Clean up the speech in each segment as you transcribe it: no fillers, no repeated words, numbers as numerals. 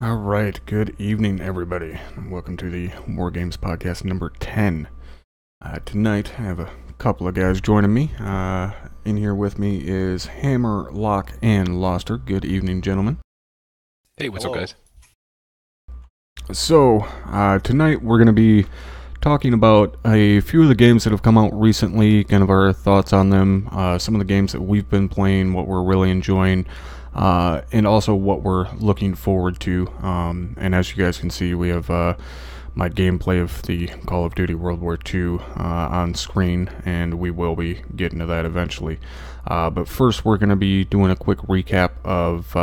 All right, good evening, everybody. Welcome to the War Games Podcast number 10. Tonight, I have a couple of guys joining me. In here with me is Hammer, Lock, and Loster. Good evening, gentlemen. Hey, what's up, guys? So, tonight we're going to be talking about a few of the games that have come out recently, kind of our thoughts on them, some of the games that we've been playing, what we're really enjoying, and also what we're looking forward to. And as you guys can see, we have my gameplay of the Call of Duty World War II on screen, and we will be getting to that eventually. But first, we're going to be doing a quick recap of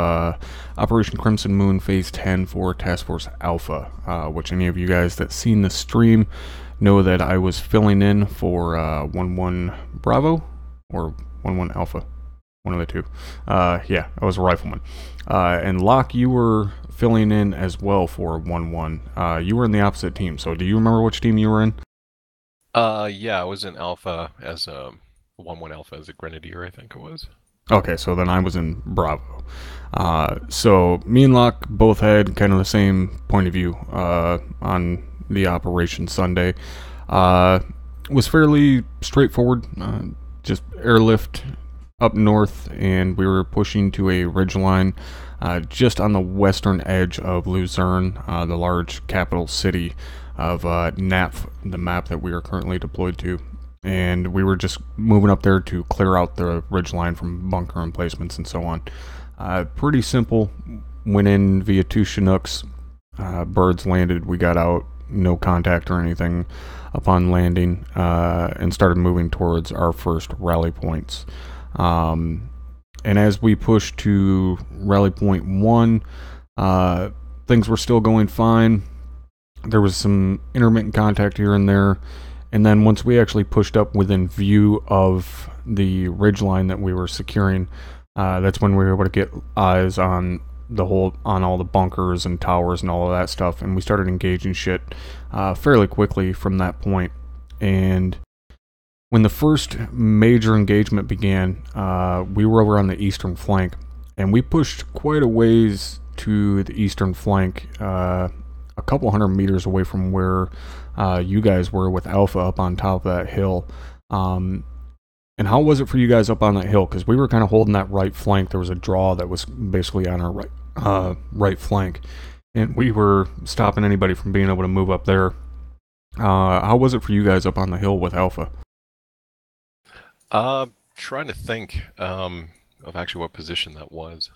Operation Crimson Moon Phase 10 for Task Force Alpha, which any of you guys that seen the stream know that I was filling in for 1-1 Bravo or 1-1 Alpha. One of the two. Yeah, I was a rifleman. And Locke, you were filling in as well for 1-1. You were in the opposite team, so do you remember which team you were in? Yeah, I was in Alpha as a 1-1 Alpha as a Grenadier, I think it was. Okay, so then I was in Bravo. So me and Locke both had kind of the same point of view on the Operation Sunday. Was fairly straightforward, just airlift up north, and we were pushing to a ridgeline just on the western edge of Luzerne, the large capital city of NAF, the map that we are currently deployed to. And we were just moving up there to clear out the ridgeline from bunker emplacements and so on. Pretty simple. Went in via two Chinooks. Birds landed. We got out. No contact or anything upon landing, and started moving towards our first rally points. And as we pushed to rally point 1, things were still going fine. There was some intermittent contact here and there. And then once we actually pushed up within view of the ridgeline that we were securing, that's when we were able to get eyes on on all the bunkers and towers and all of that stuff. And we started engaging shit fairly quickly from that point. And when the first major engagement began, we were over on the eastern flank, and we pushed quite a ways to the eastern flank, a couple hundred meters away from where you guys were with Alpha up on top of that hill. And how was it for you guys up on that hill? Because we were kind of holding that right flank. There was a draw that was basically on our right flank, and we were stopping anybody from being able to move up there. How was it for you guys up on the hill with Alpha? Trying to think of actually what position that was.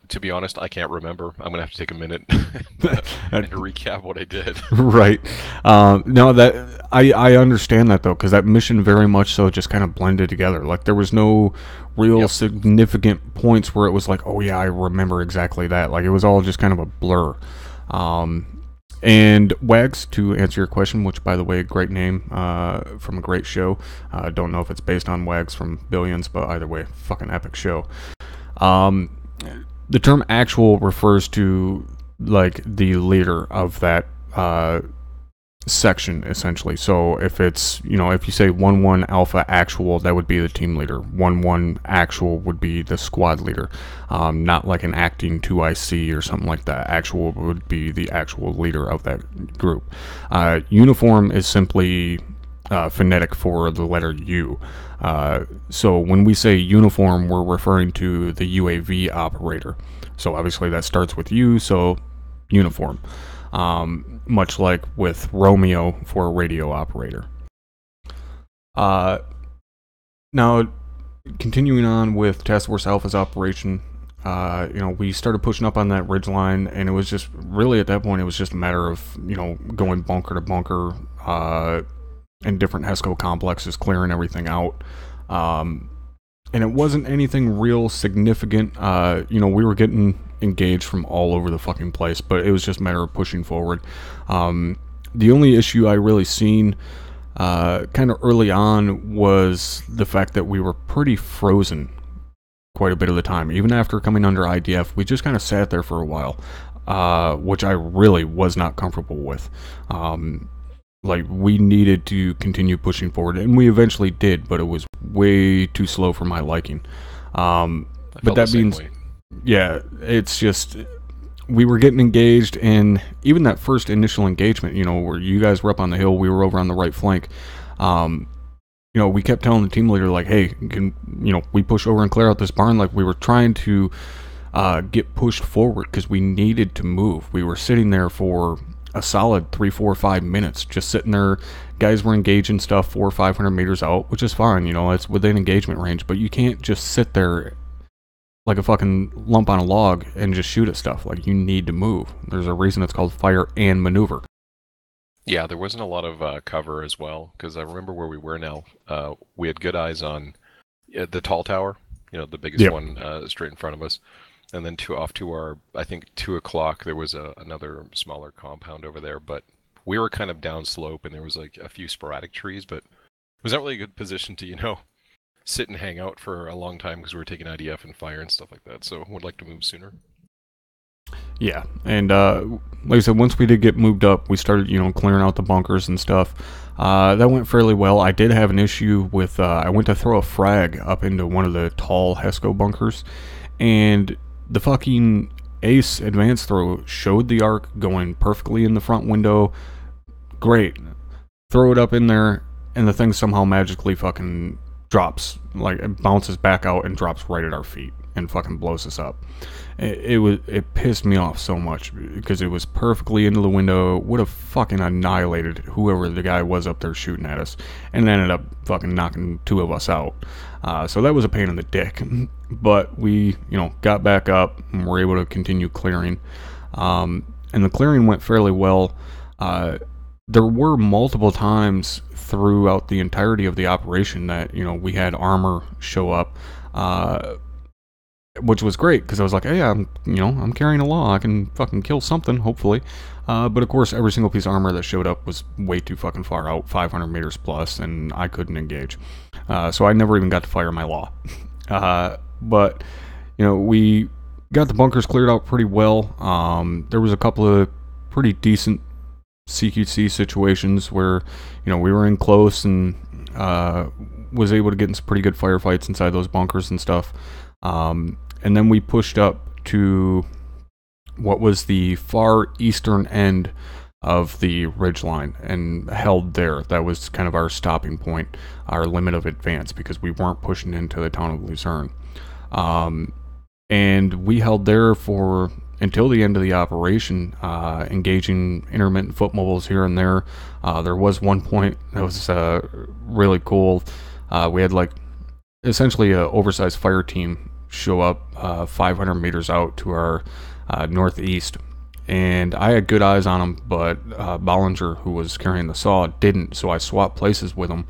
To be honest, I can't remember. I'm gonna have to take a minute and recap what I did. Right. No, that I understand that though, because that mission very much so just kind of blended together. Like there was no real significant points where it was like, oh yeah, I remember exactly that. Like it was all just kind of a blur. And Wags, to answer your question, which by the way, great name from a great show. Don't know if it's based on Wags from Billions, but either way, fucking epic show. The term actual refers to like the leader of that section, essentially. So if it's, if you say 1-1 Alpha actual, that would be the team leader. 1-1 actual would be the squad leader. Not like an acting 2IC or something like that. Actual would be the actual leader of that group. Uniform is simply phonetic for the letter U. So when we say uniform, we're referring to the UAV operator. So obviously that starts with U, so uniform. Much like with Romeo for a radio operator. Now, continuing on with Task Force Alpha's operation, we started pushing up on that ridgeline, and it was just really at that point, it was just a matter of, going bunker to bunker in different HESCO complexes, clearing everything out. And it wasn't anything real significant. We were getting engaged from all over the fucking place, but it was just a matter of pushing forward. The only issue I really seen kind of early on was the fact that we were pretty frozen quite a bit of the time. Even after coming under IDF, we just kind of sat there for a while, which I really was not comfortable with. Like, we needed to continue pushing forward, and we eventually did, but it was way too slow for my liking. I But felt the that same means, way. yeah, it's just we were getting engaged, and even that first initial engagement, where you guys were up on the hill, we were over on the right flank. Um, we kept telling the team leader, like, hey, we push over and clear out this barn. Like, we were trying to get pushed forward because we needed to move. We were sitting there for a solid 3, 4, 5 minutes, just sitting there. Guys were engaging stuff 400 or 500 meters out, which is fine. It's within engagement range, but you can't just sit there like a fucking lump on a log and just shoot at stuff. Like, you need to move. There's a reason it's called fire and maneuver. Yeah, there wasn't a lot of cover as well, because I remember where we were now. We had good eyes on the tall tower, the biggest Yep. one straight in front of us. And then off to our, I think, 2 o'clock, there was another smaller compound over there, but we were kind of downslope, and there was like a few sporadic trees, but it was not really a good position to, sit and hang out for a long time because we were taking IDF and fire and stuff like that. So would like to move sooner. Yeah, and like I said, once we did get moved up, we started, clearing out the bunkers and stuff. That went fairly well. I did have an issue with, I went to throw a frag up into one of the tall HESCO bunkers, and the fucking ace advanced throw showed the arc going perfectly in the front window. Great. Throw it up in there, and the thing somehow magically fucking drops. Like, it bounces back out and drops right at our feet and fucking blows us up. It pissed me off so much because it was perfectly into the window, would have fucking annihilated whoever the guy was up there shooting at us, and ended up fucking knocking 2 of us out. So that was a pain in the dick. But we, got back up and were able to continue clearing. And the clearing went fairly well. There were multiple times throughout the entirety of the operation that, we had armor show up, which was great because I was like, hey, I'm carrying a law. I can fucking kill something, hopefully. But of course, every single piece of armor that showed up was way too fucking far out, 500 meters plus, and I couldn't engage. So I never even got to fire my law. But, we got the bunkers cleared out pretty well. There was a couple of pretty decent CQC situations where, we were in close and was able to get in some pretty good firefights inside those bunkers and stuff. And then we pushed up to what was the far eastern end of the ridgeline and held there. That was kind of our stopping point, our limit of advance, because we weren't pushing into the town of Luzerne. And we held there for until the end of the operation, engaging intermittent foot mobiles here and there. There was one point that was really cool. We had essentially an oversized fire team show up 500 meters out to our northeast, and I had good eyes on him, but Bollinger, who was carrying the saw, didn't, so I swapped places with him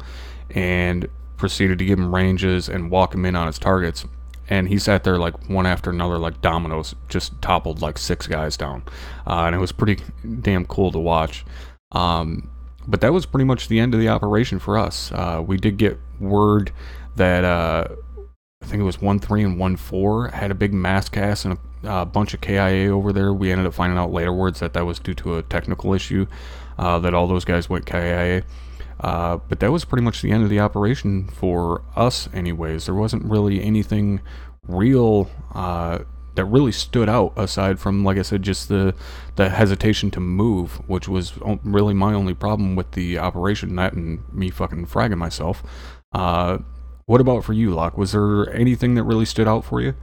and proceeded to give him ranges and walk him in on his targets, and he sat there like one after another like dominoes, just toppled like 6 guys down, and it was pretty damn cool to watch. But that was pretty much the end of the operation for us. We did get word that I think it was 1-3 and 1-4 had a big mass cast and a bunch of KIA over there. We ended up finding out laterwards that was due to a technical issue, that all those guys went KIA. But that was pretty much the end of the operation for us anyways. There wasn't really anything real that really stood out aside from, like I said, just the hesitation to move, which was really my only problem with the operation, that and me fucking fragging myself. What about for you, Locke? Was there anything that really stood out for you?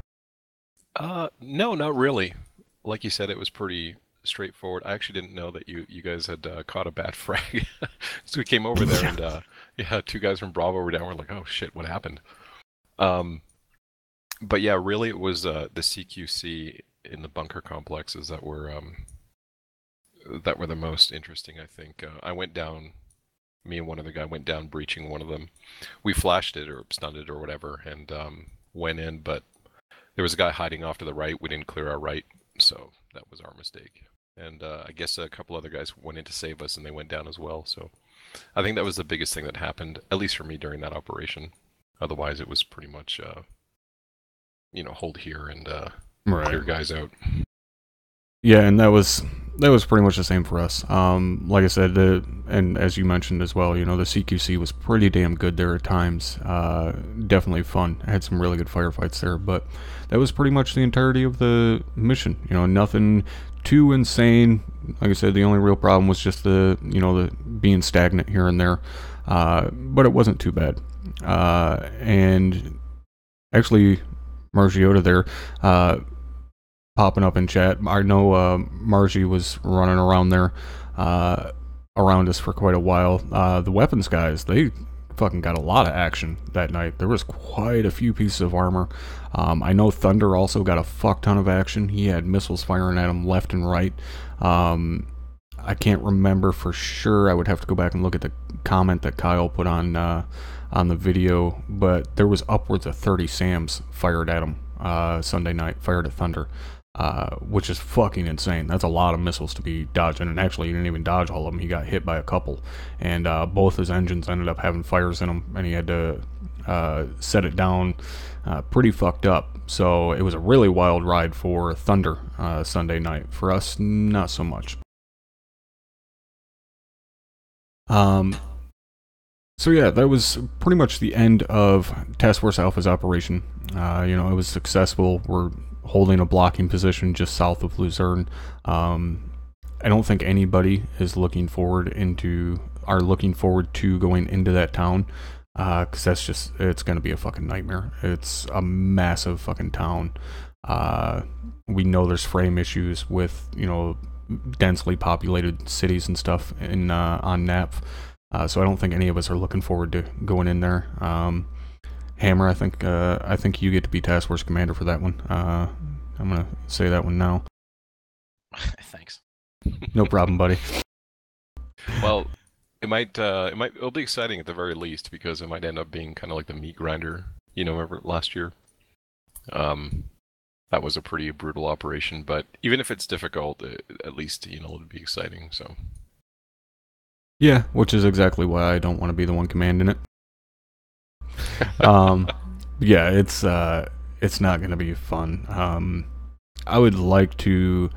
No, not really. Like you said, it was pretty straightforward. I actually didn't know that you guys had caught a bad frag. So we came over there and yeah, 2 guys from Bravo were down. We're like, oh shit, what happened? But yeah, really it was the CQC in the bunker complexes that were the most interesting, I think. I went down, me and one other guy went down breaching one of them. We flashed it or stunned it or whatever and went in, but there was a guy hiding off to the right. We didn't clear our right, so that was our mistake. And I guess a couple other guys went in to save us and they went down as well. So I think that was the biggest thing that happened, at least for me, during that operation. Otherwise, it was pretty much, hold here and clear guys out. Yeah, and that was pretty much the same for us. Like I said, and as you mentioned as well, the CQC was pretty damn good there at times. Definitely fun. I had some really good firefights there, but that was pretty much the entirety of the mission. Nothing too insane. Like I said, the only real problem was just the being stagnant here and there, but it wasn't too bad. And actually, Margiota there, popping up in chat. I know Margie was running around there, around us for quite a while. The weapons guys, they fucking got a lot of action that night. There was quite a few pieces of armor. I know Thunder also got a fuck ton of action. He had missiles firing at him left and right. I can't remember for sure. I would have to go back and look at the comment that Kyle put on the video, but there was upwards of 30 SAMs fired at him Sunday night, fired at Thunder. Which is fucking insane. That's a lot of missiles to be dodging, and actually he didn't even dodge all of them. He got hit by a couple, and both his engines ended up having fires in them, and he had to set it down pretty fucked up. So it was a really wild ride for Thunder Sunday night. For us, not so much. So yeah, that was pretty much the end of Task Force Alpha's operation. It was successful. We're holding a blocking position just south of Luzerne. I don't think anybody is looking forward to going into that town, because it's going to be a fucking nightmare. It's a massive fucking town. We know there's frame issues with, densely populated cities and stuff on NAP. So I don't think any of us are looking forward to going in there. Hammer, I think you get to be Task Force Commander for that one. I'm gonna say that one now. Thanks. No problem, buddy. Well, it'll be exciting at the very least, because it might end up being kind of like the meat grinder. Remember last year? That was a pretty brutal operation, but even if it's difficult, at least it'll be exciting. So. Yeah, which is exactly why I don't want to be the one commanding it. Yeah, it's not going to be fun. I would like to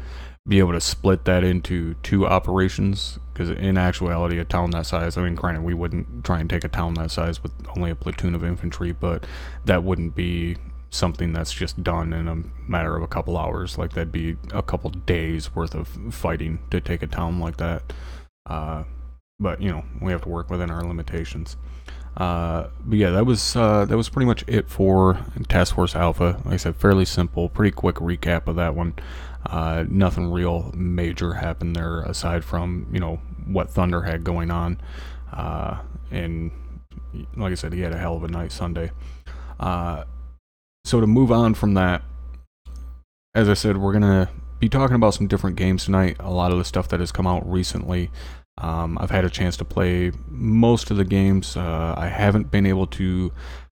be able to split that into 2 operations, because in actuality, a town that size, granted, we wouldn't try and take a town that size with only a platoon of infantry, but that wouldn't be something that's just done in a matter of a couple hours. Like, that'd be a couple days worth of fighting to take a town like that. But we have to work within our limitations. But yeah, that was pretty much it for Task Force Alpha. Like I said, fairly simple, pretty quick recap of that one. Nothing real major happened there aside from what Thunder had going on, and like I said, he had a hell of a night Sunday. So to move on from that, as I said, we're gonna be talking about some different games tonight. A lot of the stuff that has come out recently. I've had a chance to play most of the games. I haven't been able to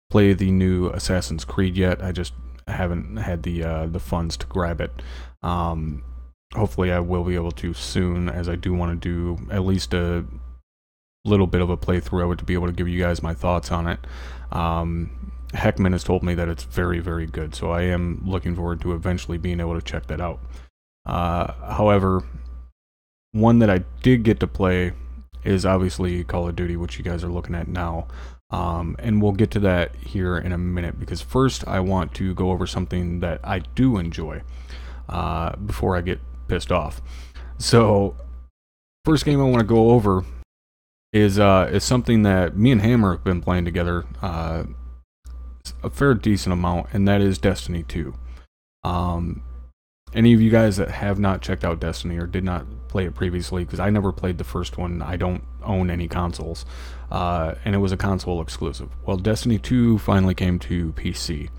play the new Assassin's Creed yet. I just haven't had the funds to grab it. Hopefully I will be able to soon, as I do want to do at least a little bit of a playthrough of it to be able to give you guys my thoughts on it. Heckman has told me that it's very, very good, so I am looking forward to eventually being able to check that out. However, one that I did get to play is obviously Call of Duty, which you guys are looking at now. And we'll get to that here in a minute, because first I want to go over something that I do enjoy before I get pissed off. So, first game I want to go over is something that me and Hammer have been playing together a fair decent amount, and that is Destiny 2. Any of you guys that have not checked out Destiny or did not play it previously, because I never played the first one, I don't own any consoles, and it was a console exclusive. Well, Destiny 2 finally came to PC,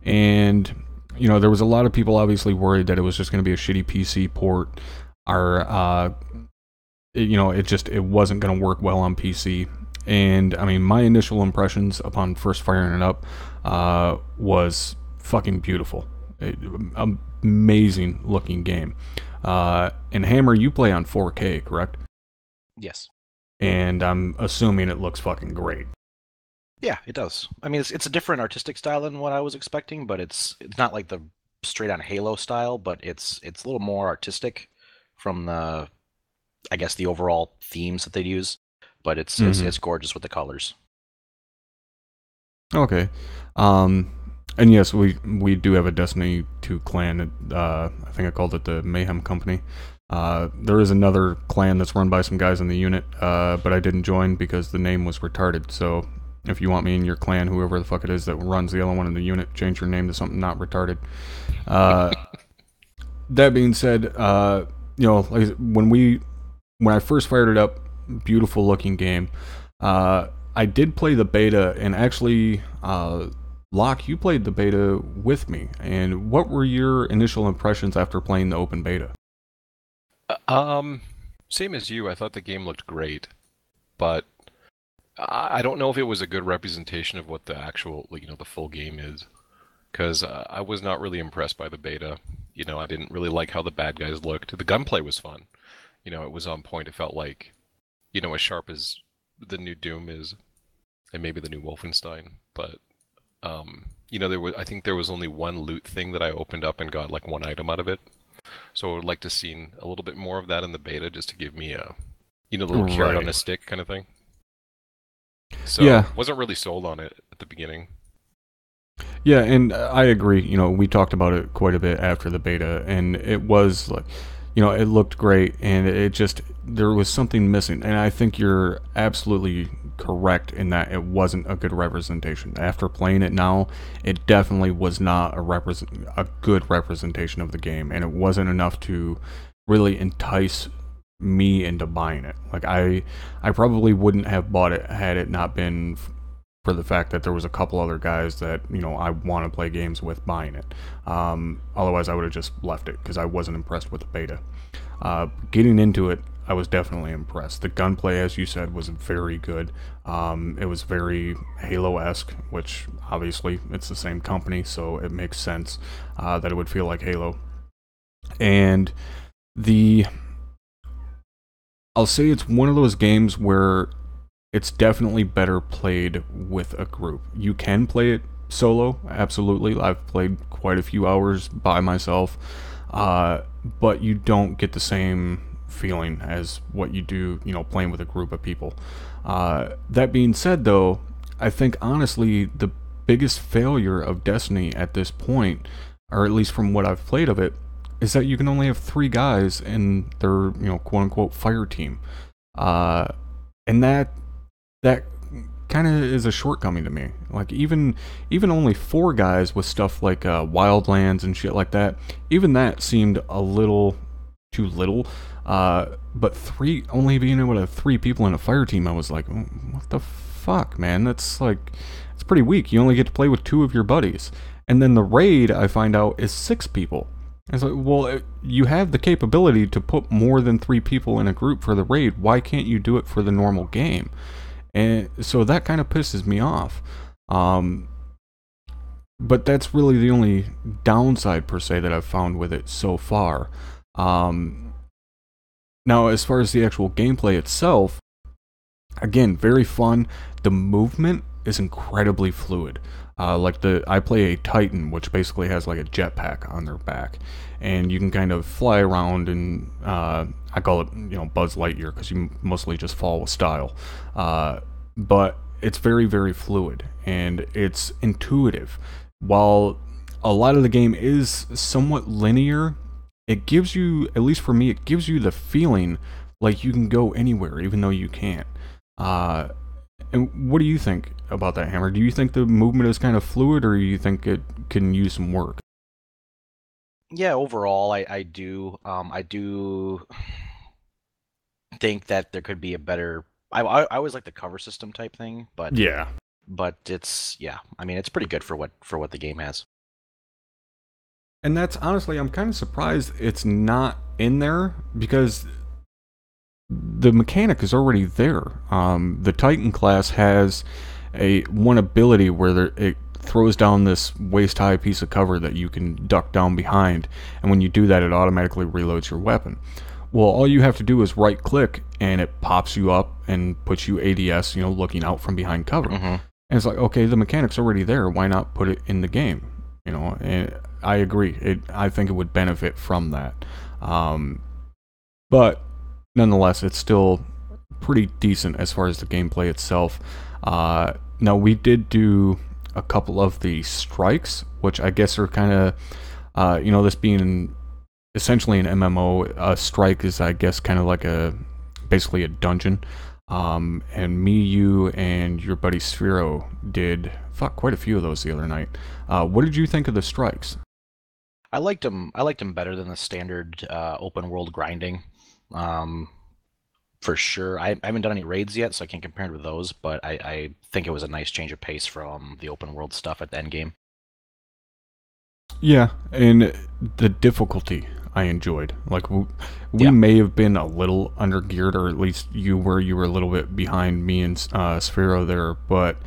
and there was a lot of people obviously worried that it was just going to be a shitty PC port, or it wasn't going to work well on PC. And my initial impressions upon first firing it up was fucking beautiful. Amazing looking game. And Hammer, you play on 4K, correct? Yes. And I'm assuming it looks fucking great. Yeah, it does. It's a different artistic style than what I was expecting, but it's not like the straight on Halo style, but it's a little more artistic from the I guess the overall themes that they'd use, but it's gorgeous with the colors. Okay. And yes, we do have a Destiny 2 clan. I think I called it the Mayhem Company. There is another clan that's run by some guys in the unit, but I didn't join because the name was retarded. So if you want me in your clan, whoever the fuck it is that runs the other one in the unit, change your name to something not retarded. That being said, like when I first fired it up, beautiful looking game. I did play the beta, and actually, Locke, you played the beta with me. And what were your initial impressions after playing the open beta? Same as you. I thought the game looked great, but I don't know if it was a good representation of what the actual, the full game is. Because I was not really impressed by the beta. I didn't really like how the bad guys looked. The gunplay was fun. It was on point. It felt like, as sharp as the new Doom is, and maybe the new Wolfenstein. But, I think there was only one loot thing that I opened up and got like one item out of it. So I would like to see a little bit more of that in the beta, just to give me a, little carrot on a stick kind of thing. So yeah, wasn't really sold on it at the beginning. Yeah, and I agree. We talked about it quite a bit after the beta, and it was like, it looked great, and there was something missing. And I think you're absolutely correct in that it wasn't a good representation. After playing it now, it definitely was not a good representation of the game, and it wasn't enough to really entice me into buying it. Like I probably wouldn't have bought it had it not been for the fact that there was a couple other guys that I want to play games with buying it. Otherwise, I would have just left it because I wasn't impressed with the beta. Getting into it, I was definitely impressed. The gunplay, as you said, was very good. It was very Halo-esque, which obviously it's the same company, so it makes sense that it would feel like Halo. And I'll say it's one of those games where it's definitely better played with a group. You can play it solo, absolutely. I've played quite a few hours by myself, but you don't get the same feeling as what you do, playing with a group of people. That being said, though, I think honestly the biggest failure of Destiny at this point, or at least from what I've played of it, is that you can only have 3 guys in their, quote unquote fire team, and that kind of is a shortcoming to me. Like even only 4 guys with stuff like Wildlands and shit like that, even that seemed a little too little. But only being able to have 3 people in a fire team, I was like, what the fuck, man? It's pretty weak. You only get to play with 2 of your buddies, and then the raid I find out is 6 people. It's like, well, you have the capability to put more than 3 people in a group for the raid. Why can't you do it for the normal game? And so that kind of pisses me off. But that's really the only downside, per se, that I've found with it so far. Now, as far as the actual gameplay itself, again, very fun. The movement is incredibly fluid. I play a Titan, which basically has like a jetpack on their back, and you can kind of fly around, and I call it Buzz Lightyear because you mostly just fall with style. But it's very, very fluid, and it's intuitive. While a lot of the game is somewhat linear, it gives you, at least for me, it gives you the feeling like you can go anywhere, even though you can't. And what do you think about that, Hammer? Do you think the movement is kind of fluid, or do you think it can use some work? Yeah, overall, I do. I do think that there could be a better. I always like the cover system type thing, but Yeah. but it's I mean, it's pretty good for what the game has. And that's honestly, I'm kind of surprised it's not in there because the mechanic is already there. The Titan class has one ability where it throws down this waist-high piece of cover that you can duck down behind, and when you do that, it automatically reloads your weapon. Well, all you have to do is right-click, and it pops you up and puts you ADS, looking out from behind cover. Mm-hmm. And it's like, okay, the mechanic's already there. Why not put it in the game? And I agree. I think it would benefit from that. But nonetheless, it's still pretty decent as far as the gameplay itself. Now, we did do a couple of the strikes, which I guess are kind of, this being essentially an MMO, a strike is, I guess, kind of like basically a dungeon. And me, you, and your buddy Sphero did quite a few of those the other night. What did you think of the strikes? I liked them. I liked them better than the standard open world grinding. For sure. I haven't done any raids yet, so I can't compare it with those. But I think it was a nice change of pace from the open world stuff at the end game. Yeah, and the difficulty I enjoyed. Like we may have been a little undergeared, or at least you were a little bit behind me and Sphero there, but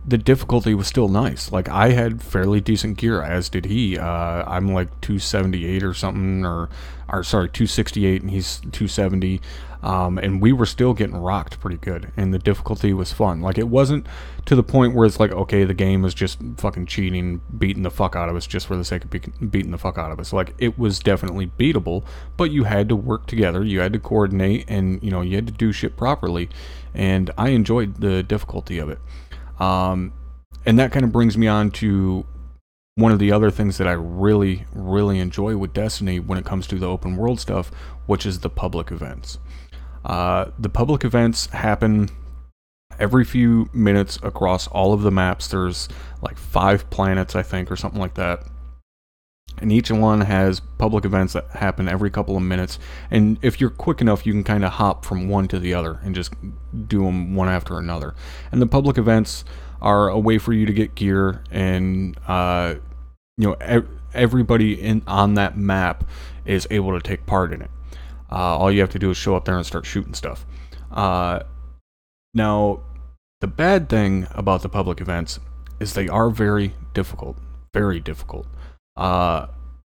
the difficulty was still nice. Like, I had fairly decent gear, as did he. I'm like 278 or something, or sorry, 268, and he's 270. And we were still getting rocked pretty good, and the difficulty was fun. Like, it wasn't to the point where it's like, okay, the game is just fucking cheating, beating the fuck out of us just for the sake of beating the fuck out of us. Like, it was definitely beatable, but you had to work together, you had to coordinate, and, you had to do shit properly, and I enjoyed the difficulty of it. And that kind of brings me on to one of the other things that I really, really enjoy with Destiny when it comes to the open world stuff, which is the public events. The public events happen every few minutes across all of the maps. There's like 5 planets, I think, or something like that. And each one has public events that happen every couple of minutes. And if you're quick enough, you can kind of hop from one to the other and just do them one after another. And the public events are a way for you to get gear, and everybody on that map is able to take part in it. All you have to do is show up there and start shooting stuff. Now, the bad thing about the public events is they are very difficult. Very difficult.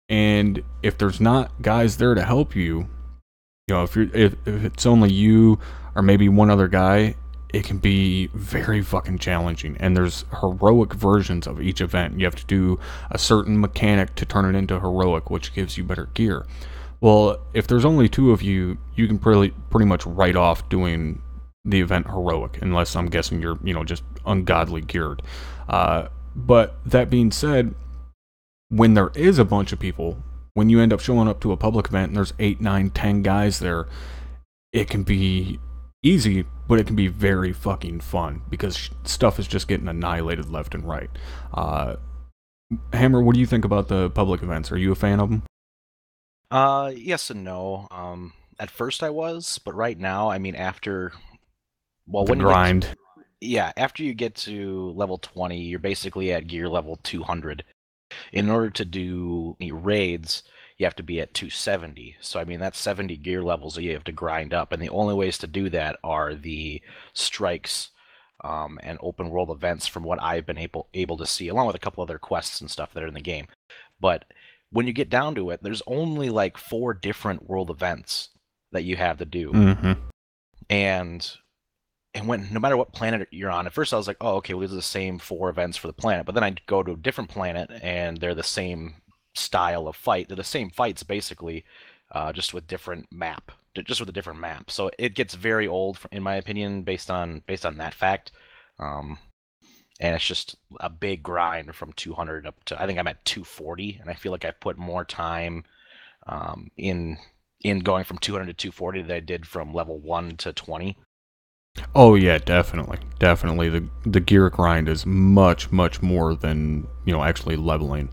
And if there's not guys there to help you, if it's only you or maybe one other guy, it can be very fucking challenging. And there's heroic versions of each event. You have to do a certain mechanic to turn it into heroic, which gives you better gear. Well, if there's only 2 of you, you can pretty much write off doing the event heroic, unless I'm guessing you're, just ungodly geared. But that being said, when there is a bunch of people, when you end up showing up to a public event and there's 8, 9, 10 guys there, it can be easy, but it can be very fucking fun, because stuff is just getting annihilated left and right. Hammer, what do you think about the public events? Are you a fan of them? Yes and no. At first I was, but right now, I mean, after when grind. After you get to level 20, you're basically at gear level 200. In order to do raids, you have to be at 270. So, I mean, that's 70 gear levels that you have to grind up. And the only ways to do that are the strikes and open world events, from what I've been able to see, along with a couple other quests and stuff that are in the game. But when you get down to it, there's only like 4 different world events that you have to do. Mm-hmm. And when, no matter what planet you're on, at first I was like, oh, okay, well, these are the same 4 events for the planet. But then I'd go to a different planet, and they're the same style of fight. They're the same fights, basically, just with a different map. So it gets very old, in my opinion, based on that fact. And it's just a big grind from 200 up to, I think I'm at 240, and I feel like I've put more time in going from 200 to 240 than I did from level 1 to 20. Oh yeah, definitely. The gear grind is much, much more than, actually leveling.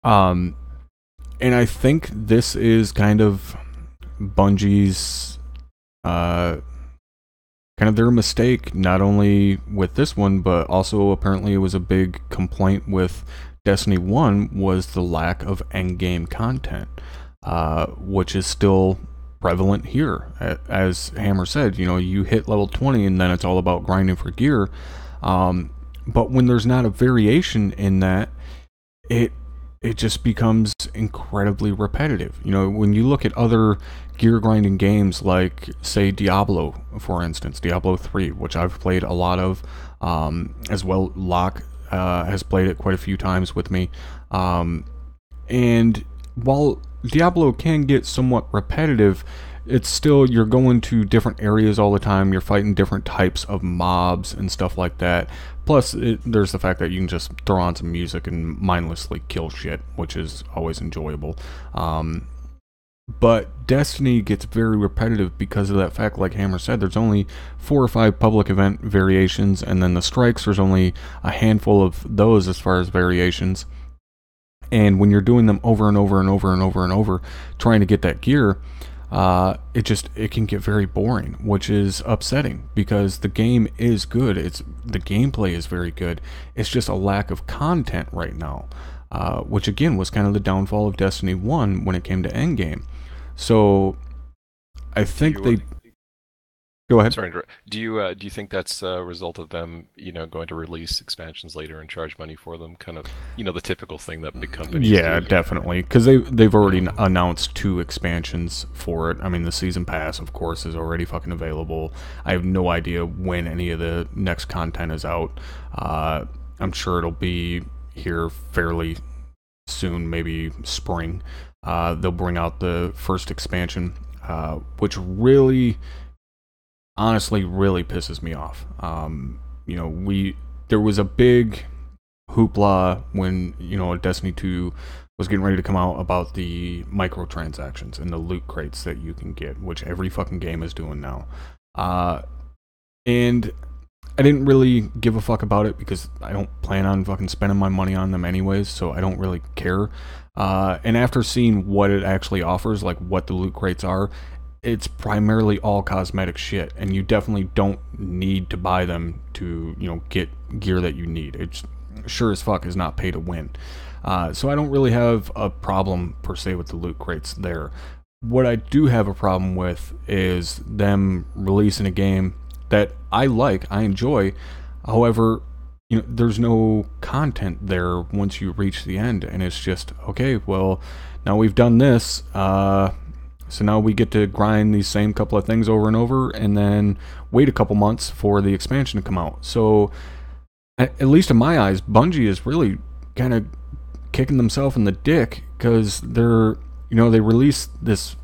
And I think this is kind of Bungie's, kind of their mistake, not only with this one, but also apparently it was a big complaint with Destiny 1, was the lack of endgame content, which is still prevalent here. As Hammer said, you hit level 20 and then it's all about grinding for gear. But when there's not a variation in that, it just becomes incredibly repetitive. When you look at other gear grinding games, like say Diablo, for instance, Diablo 3, which I've played a lot of, as well. Locke has played it quite a few times with me, and while Diablo can get somewhat repetitive, it's still, you're going to different areas all the time. You're fighting different types of mobs and stuff like that. Plus, there's the fact that you can just throw on some music and mindlessly kill shit, which is always enjoyable. But Destiny gets very repetitive because of that fact, like Hammer said, there's only 4 or 5 public event variations, and then the strikes, there's only a handful of those as far as variations. And when you're doing them over and over and over and over and over, trying to get that gear, it can get very boring, which is upsetting because the game is good. The gameplay is very good. It's just a lack of content right now, which again was kind of the downfall of Destiny 1 when it came to endgame. So I think they... Go ahead. Sorry, do you think that's a result of them, going to release expansions later and charge money for them? Kind of, the typical thing that big companies Yeah, do. definitely, because they've already announced 2 expansions for it. I mean, the season pass, of course, is already fucking available. I have no idea when any of the next content is out. I'm sure it'll be here fairly soon, maybe spring. They'll bring out the first expansion, which really, honestly, really pisses me off. There was a big hoopla when Destiny 2 was getting ready to come out about the microtransactions and the loot crates that you can get, which every fucking game is doing now. And I didn't really give a fuck about it because I don't plan on fucking spending my money on them anyways, so I don't really care. And after seeing what it actually offers, like what the loot crates are, it's primarily all cosmetic shit, and you definitely don't need to buy them to, get gear that you need. It's sure as fuck is not pay to win. So I don't really have a problem per se with the loot crates there. What I do have a problem with is them releasing a game that I enjoy. However, there's no content there once you reach the end, and it's just, okay, well, now we've done this, so now we get to grind these same couple of things over and over, and then wait a couple months for the expansion to come out. So, at least in my eyes, Bungie is really kind of kicking themselves in the dick, because they release this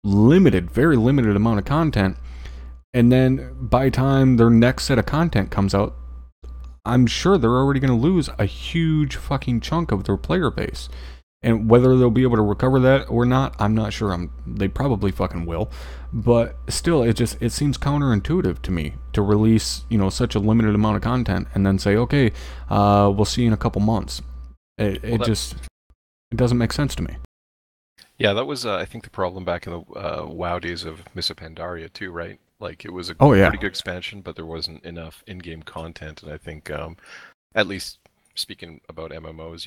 very limited amount of content, and then by the time their next set of content comes out, I'm sure they're already going to lose a huge fucking chunk of their player base. And whether they'll be able to recover that or not, I'm not sure. They probably fucking will. But still, it seems counterintuitive to me to release, such a limited amount of content and then say, okay, we'll see you in a couple months. It doesn't make sense to me. Yeah, that was, I think, the problem back in the WoW days of Miss Pandaria too, right? Like, it was a pretty good expansion, but there wasn't enough in-game content. And I think, at least speaking about MMOs,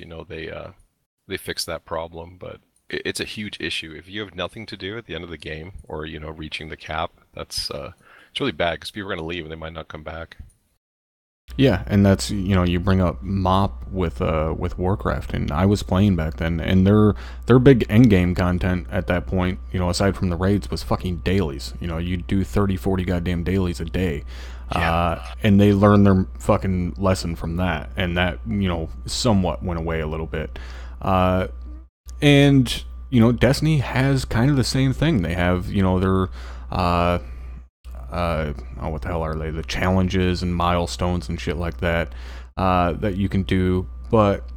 they fixed that problem. But it's a huge issue. If you have nothing to do at the end of the game, or reaching the cap, that's it's really bad because people are going to leave and they might not come back. Yeah, and that's, you bring up MoP with Warcraft, and I was playing back then, and their big endgame content at that point, aside from the raids, was fucking dailies. You'd do 30, 40 goddamn dailies a day. Yeah. And they learned their fucking lesson from that, and that, somewhat went away a little bit. And, Destiny has kind of the same thing. They have, their... what the hell are they? The challenges and milestones and shit like that that you can do, but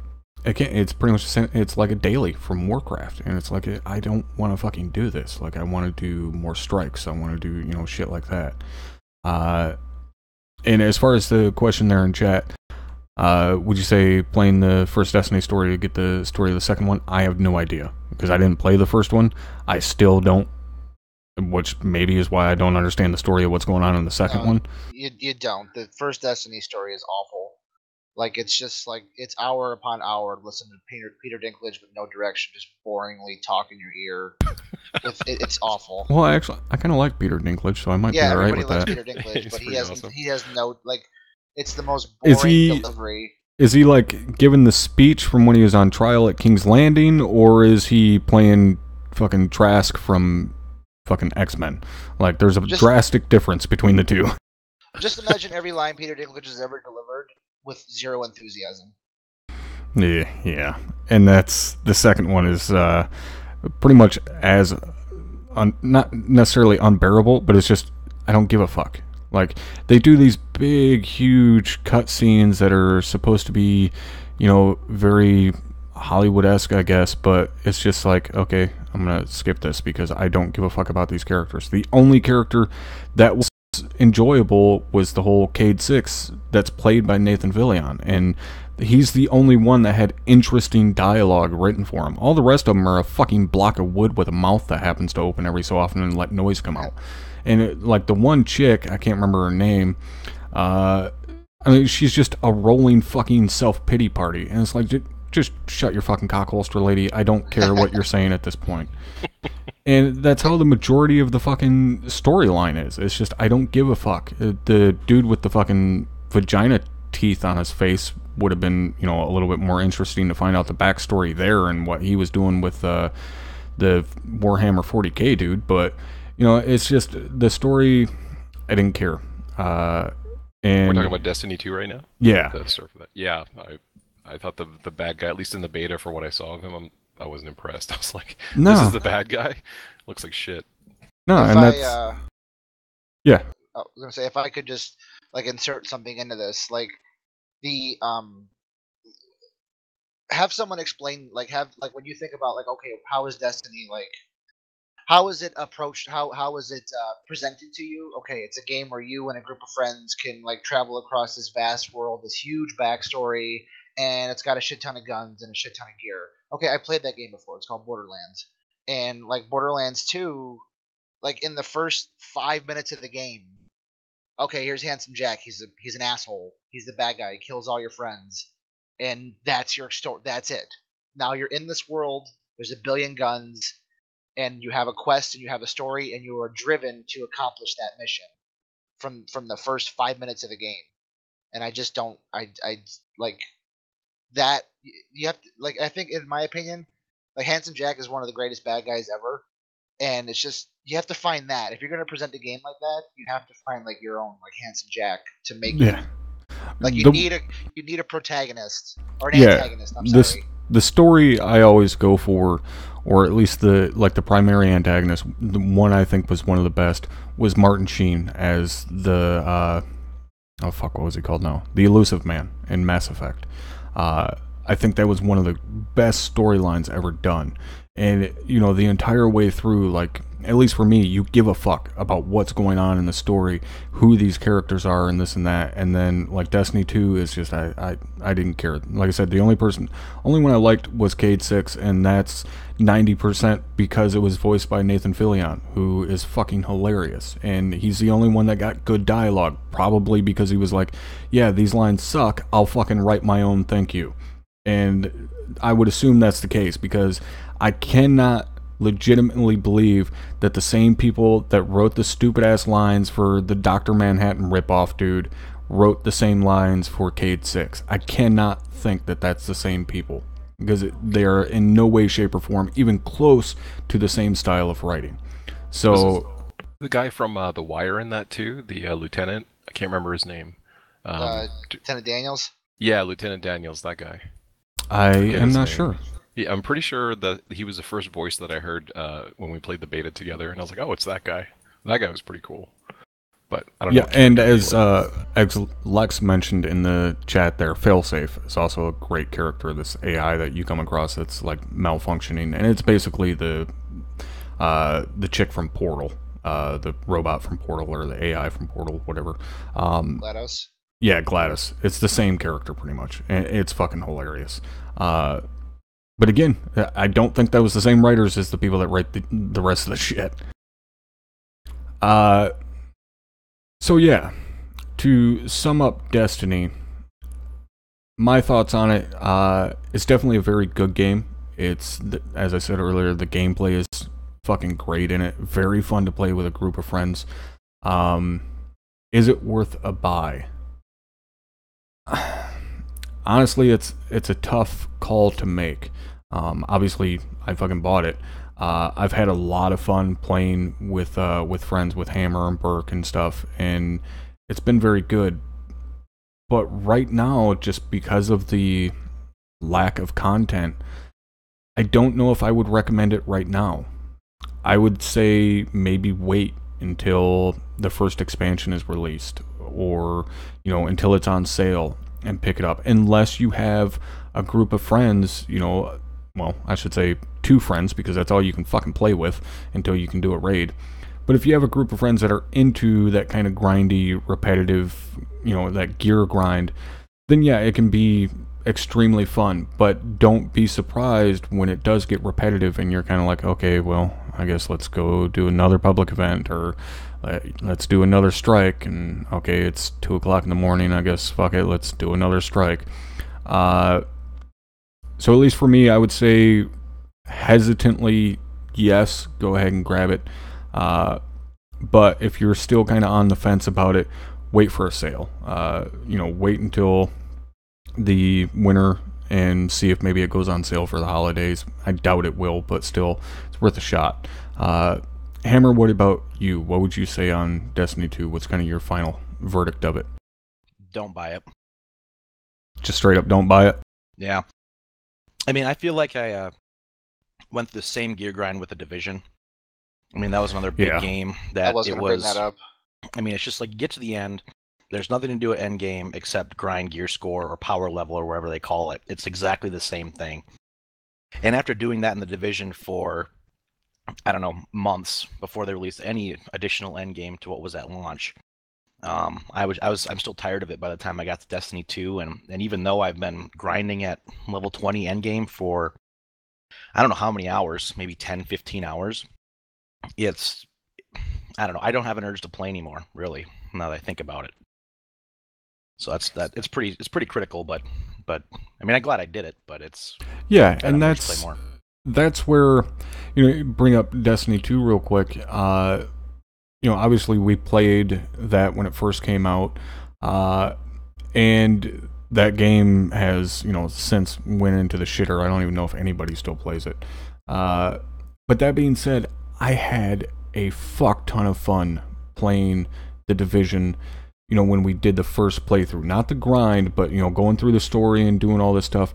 again, it's pretty much it's like a daily from Warcraft, and it's like, I don't want to fucking do this. Like, I want to do more strikes. I want to do shit like that. And as far as the question there in chat, would you say playing the first Destiny story to get the story of the second one? I have no idea because I didn't play the first one. I still don't. Which maybe is why I don't understand the story of what's going on in the second one. You don't. The first Destiny story is awful. Like, it's just like, it's hour upon hour listening to Peter Dinklage with no direction, just boringly talk in your ear. It's awful. Well, I kind of like Peter Dinklage, so I might be alright with that. Yeah, everybody likes Peter Dinklage, but he has no, like, it's the most boring delivery. Is he, like, giving the speech from when he was on trial at King's Landing, or is he playing fucking Trask from fucking X-Men? Like, there's a drastic difference between the two. Just imagine every line Peter Dinklage has ever delivered with zero enthusiasm. Yeah. And that's the second one is pretty much as not necessarily unbearable, but it's just I don't give a fuck. Like, they do these big, huge cutscenes that are supposed to be, very Hollywood-esque, I guess, but it's just like, okay, I'm gonna skip this because I don't give a fuck about these characters. The only character that was enjoyable was the whole Cade 6 that's played by Nathan Fillion, and he's the only one that had interesting dialogue written for him. All the rest of them are a fucking block of wood with a mouth that happens to open every so often and let noise come out. And like the one chick, I can't remember her name, I mean, she's just a rolling fucking self-pity party, and it's like, just shut your fucking cockholster, lady. I don't care what you're saying at this point. And that's how the majority of the fucking storyline is. It's just, I don't give a fuck. The dude with the fucking vagina teeth on his face would have been, a little bit more interesting to find out the backstory there and what he was doing with the Warhammer 40k dude. But, it's just, the story, I didn't care. And we're talking about Destiny 2 right now? Yeah. The story for that. Yeah, I thought the bad guy, at least in the beta for what I saw of him, I wasn't impressed. I was like, this is the bad guy? Looks like shit. No, if and I, that's... yeah. I was gonna say, if I could just insert something into this, the have someone explain, when you think about okay, how is Destiny how is it approached? How is it presented to you? Okay, it's a game where you and a group of friends can travel across this vast world, this huge backstory, and it's got a shit ton of guns and a shit ton of gear. Okay, I played that game before. It's called Borderlands, and Borderlands 2, in the first 5 minutes of the game, okay, here's Handsome Jack. He's an asshole. He's the bad guy. He kills all your friends, and that's your story. That's it. Now you're in this world. There's a billion guns, and you have a quest, and you have a story, and you are driven to accomplish that mission from the first 5 minutes of the game. And I just don't. I that. You have to, I think, in my opinion, Handsome Jack is one of the greatest bad guys ever. And it's just, you have to find that. If you're going to present a game like that, you have to find your own Handsome Jack to make it. You need a protagonist or an antagonist. I'm sorry. The story I always go for, or at least the primary antagonist, the one I think was one of the best, was Martin Sheen as the what was he called now? The Elusive Man in Mass Effect. I think that was one of the best storylines ever done. And, the entire way through, at least for me, you give a fuck about what's going on in the story, who these characters are, and this and that. And then, Destiny 2 is just, I didn't care. Like I said, the only one I liked was Cade 6, and that's 90% because it was voiced by Nathan Fillion, who is fucking hilarious. And he's the only one that got good dialogue, probably because he was like, yeah, these lines suck, I'll fucking write my own thank you. And I would assume that's the case, because I cannot legitimately believe that the same people that wrote the stupid-ass lines for the Dr. Manhattan ripoff dude wrote the same lines for Cade 6. I cannot think that that's the same people, because they are in no way, shape, or form even close to the same style of writing. So the guy from The Wire in that too, the lieutenant, I can't remember his name. Lieutenant Daniels? Yeah, Lieutenant Daniels, that guy. I am not sure. Yeah, I'm pretty sure that he was the first voice that I heard when we played the beta together, and I was like, oh, it's that guy. That guy was pretty cool. But I don't know. Yeah, and as Lex mentioned in the chat there, Failsafe is also a great character, this AI that you come across that's malfunctioning, and it's basically the chick from Portal, the robot from Portal, or the AI from Portal, whatever. GLaDOS? Yeah, GLaDOS. It's the same character pretty much, and it's fucking hilarious. But again, I don't think that was the same writers as the people that write the rest of the shit. So yeah, to sum up Destiny, my thoughts on it, it's definitely a very good game. It's, as I said earlier, the gameplay is fucking great in it. Very fun to play with a group of friends. Is it worth a buy? Honestly, it's a tough call to make. Obviously, I fucking bought it. I've had a lot of fun playing with friends, with Hammer and Burke and stuff, and it's been very good. But right now, just because of the lack of content, I don't know if I would recommend it right now. I would say maybe wait until the first expansion is released, or until it's on sale, and pick it up, unless you have a group of friends, well, I should say 2 friends, because that's all you can fucking play with until you can do a raid. But if you have a group of friends that are into that kind of grindy, repetitive, that gear grind, then yeah, it can be extremely fun. But don't be surprised when it does get repetitive and you're kind of like, okay, well, I guess let's go do another public event, or let's do another strike. And okay, it's 2 o'clock in the morning. I guess fuck it, let's do another strike. So at least for me, I would say hesitantly, yes, go ahead and grab it. But if you're still kind of on the fence about it, wait for a sale. Wait until the winter and see if maybe it goes on sale for the holidays. I doubt it will, but still, it's worth a shot. Hammer, what about you? What would you say on Destiny 2? What's kind of your final verdict of it? Don't buy it. Just straight up, don't buy it? Yeah. I mean, I feel like I went through the same gear grind with the Division. I mean, that was another big game that I was going to bring that up. I mean, it's just like you get to the end. There's nothing to do at end game except grind gear score or power level or whatever they call it. It's exactly the same thing. And after doing that in the Division for, I don't know, months before they released any additional end game to what was at launch, I'm still tired of it by the time I got to Destiny 2. And even though I've been grinding at level 20 end game for, I don't know how many hours, maybe 10, 15 hours, I don't know. I don't have an urge to play anymore, really, now that I think about it. So that's that. It's pretty critical, but I mean, I'm glad I did it, but it's and that's where bring up Destiny 2 real quick. Obviously we played that when it first came out, and that game has since went into the shitter. I don't even know if anybody still plays it. But that being said, I had a fuck ton of fun playing the Division, when we did the first playthrough. Not the grind, but, going through the story and doing all this stuff.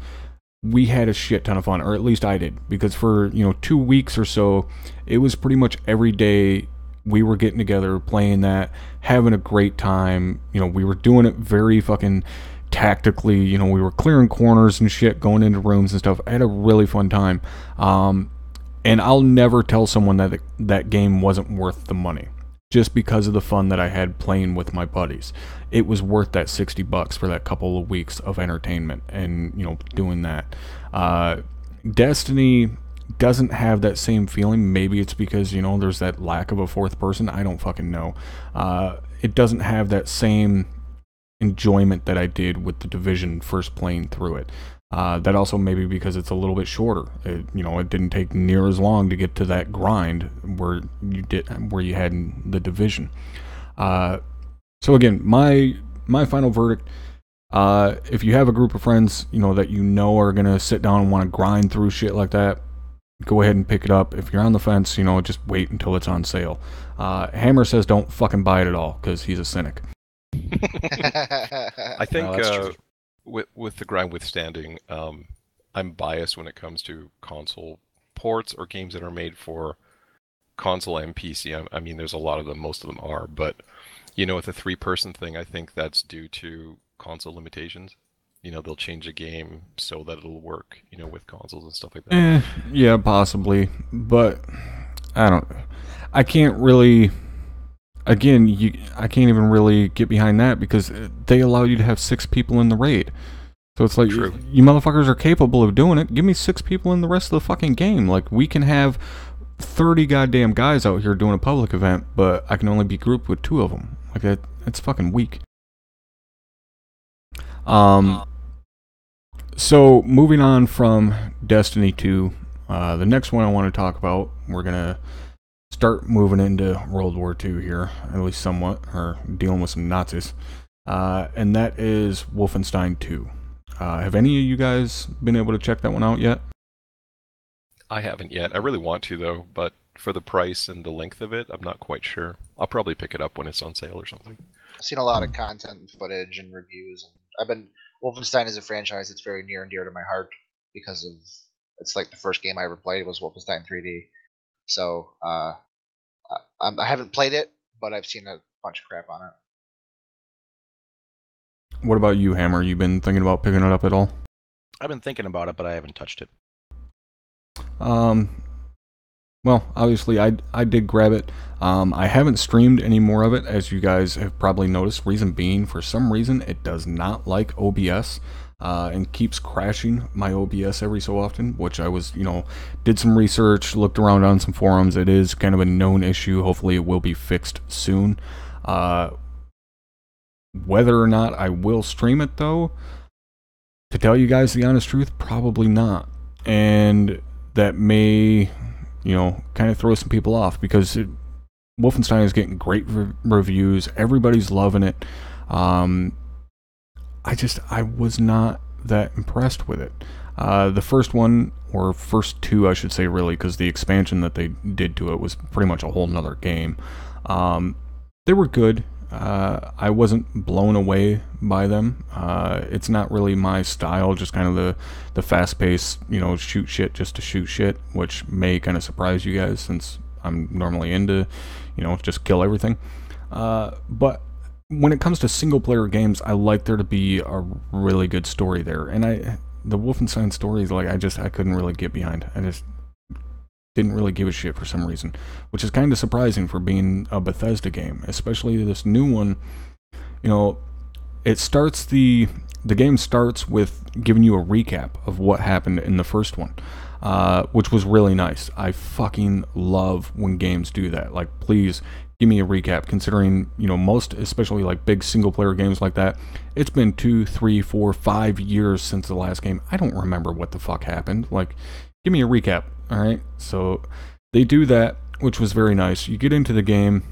We had a shit ton of fun, or at least I did, because for, 2 weeks or so, it was pretty much every day we were getting together, playing that, having a great time. We were doing it very fucking tactically. We were clearing corners and shit, going into rooms and stuff. I had a really fun time. And I'll never tell someone that that game wasn't worth the money, just because of the fun that I had playing with my buddies. It was worth that $60 for that couple of weeks of entertainment and, doing that. Destiny doesn't have that same feeling. Maybe it's because, there's that lack of a fourth person. I don't fucking know. It doesn't have that same enjoyment that I did with the Division first playing through it. That also maybe because it's a little bit shorter. It didn't take near as long to get to that grind where you had in the Division. So again, my final verdict: if you have a group of friends, that are gonna sit down and want to grind through shit like that, go ahead and pick it up. If you're on the fence, just wait until it's on sale. Hammer says don't fucking buy it at all because he's a cynic. I think. No, with the grind withstanding, I'm biased when it comes to console ports or games that are made for console and PC. I mean, there's a lot of them, most of them are, but with the 3-person thing, I think that's due to console limitations. They'll change a game so that it'll work, with consoles and stuff like that. Yeah, possibly, but I can't really. Again, I can't even really get behind that because they allow you to have 6 people in the raid. So it's like, you motherfuckers are capable of doing it. Give me 6 people in the rest of the fucking game. Like, we can have 30 goddamn guys out here doing a public event, but I can only be grouped with 2 of them. Like, that's fucking weak. So, moving on from Destiny 2, the next one I want to talk about, we're going to start moving into World War II here, at least somewhat, or dealing with some Nazis, and that is Wolfenstein 2. Have any of you guys been able to check that one out yet? I haven't yet. I really want to, though, but for the price and the length of it, I'm not quite sure. I'll probably pick it up when it's on sale or something. I've seen a lot of content and footage and reviews, and Wolfenstein is a franchise that's very near and dear to my heart because it's like the first game I ever played was Wolfenstein 3D. So I haven't played it, but I've seen a bunch of crap on it. What about you, Hammer? You been thinking about picking it up at all? I've been thinking about it, but I haven't touched it. Well, obviously, I did grab it. I haven't streamed any more of it, as you guys have probably noticed. Reason being, for some reason, it does not like OBS and keeps crashing my OBS every so often, which I was, did some research, looked around on some forums. It is kind of a known issue. Hopefully, it will be fixed soon. Whether or not I will stream it, though, to tell you guys the honest truth, probably not. And that may, kind of throw some people off, because Wolfenstein is getting great reviews. Everybody's loving it. I was not that impressed with it. The first one, or first two, I should say, really, because the expansion that they did to it was pretty much a whole nother game. They were good. I wasn't blown away by them. It's not really my style, just kind of the fast-paced, shoot shit just to shoot shit, which may kind of surprise you guys, since I'm normally into, just kill everything. But when it comes to single-player games, I like there to be a really good story there, and the Wolfenstein stories, I couldn't really get behind. I just didn't really give a shit for some reason, which is kind of surprising for being a Bethesda game, especially this new one. It starts the game starts with giving you a recap of what happened in the first one, which was really nice. I fucking love when games do that. Like, please give me a recap, considering, most, especially like big single player games like that, it's been 2, 3, 4, 5 years since the last game. I don't remember what the fuck happened. Like, give me a recap. All right, so they do that, which was very nice. You get into the game,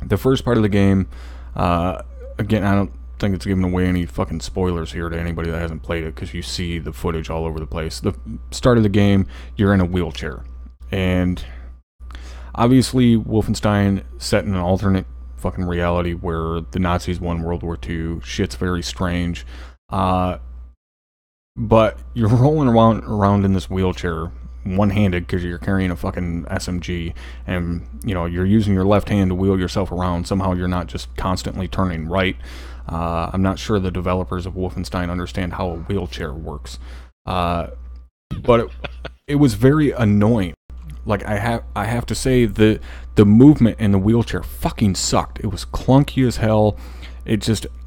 the first part of the game. Again, I don't think it's giving away any fucking spoilers here to anybody that hasn't played it, because you see the footage all over the place. The start of the game, you're in a wheelchair, and obviously Wolfenstein set in an alternate fucking reality where the Nazis won World War II. Shit's very strange, but you're rolling around in this wheelchair one-handed, because you're carrying a fucking SMG, and you're using your left hand to wheel yourself around. Somehow you're not just constantly turning right. I'm not sure the developers of Wolfenstein understand how a wheelchair works, but it was very annoying. Like, I have to say, the movement in the wheelchair fucking sucked. It was clunky as hell.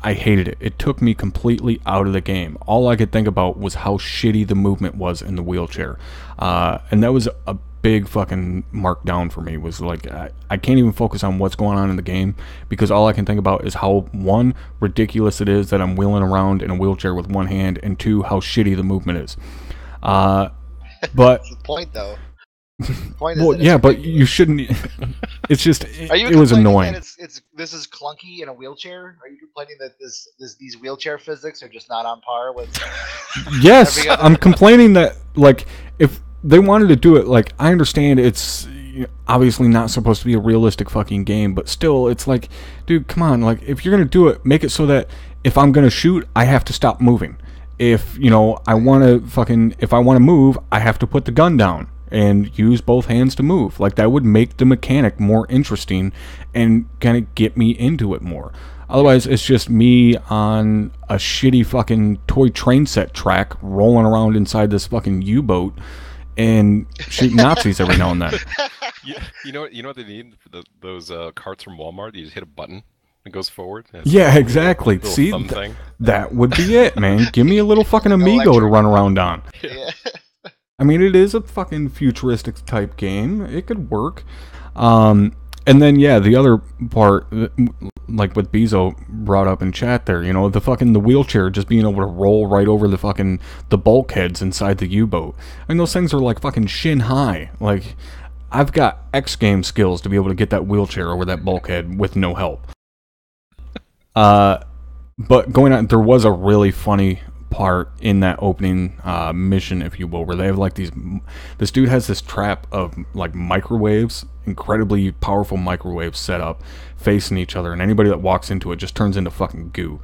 I hated it. It took me completely out of the game. All I could think about was how shitty the movement was in the wheelchair. And that was a big fucking mark down for me. Was like, I can't even focus on what's going on in the game, because all I can think about is how, one, ridiculous it is that I'm wheeling around in a wheelchair with one hand, and two, how shitty the movement is. But that's the point, though. Well, yeah, but you shouldn't. It's just it was annoying. This is clunky in a wheelchair. Are you complaining that these wheelchair physics are just not on par with? Yes, I'm complaining that, like, if they wanted to do it, like, I understand it's obviously not supposed to be a realistic fucking game, but still, it's like, dude, come on, like, if you're gonna do it, make it so that if I'm gonna shoot, I have to stop moving. If I want to move, I have to put the gun down and use both hands to move. Like, that would make the mechanic more interesting and kind of get me into it more. Otherwise, it's just me on a shitty fucking toy train set track rolling around inside this fucking U-boat and shooting Nazis every now and then. You know what they need? Those carts from Walmart. You just hit a button, it goes forward. Yeah, exactly. See, that would be it, man. Give me a little fucking Amigo to run around on. Yeah. I mean, it is a fucking futuristic type game. It could work. And then, yeah, the other part, like what Bezo brought up in chat there, the wheelchair just being able to roll right over the bulkheads inside the U-boat. I mean, those things are like fucking shin high. Like, I've got X game skills to be able to get that wheelchair over that bulkhead with no help. But going on, there was a really funny part in that opening mission, if you will, where they have like this dude has this trap of like microwaves incredibly powerful microwaves set up facing each other, and anybody that walks into it just turns into fucking goo.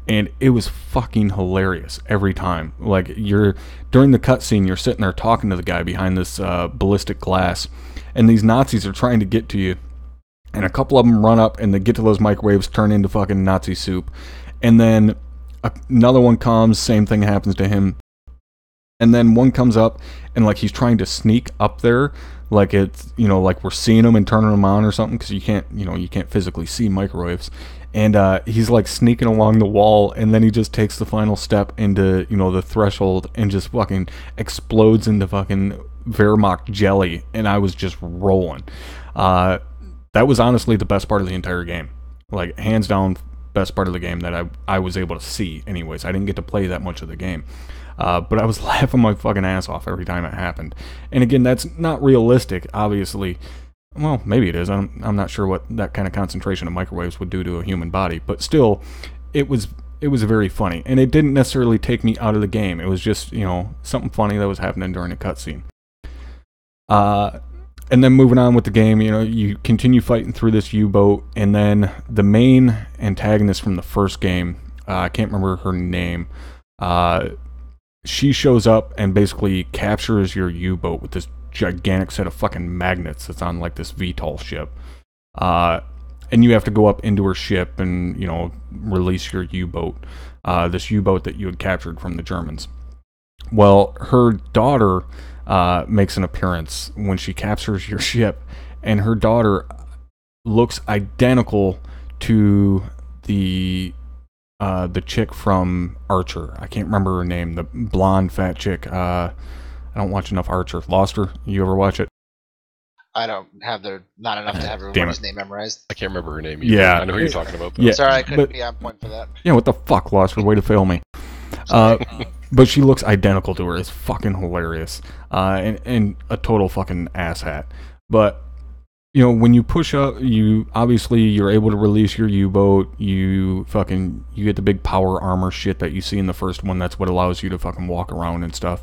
And it was fucking hilarious every time. Like, during the cutscene, you're sitting there talking to the guy behind this ballistic glass, and these Nazis are trying to get to you, and a couple of them run up and they get to those microwaves, turn into fucking Nazi soup, and then another one comes, same thing happens to him, and then one comes up and like he's trying to sneak up there, like it's, you know, like we're seeing him and turning him on or something, because you can't physically see microwaves, and he's like sneaking along the wall, and then he just takes the final step into, you know, the threshold and just fucking explodes into fucking Wehrmacht jelly, and I was just rolling. That was honestly the best part of the entire game. Like, hands down, best part of the game that I was able to see anyways. I didn't get to play that much of the game. But I was laughing my fucking ass off every time it happened. And again, that's not realistic, obviously. Well, maybe it is. I'm not sure what that kind of concentration of microwaves would do to a human body. But still, it was very funny. And it didn't necessarily take me out of the game. It was just, you know, something funny that was happening during a cutscene. And then moving on with the game, you know, you continue fighting through this U-boat, and then the main antagonist from the first game, I can't remember her name, she shows up and basically captures your U-boat with this gigantic set of fucking magnets that's on like this VTOL ship. And you have to go up into her ship and, you know, release your U-boat, this U-boat that you had captured from the Germans. Well, her daughter makes an appearance when she captures your ship, and her daughter looks identical to the chick from Archer. I can't remember her name, the blonde fat chick. I don't watch enough Archer. Lost her? You ever watch it? I don't have not enough to have everyone's name memorized. I can't remember her name either. Yeah. I know who you're talking about, though. Yeah, sorry, I couldn't be on point for that. Yeah, what the fuck, Lost her? Way to fail me. But she looks identical to her. It's fucking hilarious. And a total fucking asshat. But, you know, when you push up, you're able to release your U-boat. You get the big power armor shit that you see in the first one. That's what allows you to fucking walk around and stuff.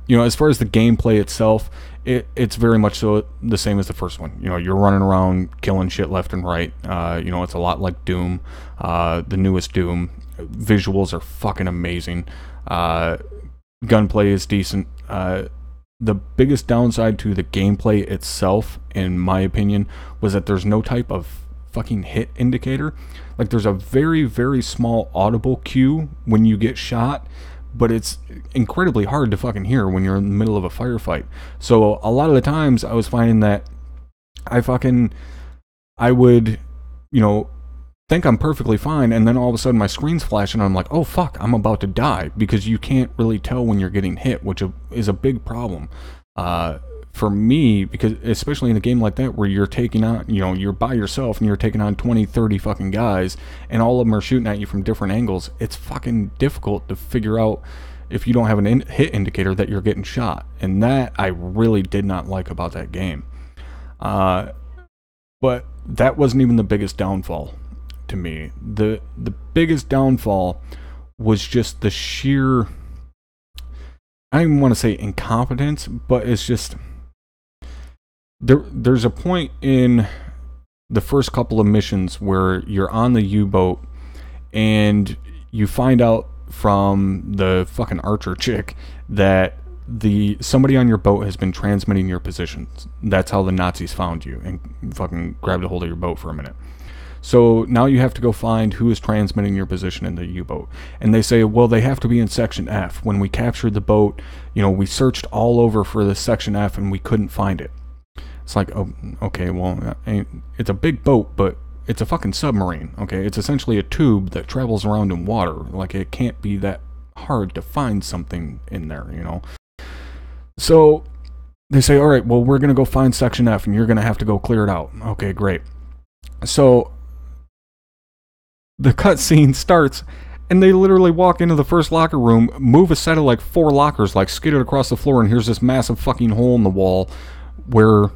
You know, as far as the gameplay itself, it's very much so the same as the first one. You know, you're running around killing shit left and right. You know, it's a lot like Doom, the newest Doom. Visuals are fucking amazing. Gunplay is decent. The biggest downside to the gameplay itself, in my opinion, was that there's no type of fucking hit indicator. Like, there's a very, very small audible cue when you get shot, but it's incredibly hard to fucking hear when you're in the middle of a firefight. So a lot of the times I was finding that I would, you know, think I'm perfectly fine, and then all of a sudden my screen's flashing and I'm like, oh fuck, I'm about to die, because you can't really tell when you're getting hit, which is a big problem for me, because especially in a game like that where you're taking on, you know, you're by yourself and you're taking on 20, 30 fucking guys, and all of them are shooting at you from different angles. It's fucking difficult to figure out, if you don't have an hit indicator, that you're getting shot, and that I really did not like about that game. But that wasn't even the biggest downfall to me. The biggest downfall was just the sheer, I don't even want to say incompetence, but it's just there's a point in the first couple of missions where you're on the U-boat and you find out from the fucking Archer chick that somebody on your boat has been transmitting your positions. That's how the Nazis found you and fucking grabbed a hold of your boat for a minute. So now you have to go find who is transmitting your position in the U-boat. And they say, well, they have to be in Section F. When we captured the boat, you know, we searched all over for the Section F and we couldn't find it. It's like, oh, okay, well, it's a big boat, but it's a fucking submarine, okay? It's essentially a tube that travels around in water. Like, it can't be that hard to find something in there, you know? So they say, all right, well, we're going to go find Section F and you're going to have to go clear it out. Okay, great. So the cutscene starts, and they literally walk into the first locker room, move a set of like 4 lockers, like skid it across the floor, and here's this massive fucking hole in the wall where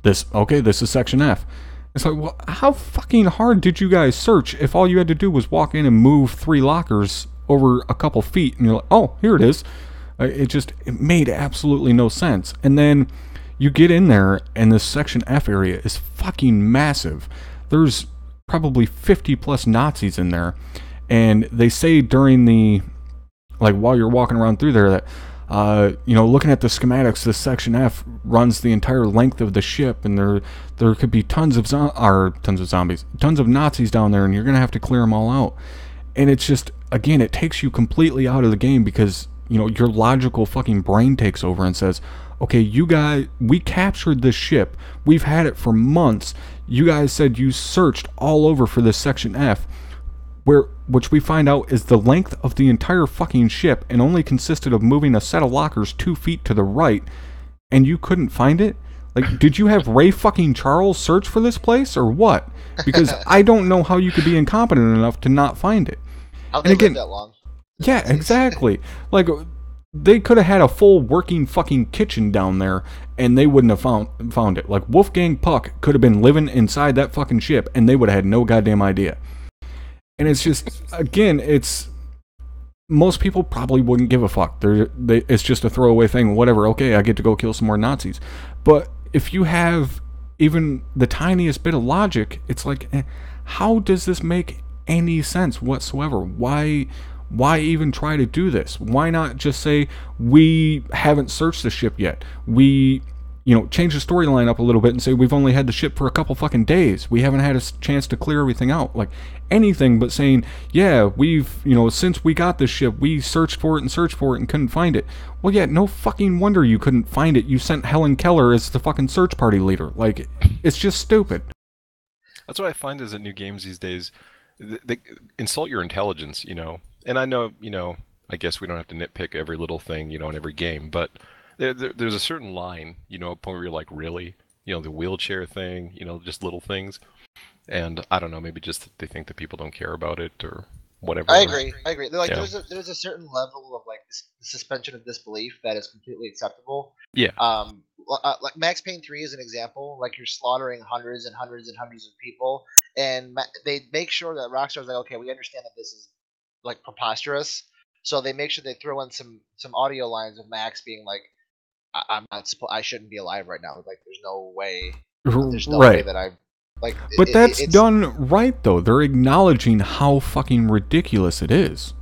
this is Section F. It's like, well, how fucking hard did you guys search if all you had to do was walk in and move 3 lockers over a couple feet, and you're like, oh, here it is. It made absolutely no sense. And then you get in there, and the Section F area is fucking massive. There's probably 50 plus Nazis in there, and they say during the, like, while you're walking around through there that, looking at the schematics, this Section F runs the entire length of the ship, and there could be tons of zombies, tons of Nazis down there, and you're gonna have to clear them all out. And it's just, again, it takes you completely out of the game because, your logical fucking brain takes over and says, okay, you guys, we captured this ship. We've had it for months. You guys said you searched all over for this Section F, which we find out is the length of the entire fucking ship and only consisted of moving a set of lockers 2 feet to the right, and you couldn't find it? Like, did you have Ray fucking Charles search for this place, or what? Because I don't know how you could be incompetent enough to not find it. How they live that long? Yeah, exactly. Like, they could have had a full working fucking kitchen down there, and they wouldn't have found it. Like, Wolfgang Puck could have been living inside that fucking ship, and they would have had no goddamn idea. And it's just, again, most people probably wouldn't give a fuck. It's just a throwaway thing. Whatever, okay, I get to go kill some more Nazis. But if you have even the tiniest bit of logic, it's like, how does this make any sense whatsoever? Why even try to do this? Why not just say, we haven't searched the ship yet? We, change the storyline up a little bit and say, we've only had the ship for a couple fucking days. We haven't had a chance to clear everything out. Like, anything but saying, yeah, we've, since we got this ship, we searched for it and couldn't find it. Well, yeah, no fucking wonder you couldn't find it. You sent Helen Keller as the fucking search party leader. Like, it's just stupid. That's what I find is that new games these days, they insult your intelligence, And I know, I guess we don't have to nitpick every little thing, in every game, but there's a certain line, a point where you're like, really? The wheelchair thing, just little things. And I don't know, maybe just they think that people don't care about it or whatever. I agree. Like, Yeah. there's a certain level of, like, suspension of disbelief that is completely acceptable. Yeah. Like Max Payne 3 is an example. Like, you're slaughtering hundreds and hundreds and hundreds of people, and they make sure that Rockstar's like, okay, we understand that this is, like, preposterous, so they make sure they throw in some audio lines of Max being like, I shouldn't be alive right now. Like, there's no way Right. that I, like. But that's done right, though. They're acknowledging how fucking ridiculous it is.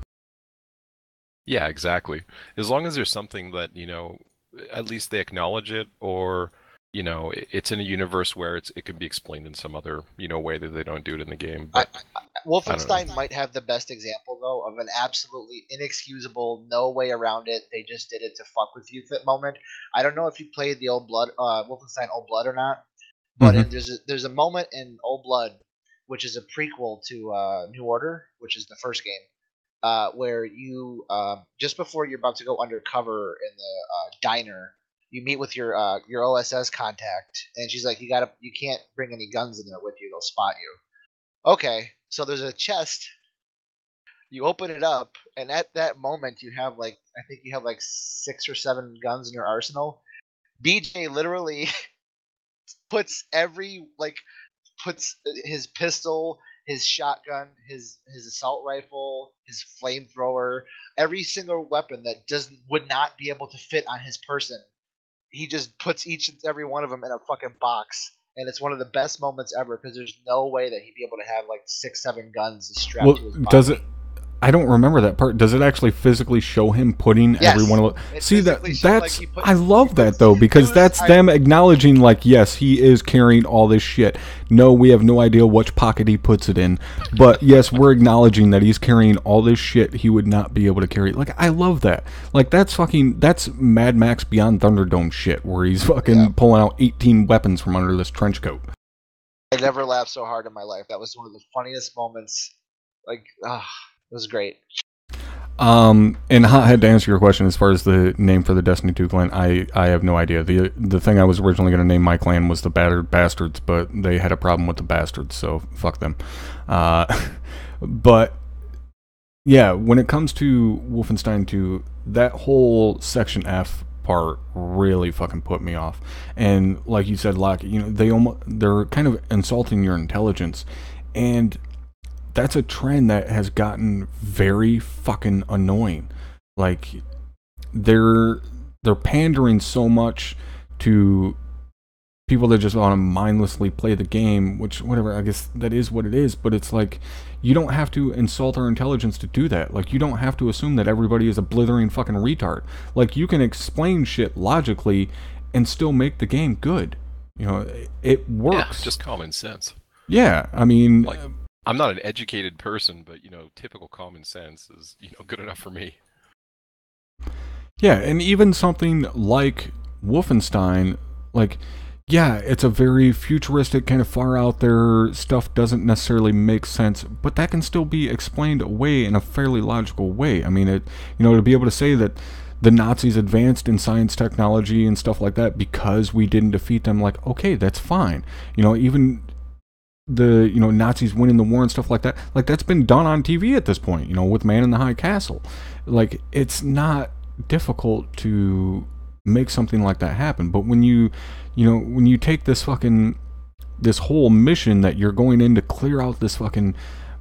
Yeah, exactly. As long as there's something that, at least they acknowledge it, or, it's in a universe where it can be explained in some other, way that they don't do it in the game. But Wolfenstein might have the best example, though, of an absolutely inexcusable, no way around it, they just did it to fuck with you moment. I don't know if you played the Wolfenstein Old Blood or not, but there's a moment in Old Blood, which is a prequel to New Order, which is the first game, where you, just before you're about to go undercover in the diner, you meet with your OSS contact, and she's like, you can't bring any guns in there with you, they'll spot you. Okay, so there's a chest. You open it up, and at that moment, you have I think you have 6 or 7 guns in your arsenal. BJ literally puts his pistol, his shotgun, his assault rifle, his flamethrower, every single weapon that would not be able to fit on his person. He just puts each and every one of them in a fucking box. And it's one of the best moments ever because there's no way that he'd be able to have 6, 7 guns strapped to his body. Does it? I don't remember that part. Does it actually physically show him putting every one of them? See, that's I love that though, because that's them acknowledging yes, he is carrying all this shit. No, we have no idea which pocket he puts it in, but yes, we're acknowledging that he's carrying all this shit he would not be able to carry. I love that. That's Mad Max Beyond Thunderdome shit, where he's fucking pulling out 18 weapons from under this trench coat. I never laughed so hard in my life. That was one of the funniest moments. It was great. And Hothead, to answer your question, as far as the name for the Destiny 2 clan, I have no idea. The thing I was originally going to name my clan was the Battered Bastards, but they had a problem with the bastards, so fuck them. But yeah, when it comes to Wolfenstein 2, that whole Section F part really fucking put me off. And like you said, Locke, they're kind of insulting your intelligence, and that's a trend that has gotten very fucking annoying. They're pandering so much to people that just want to mindlessly play the game, which, whatever, I guess that is what it is, but it's like, you don't have to insult our intelligence to do that. Like, you don't have to assume that everybody is a blithering fucking retard. Like, you can explain shit logically and still make the game good. You know, it works. Yeah, just common sense. Yeah, I mean... Like, I'm not an educated person, but, you know, typical common sense is, you know, good enough for me. Yeah, and even something like Wolfenstein, like... Yeah, it's a very futuristic, kind of far out there stuff, doesn't necessarily make sense, but that can still be explained away in a fairly logical way. I mean, to be able to say that the Nazis advanced in science, technology, and stuff like that because we didn't defeat them, like, okay, that's fine. You know, even the, Nazis winning the war and stuff like that, like, that's been done on TV at this point, with Man in the High Castle. Like, it's not difficult to make something like that happen, but when you take this whole mission that you're going in to clear out this fucking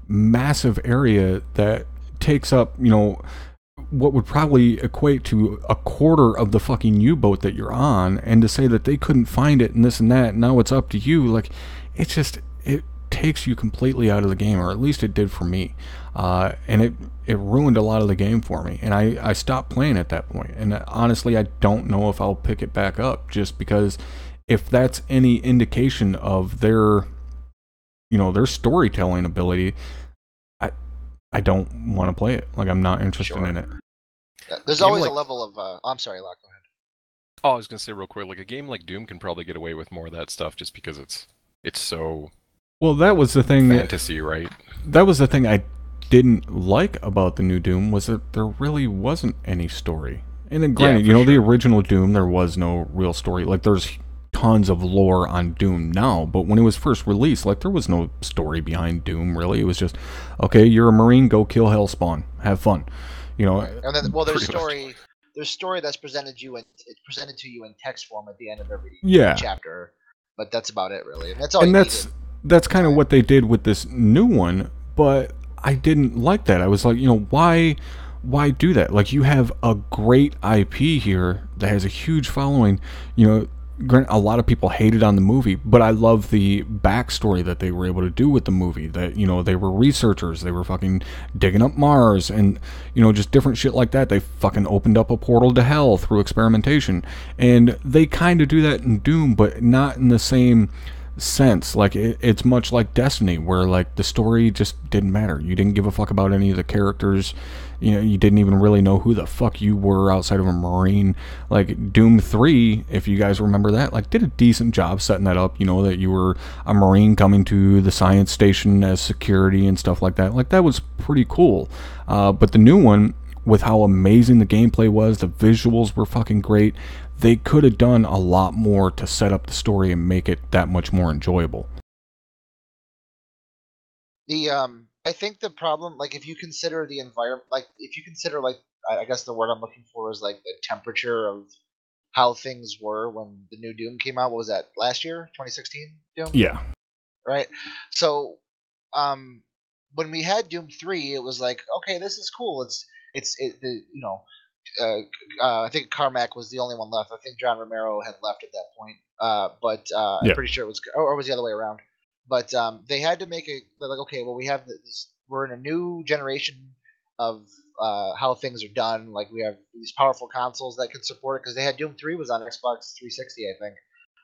massive area that takes up, what would probably equate to a quarter of the fucking U-boat that you're on, and to say that they couldn't find it and this and that, and now it's up to you, like, it takes you completely out of the game, or at least it did for me. And it ruined a lot of the game for me, and I stopped playing at that point. And honestly, I don't know if I'll pick it back up, just because if that's any indication of their storytelling ability, I don't want to play it. Like, I'm not interested in it. There's always a level of I'm sorry, Locke, go ahead. Oh, I was gonna say real quick, like, a game like Doom can probably get away with more of that stuff just because it's so... Well, that was the thing. Fantasy, right? That was the thing I didn't like about the new Doom, was that there really wasn't any story. And then, granted, sure. The original Doom, there was no real story. Like, there's tons of lore on Doom now, but when it was first released, like, there was no story behind Doom, really. It was just, okay, you're a Marine, go kill Hellspawn, have fun. And then, well, there's story that's presented to you in text form at the end of every chapter, but that's about it, really. And that's all. That's kind of what they did with this new one, but I didn't like that. I was like, why do that? Like, you have a great IP here that has a huge following. A lot of people hated on the movie, but I love the backstory that they were able to do with the movie. That, they were researchers, they were fucking digging up Mars, and, just different shit like that. They fucking opened up a portal to hell through experimentation. And they kind of do that in Doom, but not in the same sense. Like, it's much like Destiny, where, like, the story just didn't matter. You didn't give a fuck about any of the characters. You didn't even really know who the fuck you were outside of a Marine. Like, Doom 3, if you guys remember that, like, did a decent job setting that up, that you were a Marine coming to the science station as security and stuff like that. Like, that was pretty cool. But the new one, with how amazing the gameplay was, the visuals were fucking great, they could have done a lot more to set up the story and make it that much more enjoyable. I think the problem, like, if you consider the environment, like, I guess the word I'm looking for is, like, the temperature of how things were when the new Doom came out. What was that, last year? 2016 Doom? Yeah. Right? So, when we had Doom 3, it was like, okay, this is cool. I think Carmack was the only one left. I think John Romero had left at that point. But I'm pretty sure it was, or it was the other way around. But they had to make they're like, okay, well, we have this, we're in a new generation of how things are done. Like, we have these powerful consoles that can support it, because they had Doom 3 was on Xbox 360, I think.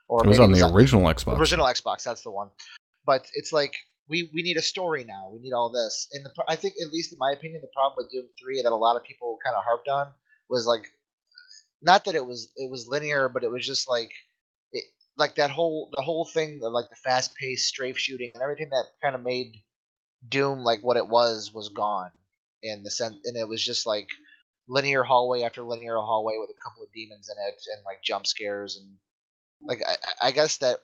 Or it was on the original Xbox. Original Xbox, that's the one. But it's like, we need a story now. We need all this. And I think, at least in my opinion, the problem with Doom 3 that a lot of people kind of harped on was, like, not that it was linear, but it was just like, like the whole thing, like the fast-paced strafe shooting and everything that kind of made Doom like what it was gone in the sense, and it was just like linear hallway after linear hallway with a couple of demons in it and like jump scares, and like I guess that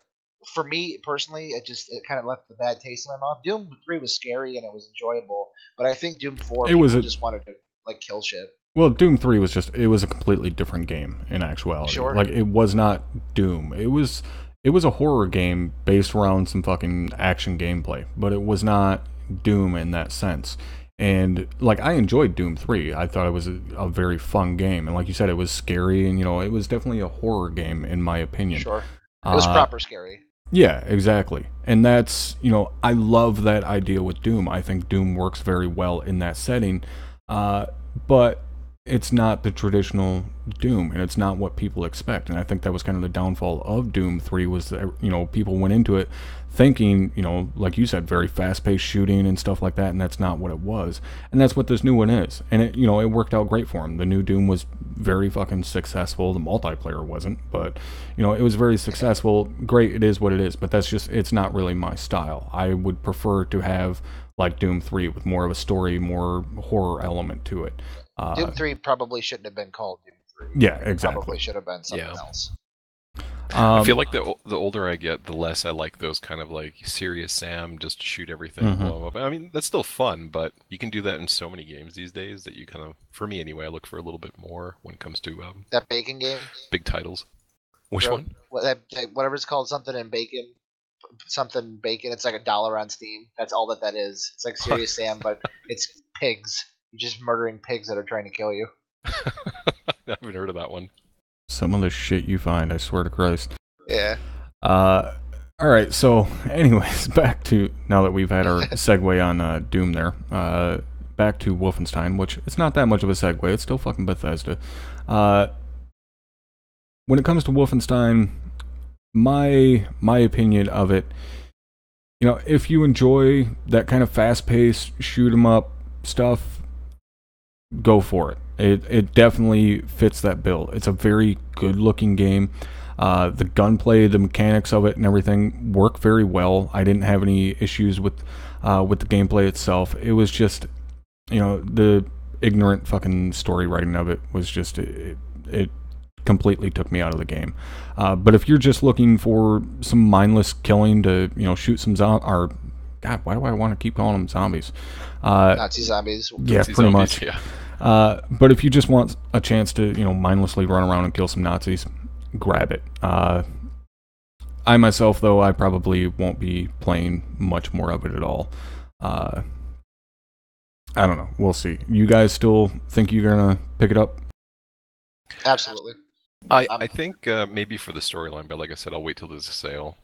for me personally, it kind of left the bad taste in my mouth. Doom 3 was scary and it was enjoyable, but I think Doom 4 just wanted to like kill shit. Well, Doom 3 was it was a completely different game in actuality. Sure. Like, it was not Doom. It was a horror game based around some fucking action gameplay, but it was not Doom in that sense. And, like, I enjoyed Doom 3. I thought it was a very fun game. And like you said, it was scary, and, it was definitely a horror game, in my opinion. Sure. It was proper scary. Yeah, exactly. And that's, I love that idea with Doom. I think Doom works very well in that setting. But it's not the traditional Doom, and it's not what people expect. And I think that was kind of the downfall of Doom 3 was that, people went into it thinking, like you said, very fast-paced shooting and stuff like that, and that's not what it was. And that's what this new one is. And it worked out great for him. The new Doom was very fucking successful. The multiplayer wasn't, but, it was very successful. Great, it is what it is, but it's not really my style. I would prefer to have, like Doom 3, with more of a story, more horror element to it. Doom 3 probably shouldn't have been called Doom 3. Yeah, exactly. Probably should have been something else. I feel like the older I get, the less I like those kind of like serious Sam, just shoot everything, blow up. I mean, that's still fun, but you can do that in so many games these days that you kind of, for me anyway, I look for a little bit more when it comes to that bacon game, big titles. Which one? Whatever it's called, something in bacon, something bacon. It's like $1 on Steam. That's all that is. It's like Serious Sam, but it's pigs. You're just murdering pigs that are trying to kill you. I haven't heard of that one. Some of the shit you find, I swear to Christ. Yeah. All right, so anyways, back to, now that we've had our segue on Doom there, back to Wolfenstein, which it's not that much of a segue, it's still fucking Bethesda. When it comes to Wolfenstein, my opinion of it, if you enjoy that kind of fast-paced, shoot-'em-up stuff, go for it. It definitely fits that bill. It's a very good-looking game. The gunplay, the mechanics of it, and everything work very well. I didn't have any issues with the gameplay itself. It was just, the ignorant fucking story writing of it was just it completely took me out of the game. But if you're just looking for some mindless killing to shoot some or God, why do I want to keep calling them zombies? Nazi zombies. Yeah, Nazi pretty zombies, much. Yeah. But if you just want a chance to, mindlessly run around and kill some Nazis, grab it. I myself, though, I probably won't be playing much more of it at all. I don't know. We'll see. You guys still think you're going to pick it up? Absolutely. I think maybe for the storyline, but like I said, I'll wait till there's a sale.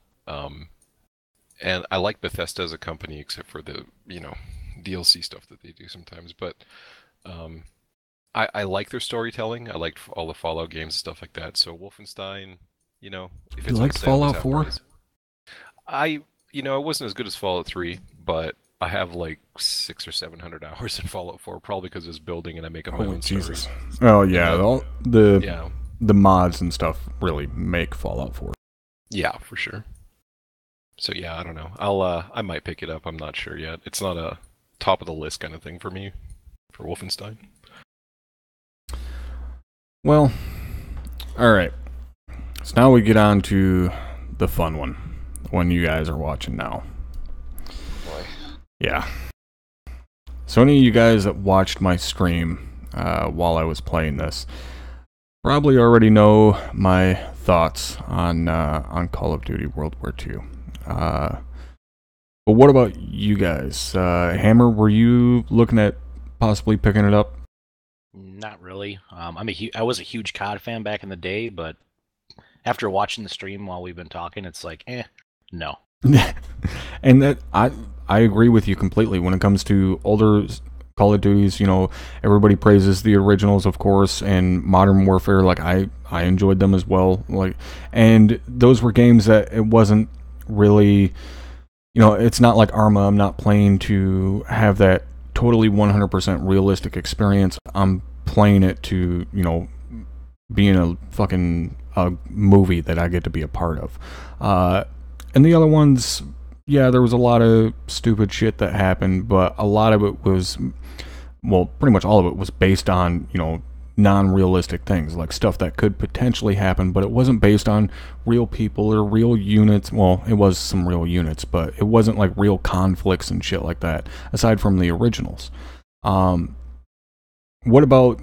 And I like Bethesda as a company, except for the DLC stuff that they do sometimes. But I like their storytelling. I liked all the Fallout games and stuff like that. So Wolfenstein, if it's You liked Fallout 4? It wasn't as good as Fallout 3, but I have like 600 or 700 hours in Fallout 4, probably because it's building and I make up my own Jesus. story. Oh yeah, Yeah. the mods and stuff really make Fallout 4. Yeah, for sure. So yeah, I don't know. I might pick it up. I'm not sure yet. It's not a top of the list kind of thing for me for Wolfenstein. Well, all right. So now we get on to the fun one, the one you guys are watching now. Boy. Yeah. So any of you guys that watched my stream while I was playing this probably already know my thoughts on Call of Duty World War II. But what about you guys? Hammer, were you looking at possibly picking it up? Not really. I was a huge COD fan back in the day, but after watching the stream while we've been talking, it's like, no. And that I agree with you completely when it comes to older Call of Duties. Everybody praises the originals, of course, and Modern Warfare. Like I enjoyed them as well. And those were games that it wasn't really, it's not like Arma. I'm not playing to have that totally 100% realistic experience. I'm playing it to, be in a fucking movie that I get to be a part of. And the other ones, yeah, there was a lot of stupid shit that happened, but a lot of it was, well, pretty much all of it was based on, non-realistic things, like stuff that could potentially happen, but it wasn't based on real people or real units. Well, it was some real units, but it wasn't like real conflicts and shit like that, aside from the originals. What about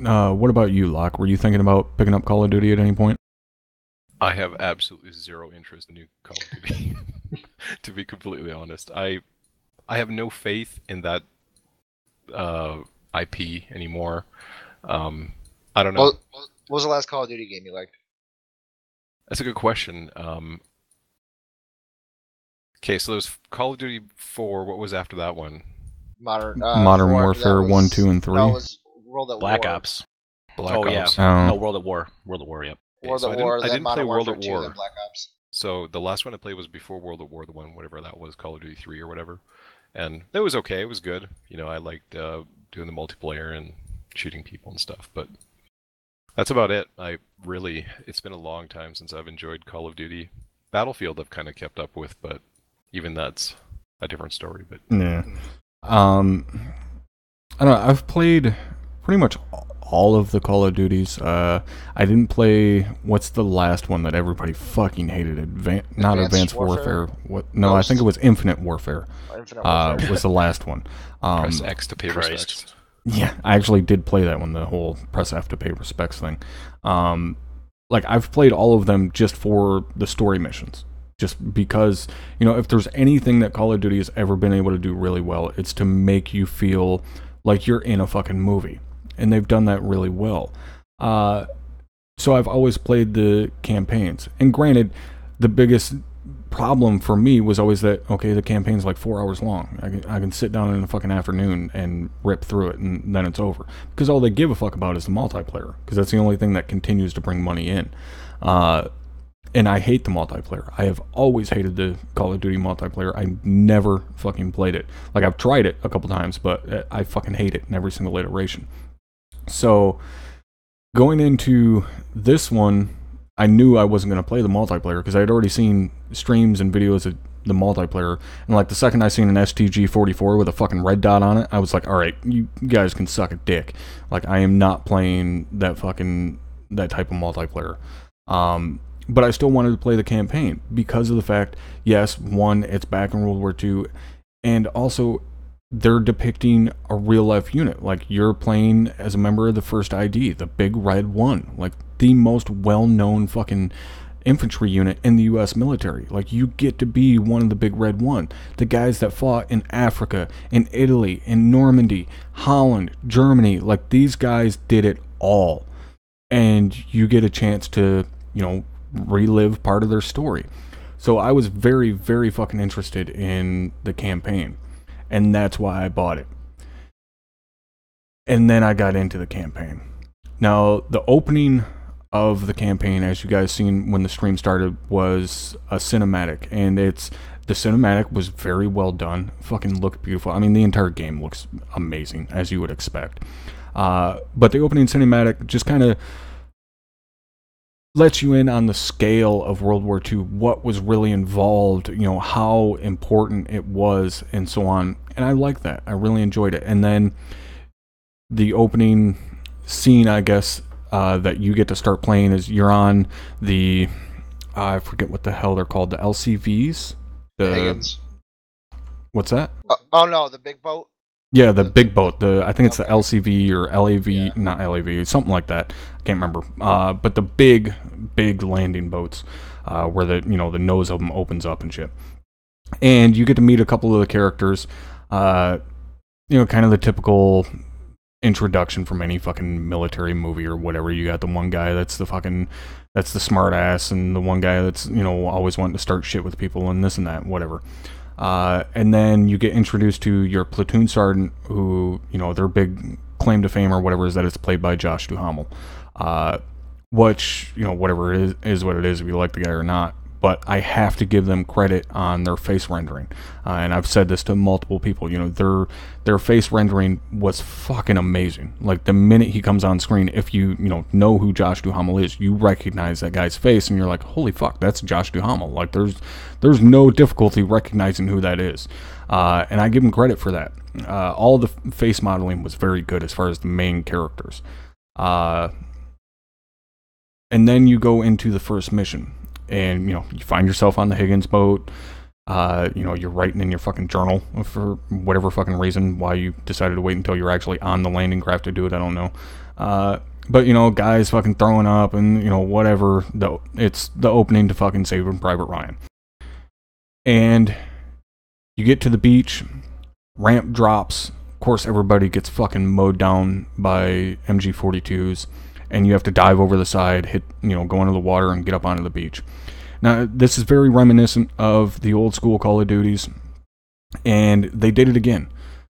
you, Locke? Were you thinking about picking up Call of Duty at any point? I have absolutely zero interest in new Call of Duty, to be completely honest. I have no faith in that IP anymore. I don't know. What was the last Call of Duty game you liked? That's a good question. Okay, so there's Call of Duty 4. What was after that one? Modern 4, Warfare that was, 1, 2, and 3. No, it was World at Black War. Ops. Black Ops. Oh. No, World at War. World at War. Yep. World so at I War, didn't then play Modern World Warfare at 2, War. then Black Ops. So the last one I played was before World at War, the one, whatever that was, Call of Duty 3 or whatever. And it was okay, it was good. You know, I liked doing the multiplayer and shooting people and stuff, but that's about it. It's been a long time since I've enjoyed Call of Duty. Battlefield I've kind of kept up with, but even that's a different story. But Yeah. I don't know, I've played pretty much all of the Call of Duties. I didn't play, what's the last one that everybody fucking hated? Not Advanced Warfare. What? No, Ghost? I think it was Infinite Warfare. Infinite Warfare. Was the last one. press X to pay Christ. respects. Yeah, I actually did play that one, the whole press F to pay respects thing. Like, I've played all of them just for the story missions. Just because, you know, if there's anything that Call of Duty has ever been able to do really well, it's to make you feel like you're in a fucking movie. And they've done that really well. So I've always played the campaigns. And granted, the biggest problem for me was always that, okay, the campaign's like 4 hours long. I can sit down in a fucking afternoon and rip through it, and then it's over. Because all they give a fuck about is the multiplayer. Because that's the only thing that continues to bring money in. And I hate the multiplayer. I have always hated the Call of Duty multiplayer. I never fucking played it. Like, I've tried it a couple times, but I fucking hate it in every single iteration. So, going into this one, I knew I wasn't going to play the multiplayer because I had already seen streams and videos of the multiplayer. And, like, the second I seen an STG-44 with a fucking red dot on it, I was like, alright, you guys can suck a dick. Like, I am not playing that type of multiplayer. But I still wanted to play the campaign because of the fact, yes, one, it's back in World War II, and also they're depicting a real life unit. Like, you're playing as a member of the 1st ID, the Big Red One, like the most well-known fucking infantry unit in the U.S. military. Like, you get to be one of the Big Red One. The guys that fought in Africa, in Italy, in Normandy, Holland, Germany, like, these guys did it all. And you get a chance to, you know, relive part of their story. So I was very, very fucking interested in the campaign, and that's why I bought it. And then I got into the campaign. Now, the opening of the campaign, as you guys seen when the stream started, was a cinematic, and the cinematic was very well done. Fucking looked beautiful. I mean, the entire game looks amazing, as you would expect. But the opening cinematic just kind of lets you in on the scale of World War II, what was really involved, you know, how important it was, and so on. And I like that. I really enjoyed it. And then the opening scene, I guess, that you get to start playing is you're on the, I forget what the hell they're called, the LCVs? Higgins. What's that? Oh no, the big boat. Yeah, the big boat. I think it's the Okay. LCV or LAV, Yeah. not LAV, something like that. I can't remember. But the big landing boats, where the nose of them opens up and shit. And you get to meet a couple of the characters. Kind of the typical introduction from any fucking military movie or whatever. You got the one guy that's the smart ass, and the one guy that's always wanting to start shit with people and this and that, whatever. And then you get introduced to your platoon sergeant, who, their big claim to fame or whatever is that it's played by Josh Duhamel. Which, whatever it is what it is, if you like the guy or not. But I have to give them credit on their face rendering. And I've said this to multiple people, their face rendering was fucking amazing. Like, the minute he comes on screen, if you know who Josh Duhamel is, you recognize that guy's face, and you're like, holy fuck, that's Josh Duhamel. Like, there's no difficulty recognizing who that is. And I give him credit for that. All the face modeling was very good as far as the main characters. And then you go into the first mission. And, you find yourself on the Higgins boat. You're writing in your fucking journal for whatever fucking reason. Why you decided to wait until you're actually on the landing craft to do it, I don't know. But, guys fucking throwing up and, whatever. It's the opening to fucking Saving Private Ryan. And you get to the beach. Ramp drops. Of course, everybody gets fucking mowed down by MG-42s. And you have to dive over the side, go into the water, and get up onto the beach. Now, this is very reminiscent of the old school Call of Duties, and they did it again.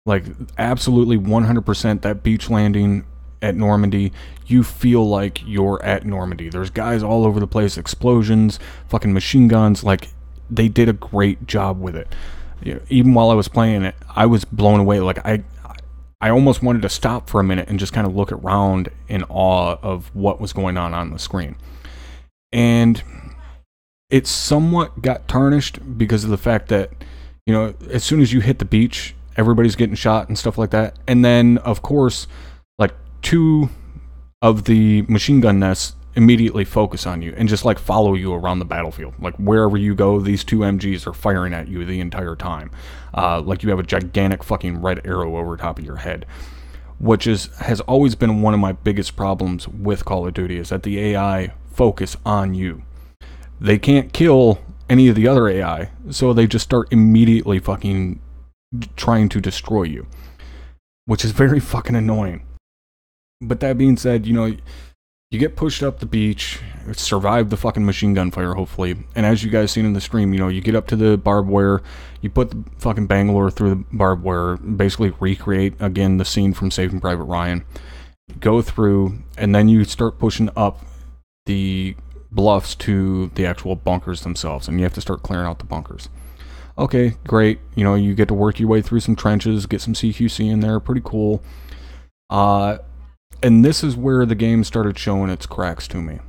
Like, absolutely 100% that beach landing at Normandy, you feel like you're at Normandy. There's guys all over the place, explosions, fucking machine guns. Like, they did a great job with it. You know, even while I was playing it, I was blown away. Like, I almost wanted to stop for a minute and just kind of look around in awe of what was going on the screen. And it somewhat got tarnished because of the fact that, you know, as soon as you hit the beach, everybody's getting shot and stuff like that. And then, of course, like 2 of the machine gun nests immediately focus on you and just like follow you around the battlefield. Like wherever you go, these 2 MGs are firing at you the entire time. Like you have a gigantic fucking red arrow over top of your head, which has always been one of my biggest problems with Call of Duty, is that the AI focus on you. They can't kill any of the other AI, so they just start immediately fucking trying to destroy you, which is very fucking annoying. But that being said, you know, you get pushed up the beach, survive the fucking machine gun fire, hopefully, and as you guys seen in the stream, you know, you get up to the barbed wire, you put the fucking Bangalore through the barbed wire, basically recreate, again, the scene from Saving Private Ryan, go through, and then you start pushing up the bluffs to the actual bunkers themselves, and you have to start clearing out the bunkers. Okay, great. You know, you get to work your way through some trenches, get some CQC in there, pretty cool. And this is where the game started showing its cracks to me,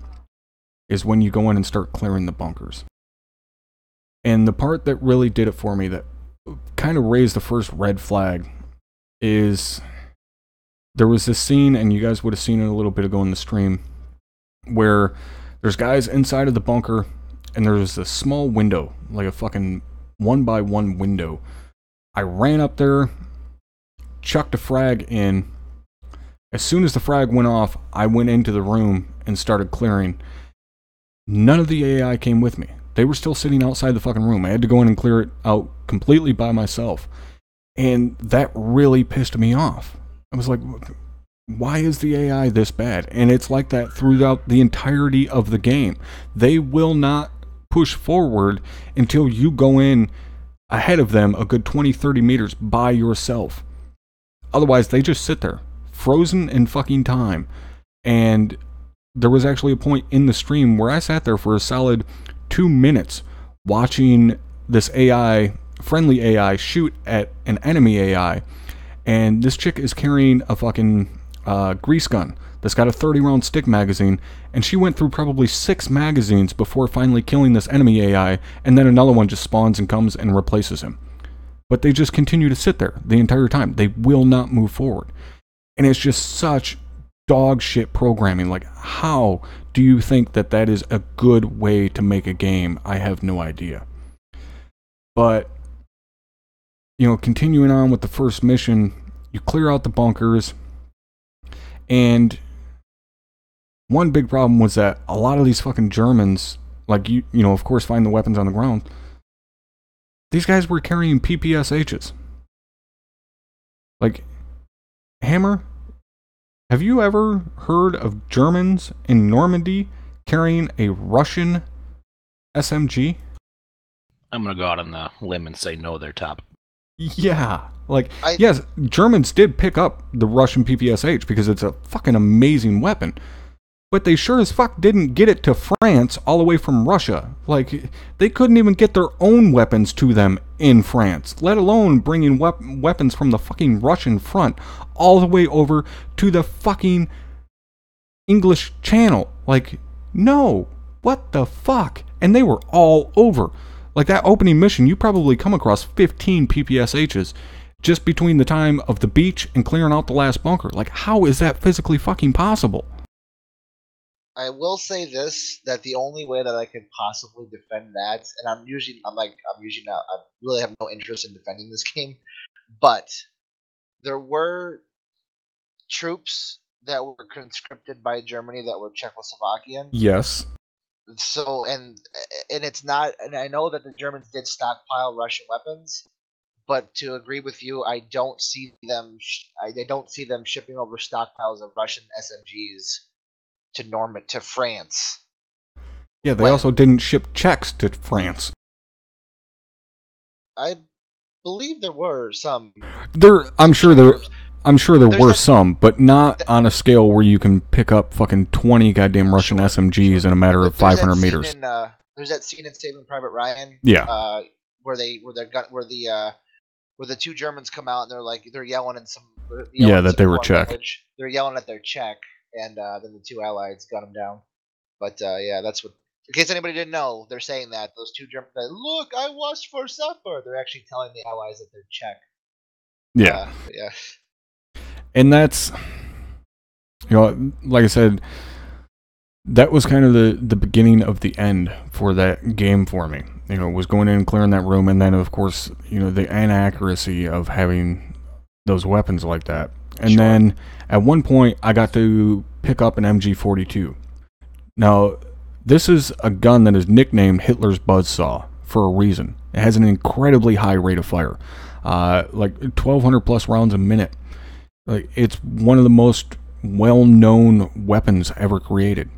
is when you go in and start clearing the bunkers. And the part that really did it for me, that kind of raised the first red flag, is there was this scene, and you guys would have seen it a little bit ago in the stream, where there's guys inside of the bunker, and there's a small window, like a fucking 1x1 window. I ran up there, chucked a frag in. As soon as the frag went off, I went into the room and started clearing. None of the AI came with me. They were still sitting outside the fucking room. I had to go in and clear it out completely by myself. And that really pissed me off. I was like, why is the AI this bad? And it's like that throughout the entirety of the game. They will not push forward until you go in ahead of them a good 20-30 meters by yourself. Otherwise, they just sit there, frozen in fucking time. And there was actually a point in the stream where I sat there for a solid 2 minutes watching this AI, friendly AI, shoot at an enemy AI. And this chick is carrying a fucking grease gun that's got a 30-round stick magazine, and she went through probably 6 magazines before finally killing this enemy AI, and then another one just spawns and comes and replaces him. But they just continue to sit there the entire time. They will not move forward. And it's just such dog shit programming. Like, how do you think that that is a good way to make a game? I have no idea. But, you know, continuing on with the first mission, you clear out the bunkers, and one big problem was that a lot of these fucking Germans, like, you know, of course, find the weapons on the ground. These guys were carrying PPSHs. Like, Hammer, have you ever heard of Germans in Normandy carrying a Russian SMG? I'm going to go out on the limb and say no, they're top. Yeah. Like, yes, Germans did pick up the Russian PPSH because it's a fucking amazing weapon. But they sure as fuck didn't get it to France all the way from Russia. Like, they couldn't even get their own weapons to them in France, let alone bringing weapons from the fucking Russian front all the way over to the fucking English Channel. Like, no. What the fuck? And they were all over. Like, that opening mission, you probably come across 15 PPSHs just between the time of the beach and clearing out the last bunker. Like, how is that physically fucking possible? I will say this, that the only way that I could possibly defend that, and I'm usually not, I really have no interest in defending this game, but there were troops that were conscripted by Germany that were Czechoslovakian. Yes. So, and it's not, and I know that the Germans did stockpile Russian weapons, but to agree with you, I don't see them shipping over stockpiles of Russian SMGs to France. Yeah, they When? also didn't ship checks to France. I believe there were some. I'm sure there There's were that- some, but not on a scale where you can pick up fucking 20 goddamn Russian Sure, SMGs sure. in a matter of There's that 500 scene meters. there's that scene in Saving Private Ryan. Yeah. Where the two Germans come out and they're yelling in some Yeah, that they were foreign Czech. language. They're yelling at their Czech, and then the two allies got them down. But yeah, that's what. In case anybody didn't know, they're saying that those two Germans. Look, I watched for supper. They're actually telling the allies that they're Czech. Yeah. Yeah. And that's, like I said, that was kind of the beginning of the end for that game for me. Was going in and clearing that room, and then of course, the inaccuracy of having those weapons like that. And then at one point, I got to pick up an MG42. Now, this is a gun that is nicknamed Hitler's Buzzsaw for a reason. It has an incredibly high rate of fire, like 1,200 plus rounds a minute. Like, it's one of the most well-known weapons ever created.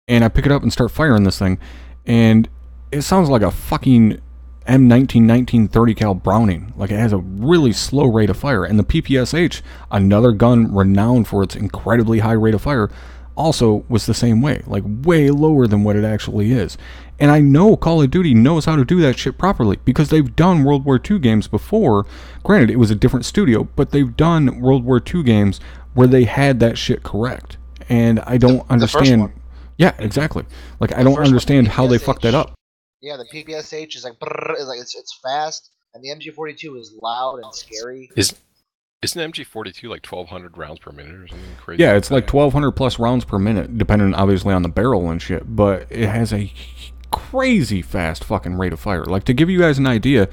And I pick it up and start firing this thing, and it sounds like a fucking M19 1930 cal Browning. Like, it has a really slow rate of fire. And the PPSH, another gun renowned for its incredibly high rate of fire, also was the same way, like way lower than what it actually is. And I know Call of Duty knows how to do that shit properly because they've done World War II games before. Granted, it was a different studio, but they've done World War II games where they had that shit correct. And I don't understand. The first one. Yeah, exactly. Like, I don't understand how they fucked that up. Yeah, the PPSH is like, brrr, it's fast, and the MG42 is loud and scary. Isn't MG42 like 1,200 rounds per minute or something crazy? Yeah, it's like 1,200 plus rounds per minute, depending obviously on the barrel and shit, but it has a crazy fast fucking rate of fire. Like, to give you guys an idea,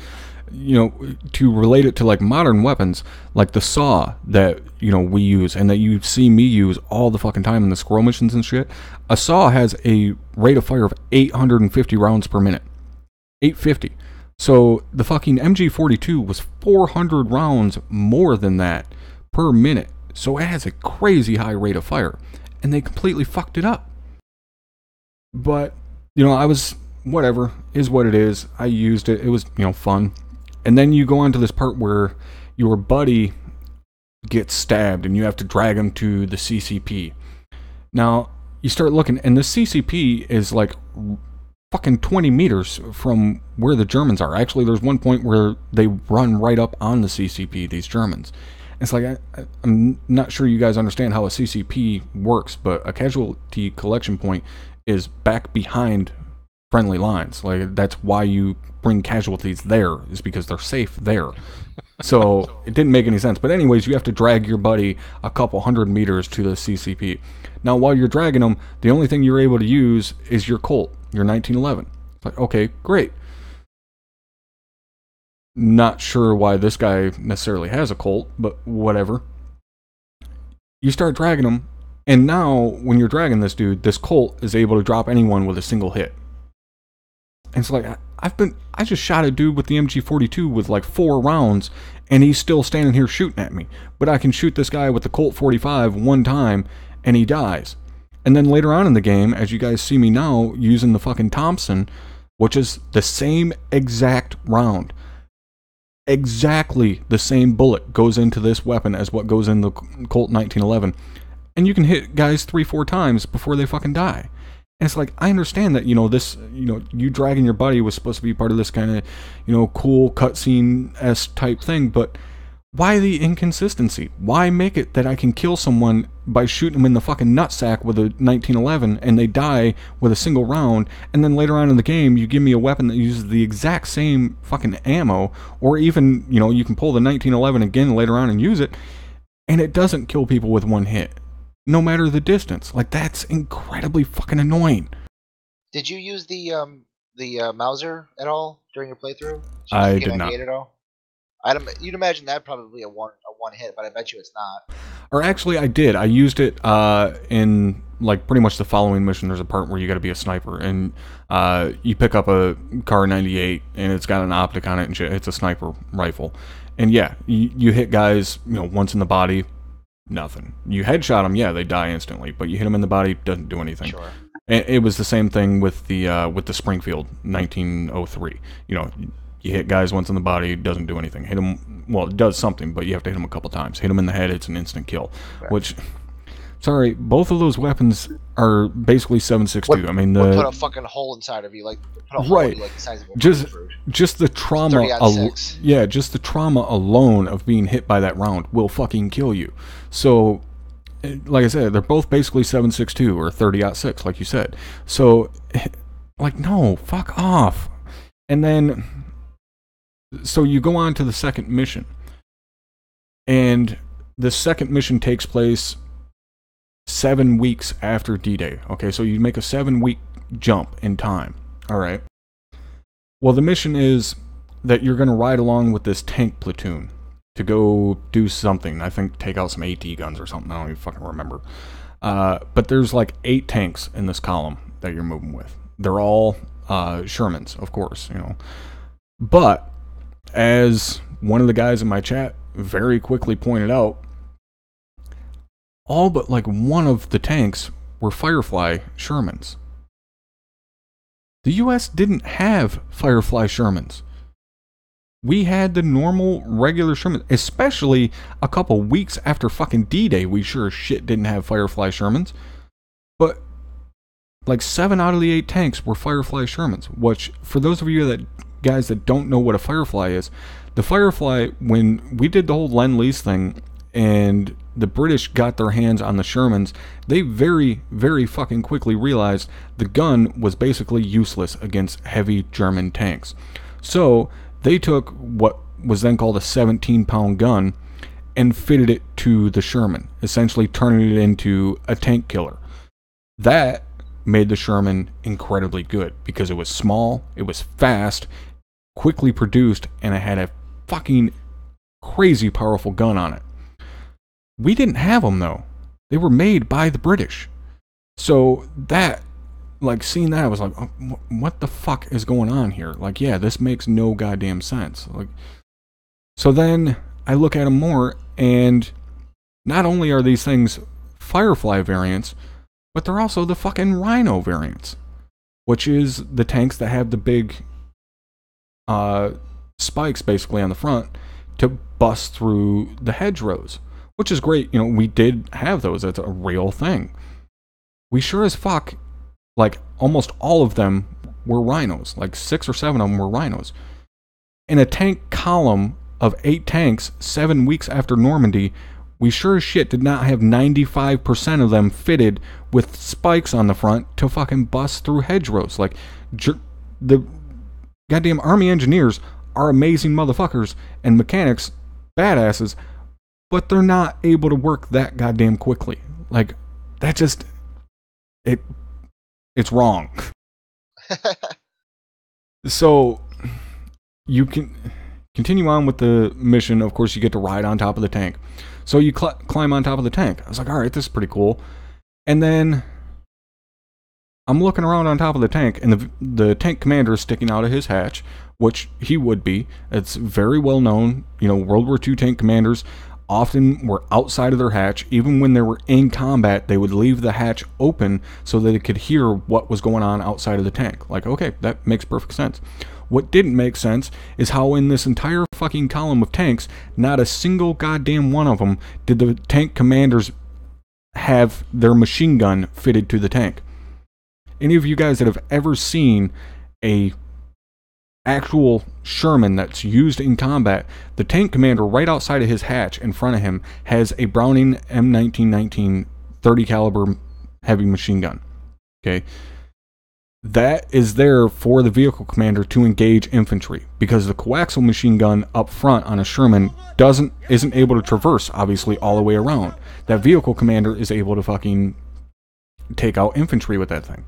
to relate it to like modern weapons, like the saw that, we use and that you see me use all the fucking time in the squirrel missions and shit, a saw has a rate of fire of 850 rounds per minute. 850. So the fucking MG42 was 400 rounds more than that per minute. So it has a crazy high rate of fire. And they completely fucked it up. But, I was, whatever, is what it is. I used it. It was, fun. And then you go on to this part where your buddy gets stabbed and you have to drag him to the CCP. Now, you start looking, and the CCP is like fucking 20 meters from where the Germans are. Actually, there's one point where they run right up on the CCP, these Germans. It's like, I'm not sure you guys understand how a CCP works, but a casualty collection point is back behind friendly lines. Like, that's why you bring casualties there, is because they're safe there. So it didn't make any sense. But anyways, you have to drag your buddy a couple hundred meters to the CCP. Now, while you're dragging them, the only thing you're able to use is your Colt, your 1911. It's like, okay, great. Not sure why this guy necessarily has a Colt, but whatever. You start dragging him, and now when you're dragging this dude, this Colt is able to drop anyone with a single hit. And it's like, I just shot a dude with the MG42 with like 4 rounds, and he's still standing here shooting at me. But I can shoot this guy with the Colt 45 one time, and he dies. And then later on in the game, as you guys see me now, using the fucking Thompson, which is the same exact round. Exactly the same bullet goes into this weapon as what goes in the Colt 1911. And you can hit guys 3-4 times before they fucking die. And it's like, I understand that, you dragging your buddy was supposed to be part of this kind of, cool cutscene-esque type thing, but why the inconsistency? Why make it that I can kill someone by shooting them in the fucking nutsack with a 1911 and they die with a single round, and then later on in the game you give me a weapon that uses the exact same fucking ammo, or even, you can pull the 1911 again later on and use it, and it doesn't kill people with one hit, no matter the distance. Like, that's incredibly fucking annoying. Did you use the Mauser at all during your playthrough? I did not. At all? You'd imagine that probably a one hit, but I bet you it's not. Or actually, I did. I used it in like pretty much the following mission. There's a part where you got to be a sniper, and you pick up a Car 98, and it's got an optic on it and shit. It's a sniper rifle, and yeah, you hit guys, once in the body, nothing. You headshot them, yeah, they die instantly, but you hit them in the body, doesn't do anything. Sure. It was the same thing with the Springfield 1903. You know, you hit guys once in the body, it doesn't do anything. Hit them, well, it does something, but you have to hit them a couple times. Hit them in the head, it's an instant kill. Right. Which, sorry, both of those weapons are basically 7.62. I mean, would put a fucking hole inside of you, like put a hole in you, like the size of a grapefruit. Just the trauma, 30/6. yeah, just the trauma alone of being hit by that round will fucking kill you. So, like I said, they're both basically 7.62 or 30/6, like you said. So, like, no, fuck off. And then, so you go on to the second mission, and the second mission takes place 7 weeks after D-Day. Okay, so you make a 7-week jump in time. All right. Well, the mission is that you're going to ride along with this tank platoon to go do something. I think take out some AT guns or something. I don't even fucking remember. But there's like 8 tanks in this column that you're moving with. They're all Shermans, of course, you know. But as one of the guys in my chat very quickly pointed out, all but like one of the tanks were Firefly Shermans. The US didn't have Firefly Shermans. We had the normal, regular Shermans, especially a couple weeks after fucking D-Day. We sure as shit didn't have Firefly Shermans. But like 7 out of the 8 tanks were Firefly Shermans, which, for those of you guys that don't know what a Firefly is, the Firefly, when we did the whole Lend-Lease thing and the British got their hands on the Shermans, they very, very fucking quickly realized the gun was basically useless against heavy German tanks. So they took what was then called a 17-pound gun and fitted it to the Sherman, essentially turning it into a tank killer. That made the Sherman incredibly good because it was small, it was fast, quickly produced, and it had a fucking crazy powerful gun on it. We didn't have them, though. They were made by the British. So that, like, seeing that, I was like, oh, what the fuck is going on here? Like, yeah, this makes no goddamn sense. Like, so then I look at them more, and not only are these things Firefly variants, but they're also the fucking Rhino variants, which is the tanks that have the big spikes basically on the front to bust through the hedgerows, which is great. You know, we did have those. That's a real thing. We sure as fuck, like, almost all of them were Rhinos. Like 6 or 7 of them were Rhinos. In a tank column of 8 tanks 7 weeks after Normandy, we sure as shit did not have 95% of them fitted with spikes on the front to fucking bust through hedgerows. Like, the goddamn Army engineers are amazing motherfuckers and mechanics, badasses, but they're not able to work that goddamn quickly. Like, that just, it's wrong. So, you can continue on with the mission. Of course, you get to ride on top of the tank. So you climb on top of the tank. I was like, all right, this is pretty cool. And then I'm looking around on top of the tank, and the tank commander is sticking out of his hatch, which he would be. It's very well known. You know, World War II tank commanders often were outside of their hatch. Even when they were in combat, they would leave the hatch open so that they could hear what was going on outside of the tank. Like, okay, that makes perfect sense. What didn't make sense is how in this entire fucking column of tanks, not a single goddamn one of them did the tank commanders have their machine gun fitted to the tank. Any of you guys that have ever seen a actual Sherman that's used in combat, the tank commander right outside of his hatch in front of him has a Browning M1919 30 caliber heavy machine gun. Okay? That is there for the vehicle commander to engage infantry, because the coaxial machine gun up front on a Sherman isn't able to traverse, obviously, all the way around. That vehicle commander is able to fucking take out infantry with that thing.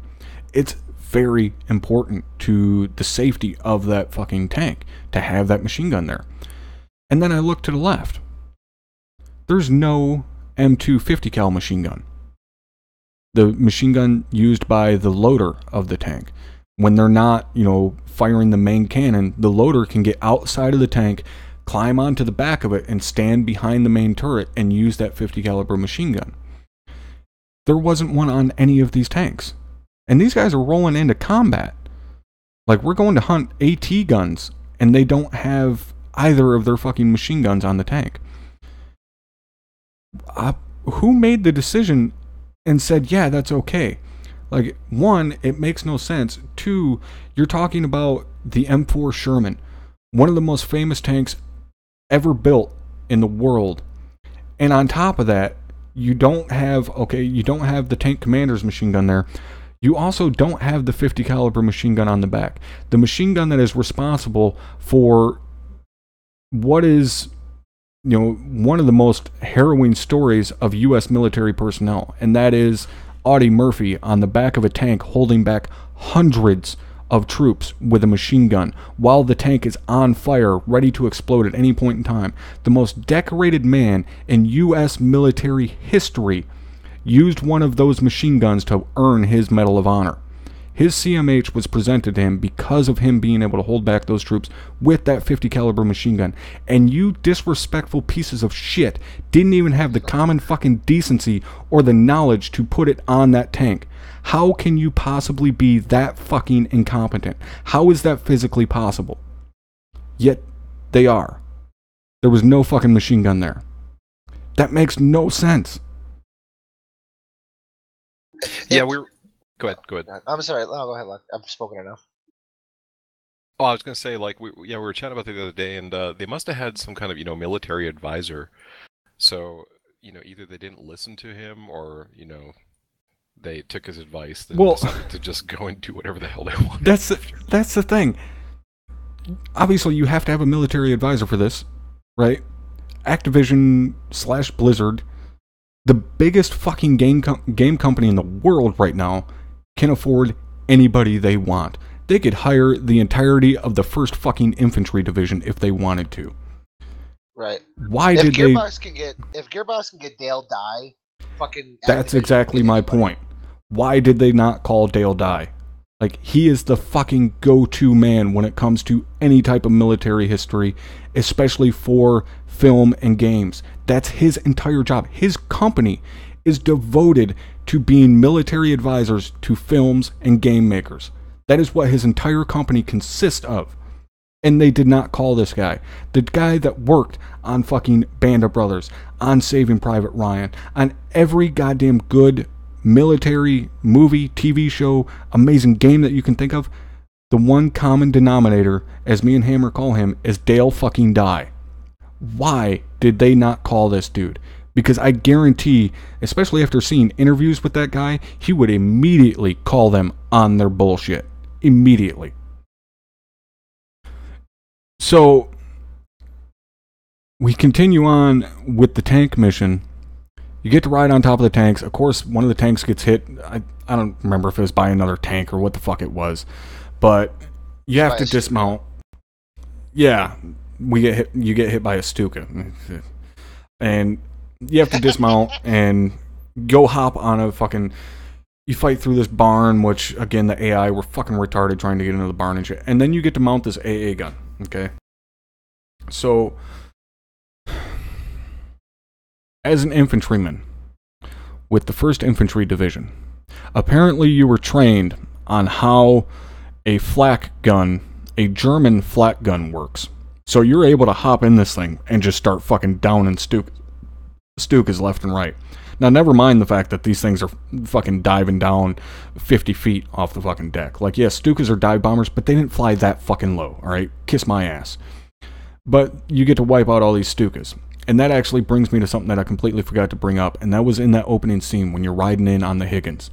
It's very important to the safety of that fucking tank to have that machine gun there. And then I look to the left. There's no M250 cal machine gun. The machine gun used by the loader of the tank. When they're not, you know, firing the main cannon, the loader can get outside of the tank, climb onto the back of it, and stand behind the main turret and use that 50 caliber machine gun. There wasn't one on any of these tanks. And these guys are rolling into combat. Like, we're going to hunt AT guns, and they don't have either of their fucking machine guns on the tank. Who made the decision and said, yeah, that's okay? Like, one, it makes no sense. Two, you're talking about the M4 Sherman, one of the most famous tanks ever built in the world. And on top of that, you don't have the tank commander's machine gun there. You also don't have the 50 caliber machine gun on the back. The machine gun that is responsible for what is, one of the most harrowing stories of U.S. military personnel, and that is Audie Murphy on the back of a tank holding back hundreds of troops with a machine gun while the tank is on fire, ready to explode at any point in time. The most decorated man in U.S. military history used one of those machine guns to earn his Medal of Honor. His CMH was presented to him because of him being able to hold back those troops with that 50 caliber machine gun. And you disrespectful pieces of shit didn't even have the common fucking decency or the knowledge to put it on that tank. How can you possibly be that fucking incompetent? How is that physically possible? Yet they are. There was no fucking machine gun there. That makes no sense. Yeah, Go ahead. I'm sorry. No, go ahead, Luck. I've spoken enough. Oh, I was gonna say, like, we were chatting about it the other day, and they must have had some kind of, military advisor. So, either they didn't listen to him, or, they took his advice and decided to just go and do whatever the hell they wanted. That's the thing. Obviously, you have to have a military advisor for this, right? Activision / Blizzard, the biggest fucking game company in the world right now, can afford anybody they want. They could hire the entirety of the 1st fucking infantry division if they wanted to. Right. Why if did Gearbox can get Dale Dye, fucking. That's exactly my point. Why did they not call Dale Dye? Like, he is the fucking go-to man when it comes to any type of military history, especially for film and games. That's his entire job. His company is devoted to being military advisors to films and game makers. That is what his entire company consists of. And they did not call this guy. The guy that worked on fucking Band of Brothers, on Saving Private Ryan, on every goddamn good military movie, TV show, amazing game that you can think of. The one common denominator, as me and Hammer call him, is Dale fucking Dye. Why did they not call this dude? Because I guarantee, especially after seeing interviews with that guy, he would immediately call them on their bullshit. Immediately. So, we continue on with the tank mission. You get to ride on top of the tanks. Of course, one of the tanks gets hit. I don't remember if it was by another tank or what the fuck it was. But you have to dismount. Yeah, you get hit by a Stuka. And you have to dismount and go hop on a fucking... You fight through this barn, which, again, the AI were fucking retarded trying to get into the barn and shit. And then you get to mount this AA gun, okay? So, as an infantryman with the 1st Infantry Division, apparently you were trained on how a flak gun, a German flak gun works. So you're able to hop in this thing and just start fucking downing Stukas left and right. Now, never mind the fact that these things are fucking diving down 50 feet off the fucking deck. Like, yes, Stukas are dive bombers, but they didn't fly that fucking low, alright? Kiss my ass. But you get to wipe out all these Stukas. And that actually brings me to something that I completely forgot to bring up, and that was in that opening scene when you're riding in on the Higgins.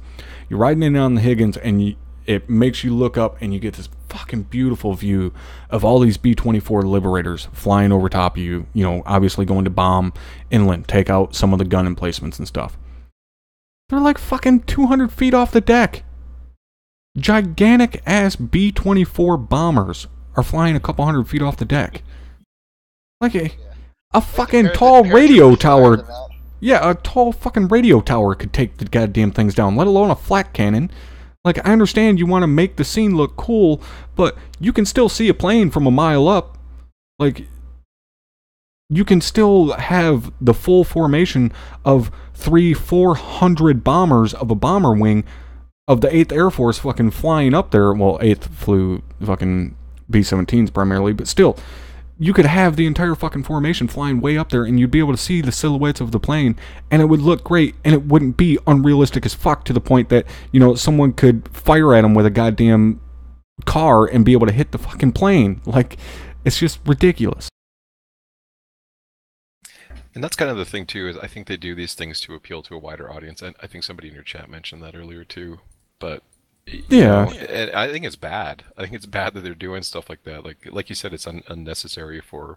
You're riding in on the Higgins, and it makes you look up, and you get this fucking beautiful view of all these B-24 Liberators flying over top of you, obviously going to bomb inland, take out some of the gun emplacements and stuff. They're like fucking 200 feet off the deck. Gigantic-ass B-24 bombers are flying a couple hundred feet off the deck. Like a fucking tall radio tower. Yeah, a tall fucking radio tower could take the goddamn things down, let alone a flak cannon. Like, I understand you want to make the scene look cool, but you can still see a plane from a mile up. Like, you can still have the full formation of 300-400 bombers of a bomber wing of the 8th Air Force fucking flying up there. Well, 8th flew fucking B-17s primarily, but still, you could have the entire fucking formation flying way up there, and you'd be able to see the silhouettes of the plane, and it would look great, and it wouldn't be unrealistic as fuck to the point that, you know, someone could fire at them with a goddamn car and be able to hit the fucking plane. Like, it's just ridiculous. And that's kind of the thing too, is I think they do these things to appeal to a wider audience, and I think somebody in your chat mentioned that earlier too. But yeah, and I think it's bad. I think it's bad that they're doing stuff like that. Like you said, it's unnecessary for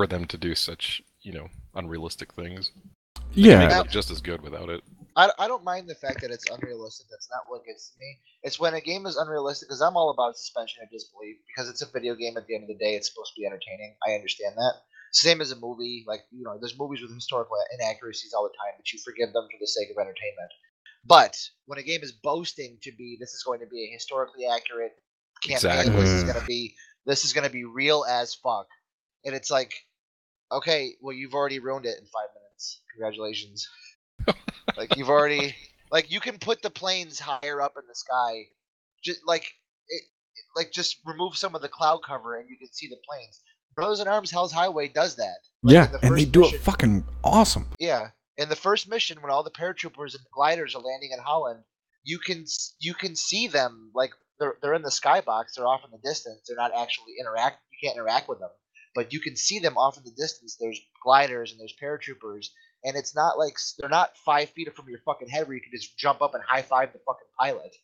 them to do such, you know, unrealistic things. They can make it look just as good without it. I don't mind the fact that it's unrealistic. That's not what gets to me. It's when a game is unrealistic, because I'm all about suspension of disbelief, because it's a video game. At the end of the day, it's supposed to be entertaining. I understand that. Same as a movie. Like, you know, there's movies with historical inaccuracies all the time, but you forgive them for the sake of entertainment. But when a game is boasting to be, this is going to be a historically accurate campaign, Exactly. this is gonna be real as fuck, and it's like, okay, well, you've already ruined it in 5 minutes. Congratulations. Like, you've already, like, you can put the planes higher up in the sky, just just remove some of the cloud cover and you can see the planes. Brothers in Arms Hell's Highway does that. Like, yeah, and they do it fucking awesome. Yeah, in the first mission, when all the paratroopers and gliders are landing in Holland, you can see them, like, they're in the skybox, they're off in the distance, they're not actually you can't interact with them, but you can see them off in the distance. There's gliders and there's paratroopers, and it's not like they're not 5 feet from your fucking head where you can just jump up and high five the fucking pilot.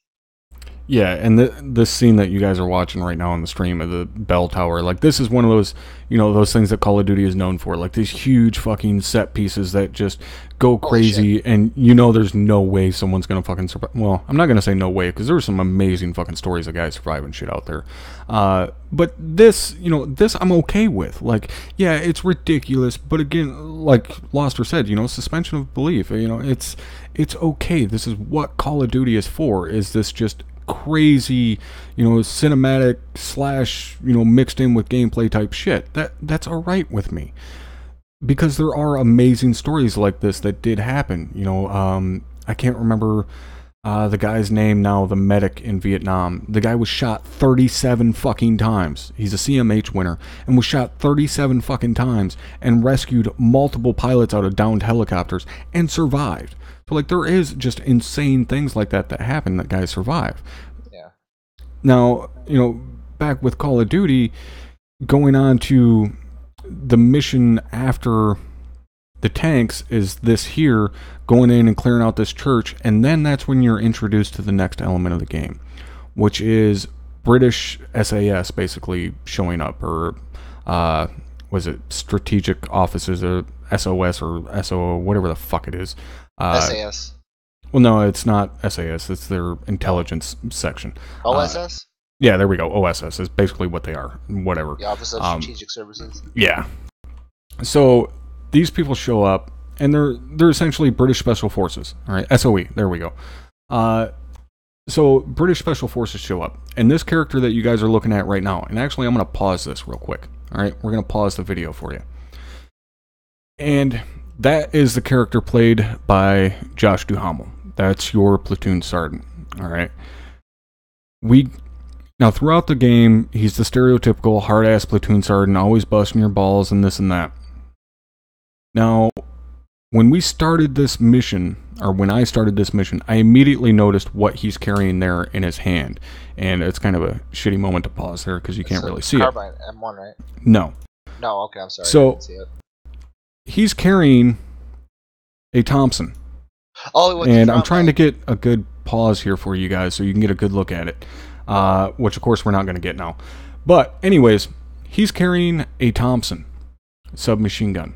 Yeah, and this scene that you guys are watching right now on the stream of the bell tower, like, this is one of those, you know, those things that Call of Duty is known for, like these huge fucking set pieces that just go crazy, and you know there's no way someone's gonna fucking survive. Well, I'm not gonna say no way, because there's some amazing fucking stories of guys surviving shit out there. But this, you know, this I'm okay with. Like, yeah, it's ridiculous, but again, like Loster said, you know, suspension of belief. You know, it's okay. This is what Call of Duty is for. Is this just crazy, you know, cinematic / you know, mixed in with gameplay type shit? That's all right with me, because there are amazing stories like this that did happen. You know, I can't remember the guy's name now, the medic in Vietnam. The guy was shot 37 fucking times. He's a CMH winner and was shot 37 fucking times and rescued multiple pilots out of downed helicopters and survived. So, like, there is just insane things like that happen that guys survive. Yeah. Now, you know, back with Call of Duty, going on to the mission after the tanks is this here, going in and clearing out this church, and then that's when you're introduced to the next element of the game, which is British SAS basically showing up, or was it strategic offices, or SOS, or SO, whatever the fuck it is. SAS. Well, no, it's not SAS. It's their intelligence section. OSS? Yeah, there we go. OSS is basically what they are. Whatever. The Office of Strategic Services. Yeah. So these people show up, and they're essentially British Special Forces. All right, SOE. There we go. So British Special Forces show up, and this character that you guys are looking at right now, and actually I'm going to pause this real quick. All right, we're going to pause the video for you. And that is the character played by Josh Duhamel. That's your platoon sergeant. All right. Now, throughout the game, he's the stereotypical hard-ass platoon sergeant, always busting your balls and this and that. Now, when we started this mission, or when I started this mission, I immediately noticed what he's carrying there in his hand. And it's kind of a shitty moment to pause there, because you can't really see carbine, it. M1, right? No. No, okay, I'm sorry. So, I didn't see it. He's carrying a Thompson. Oh, and I'm trying to get a good pause here for you guys so you can get a good look at it, which of course we're not going to get now. But anyways, he's carrying a Thompson submachine gun.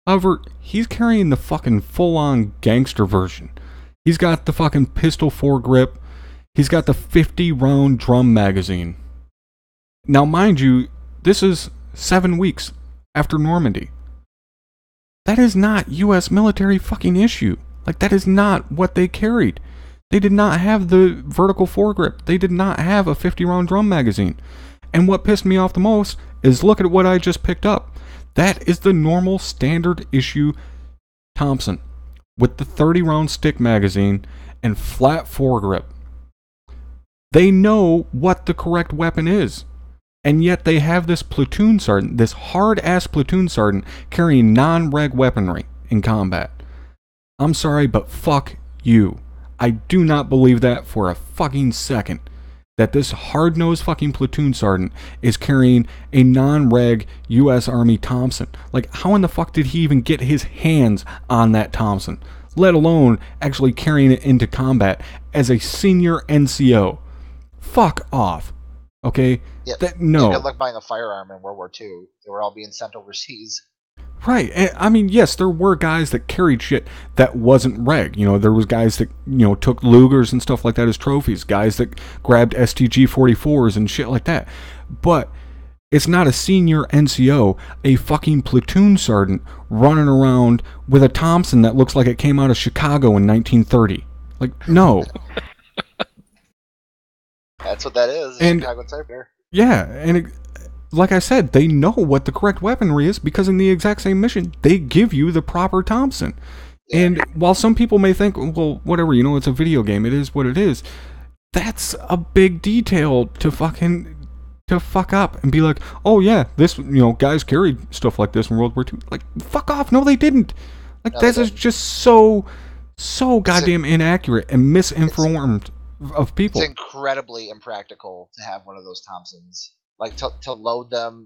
However, he's carrying the fucking full-on gangster version. He's got the fucking pistol foregrip. He's got the 50-round drum magazine. Now, mind you, this is 7 weeks after Normandy. That is not U.S. military fucking issue. Like, that is not what they carried. They did not have the vertical foregrip. They did not have a 50-round drum magazine. And what pissed me off the most is, look at what I just picked up. That is the normal standard issue Thompson with the 30-round stick magazine and flat foregrip. They know what the correct weapon is. And yet they have this platoon sergeant, this hard-ass platoon sergeant, carrying non-reg weaponry in combat. I'm sorry, but fuck you. I do not believe that for a fucking second. That this hard-nosed fucking platoon sergeant is carrying a non-reg U.S. Army Thompson. Like, how in the fuck did he even get his hands on that Thompson? Let alone actually carrying it into combat as a senior NCO. Fuck off. Okay? Yeah, no. Good luck buying a firearm in World War II. They were all being sent overseas. Right. And, I mean, yes, there were guys that carried shit that wasn't reg. You know, there was guys that, you know, took Lugers and stuff like that as trophies. Guys that grabbed STG-44s and shit like that. But it's not a senior NCO, a fucking platoon sergeant running around with a Thompson that looks like it came out of Chicago in 1930. Like, no. That's what that is. And, Chicago Typer. Yeah, and like I said, they know what the correct weaponry is because in the exact same mission, they give you the proper Thompson. Yeah. And while some people may think, well, whatever, you know, it's a video game, it is what it is, that's a big detail to fuck up and be like, oh yeah, this, you know, guys carried stuff like this in World War II. Like, fuck off, no they didn't. Like, no, this is just so goddamn inaccurate and misinformed of people. It's incredibly impractical to have one of those Thompsons. Like, to load them,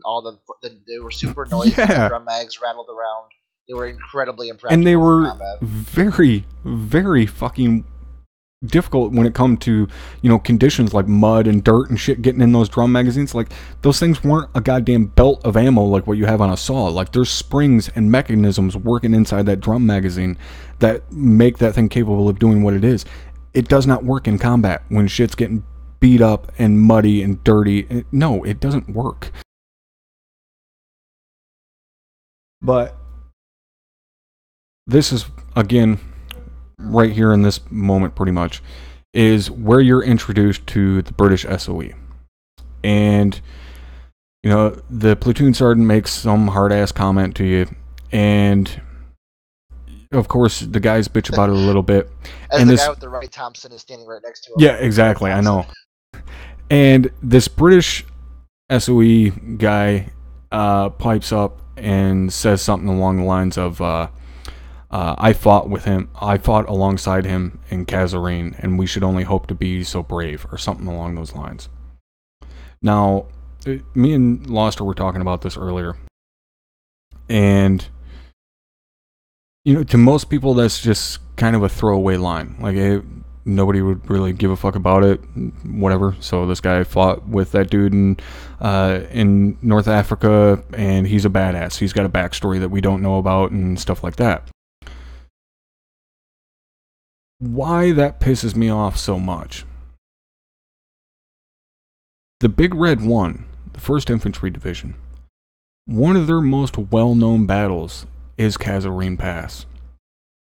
they were super noisy, the drum mags rattled around. They were incredibly impractical. And they were very, very fucking difficult when it come to, you know, conditions like mud and dirt and shit getting in those drum magazines. Like, those things weren't a goddamn belt of ammo like what you have on a saw. Like, there's springs and mechanisms working inside that drum magazine that make that thing capable of doing what it is. It does not work in combat when shit's getting beat up and muddy and dirty. No, it doesn't work. But this is, again, right here in this moment pretty much, is where you're introduced to the British SOE. And, you know, the platoon sergeant makes some hard-ass comment to you, and of course, the guys bitch about it a little bit. As the guy with the right Thompson is standing right next to him. Yeah, exactly, I know. And this British SOE guy pipes up and says something along the lines of, I fought alongside him in Kasserine, and we should only hope to be so brave, or something along those lines. Now, me and Loster were talking about this earlier, and you know, to most people, that's just kind of a throwaway line. Like, nobody would really give a fuck about it, whatever. So this guy fought with that dude in North Africa, and he's a badass. He's got a backstory that we don't know about and stuff like that. Why that pisses me off so much? The Big Red 1, the 1st Infantry Division, one of their most well-known battles is Kasserine Pass.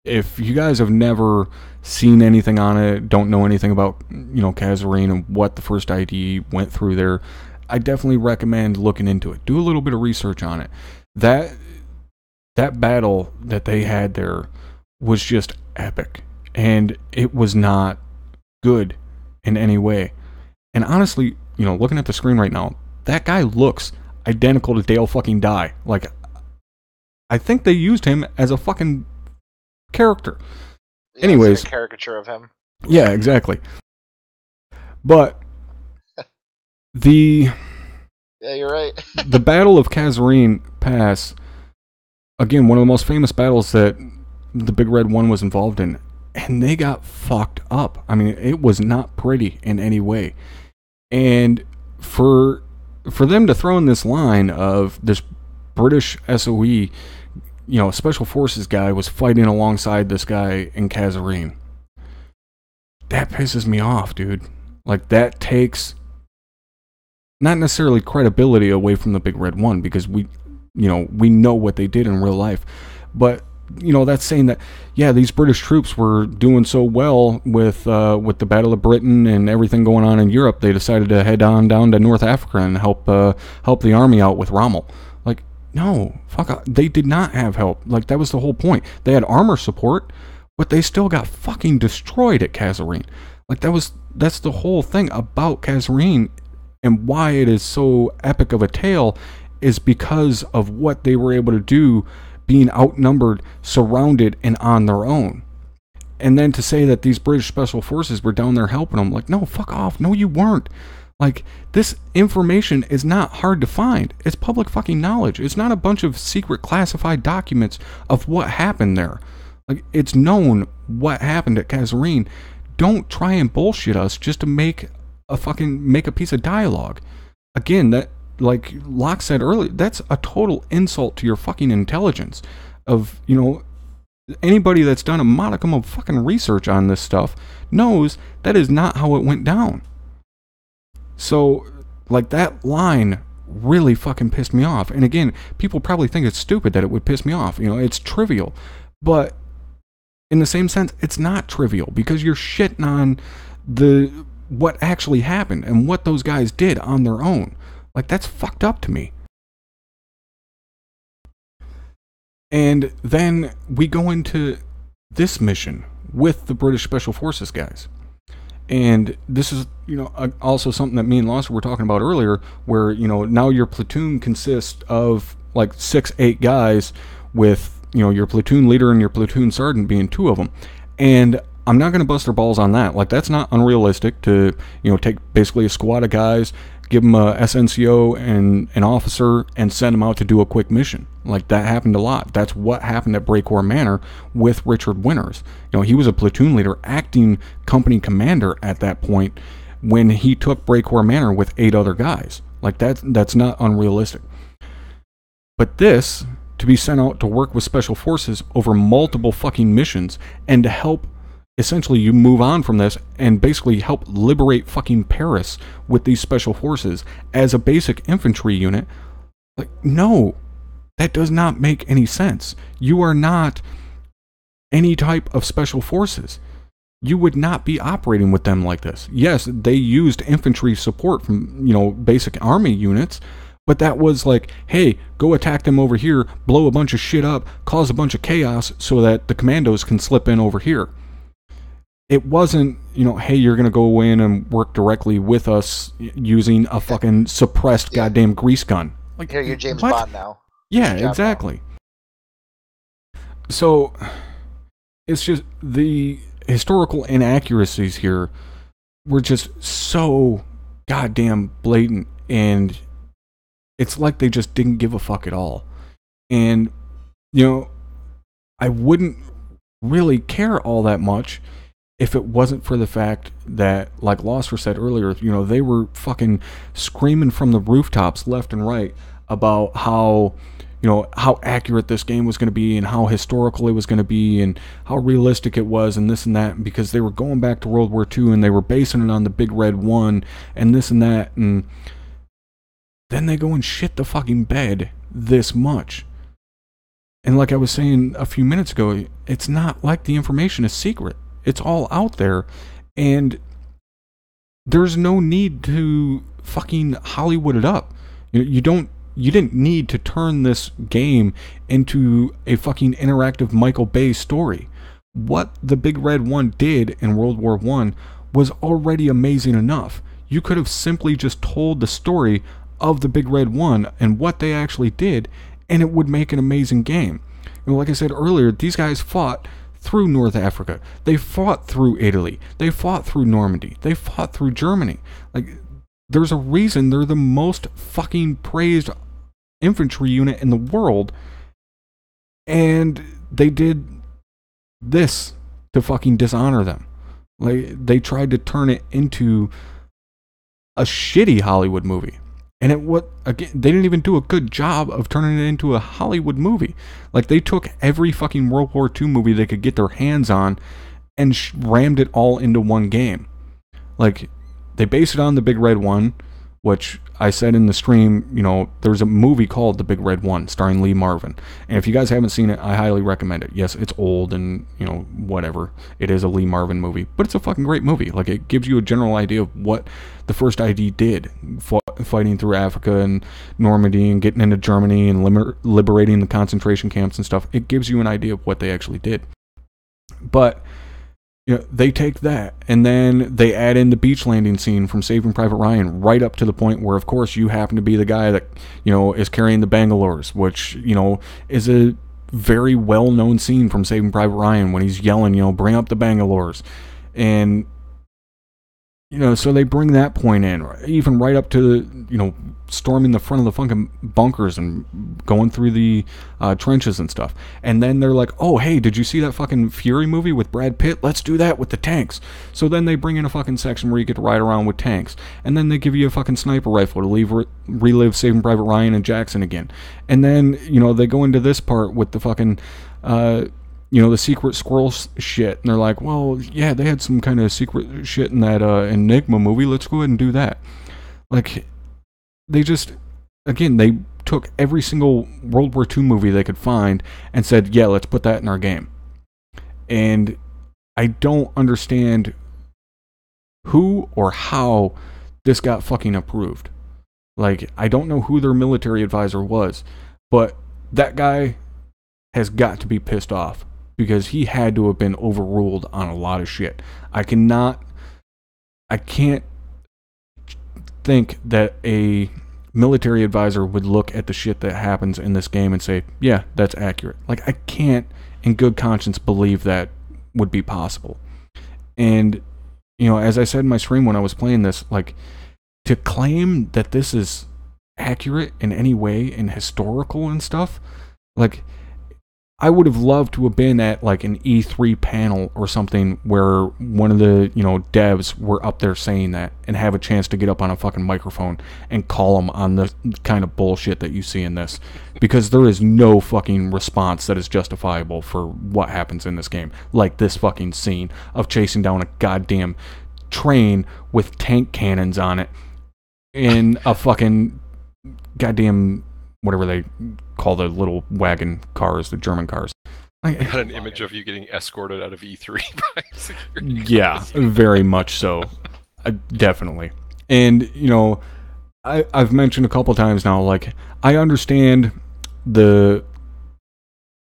If you guys have never seen anything on it, don't know anything about, you know, Kasserine and what the 1st ID went through there, I definitely recommend looking into it. Do a little bit of research on it. That battle that they had there was just epic, and it was not good in any way. And honestly, you know, looking at the screen right now, that guy looks identical to Dale fucking Dye. Like, I think they used him as a fucking character. Yeah, anyways, a caricature of him. Yeah, exactly. But yeah, you're right. The Battle of Kasserine Pass, again, one of the most famous battles that the Big Red 1 was involved in, and they got fucked up. I mean, it was not pretty in any way. And for them to throw in this line of this British SOE, you know, special forces guy was fighting alongside this guy in Kasserine, that pisses me off, dude. Like, that takes not necessarily credibility away from the Big Red 1, because we know what they did in real life, but you know, that's saying that, yeah, these British troops were doing so well with the Battle of Britain and everything going on in Europe, they decided to head on down to North Africa and help the army out with Rommel. Like, no, fuck off. They did not have help. Like, that was the whole point. They had armor support, but they still got fucking destroyed at Kasserine. Like, that's the whole thing about Kasserine, and why it is so epic of a tale is because of what they were able to do, being outnumbered, surrounded, and on their own. And then to say that these British Special Forces were down there helping them, like, no, fuck off. No, you weren't. Like, this information is not hard to find. It's public fucking knowledge. It's not a bunch of secret classified documents of what happened there. Like, it's known what happened at Kasserine. Don't try and bullshit us just to make a piece of dialogue. Again, that, like Locke said earlier, that's a total insult to your fucking intelligence. Of, you know, anybody that's done a modicum of fucking research on this stuff knows that is not how it went down. So, like, that line really fucking pissed me off. And again, people probably think it's stupid that it would piss me off. You know, it's trivial. But in the same sense, it's not trivial, because you're shitting on what actually happened and what those guys did on their own. Like, that's fucked up to me. And then we go into this mission with the British Special Forces guys. And this is, you know, also something that me and Lawson were talking about earlier, where, you know, now your platoon consists of like 6-8 guys, with, you know, your platoon leader and your platoon sergeant being 2 of them. And I'm not going to bust their balls on that. Like, that's not unrealistic to, you know, take basically a squad of guys, give them a SNCO and an officer, and send them out to do a quick mission. Like, that happened a lot. That's what happened at Breakcore Manor with Richard Winters. You know, he was a platoon leader, acting company commander at that point, when he took Breakcore Manor with 8 other guys. Like, that's not unrealistic. But this, to be sent out to work with Special Forces over multiple fucking missions, and to help, essentially, you move on from this and basically help liberate fucking Paris with these Special Forces as a basic infantry unit. Like, no, that does not make any sense. You are not any type of Special Forces. You would not be operating with them like this. Yes, they used infantry support from, you know, basic army units, but that was like, hey, go attack them over here, blow a bunch of shit up, cause a bunch of chaos so that the commandos can slip in over here. It wasn't, you know, hey, you're going to go in and work directly with us using a fucking suppressed goddamn grease gun. Like, Here, you're James what? Bond now. Yeah, exactly. So, it's just the historical inaccuracies here were just so goddamn blatant, and it's like they just didn't give a fuck at all. And, you know, I wouldn't really care all that much if it wasn't for the fact that, like Losser said earlier, you know, they were fucking screaming from the rooftops left and right about how, you know, how accurate this game was going to be, and how historical it was going to be, and how realistic it was, and this and that, because they were going back to World War II, and they were basing it on the Big Red One, and this and that, and then they go and shit the fucking bed this much. And like I was saying a few minutes ago, it's not like the information is secret. It's all out there, and there's no need to fucking Hollywood it up. You didn't need to turn this game into a fucking interactive Michael Bay story. What the Big Red One did in World War I was already amazing enough. You could have simply just told the story of the Big Red One and what they actually did, and it would make an amazing game. And like I said earlier, these guys fought through North Africa. They fought through Italy. They fought through Normandy. They fought through Germany. Like, there's a reason they're the most fucking praised infantry unit in the world, and they did this to fucking dishonor them. Like, they tried to turn it into a shitty Hollywood movie. And again, they didn't even do a good job of turning it into a Hollywood movie. Like, they took every fucking World War II movie they could get their hands on and rammed it all into one game. Like, they based it on the Big Red One, which I said in the stream, you know, there's a movie called The Big Red One starring Lee Marvin. And if you guys haven't seen it, I highly recommend it. Yes, it's old and, you know, whatever. It is a Lee Marvin movie, but it's a fucking great movie. Like, it gives you a general idea of what the First ID did, fighting through Africa and Normandy and getting into Germany and liberating the concentration camps and stuff. It gives you an idea of what they actually did. But they take that and then they add in the beach landing scene from Saving Private Ryan right up to the point where, of course, you happen to be the guy that, is carrying the Bangalores, which, is a very well-known scene from Saving Private Ryan when he's yelling, bring up the Bangalores. And, so they bring that point in, even right up to, storming the front of the fucking bunkers and going through the trenches and stuff. And then they're like, oh, hey, did you see that fucking Fury movie with Brad Pitt? Let's do that with the tanks. So then they bring in a fucking section where you get to ride around with tanks. And then they give you a fucking sniper rifle to relive Saving Private Ryan and Jackson again. And then, they go into this part with the fucking... the secret squirrel shit, and they're like, well, yeah, they had some kind of secret shit in that Enigma movie, let's go ahead and do that. Like, they just, again, they took every single World War II movie they could find and said, yeah, let's put that in our game. And I don't understand who or how this got fucking approved. Like, I don't know who their military advisor was, but that guy has got to be pissed off because he had to have been overruled on a lot of shit. I can't think that a military advisor would look at the shit that happens in this game and say, yeah, that's accurate. Like, I can't in good conscience believe that would be possible. And, as I said in my stream when I was playing this, like, to claim that this is accurate in any way and historical and stuff, like, I would have loved to have been at like an E3 panel or something where one of the, devs were up there saying that and have a chance to get up on a fucking microphone and call them on the kind of bullshit that you see in this. Because there is no fucking response that is justifiable for what happens in this game. Like this fucking scene of chasing down a goddamn train with tank cannons on it in a fucking goddamn... whatever they call the little wagon cars, the German cars. I had an image of you getting escorted out of E3 by security. Yeah, very much so. Definitely. And, I've mentioned a couple times now, like, I understand the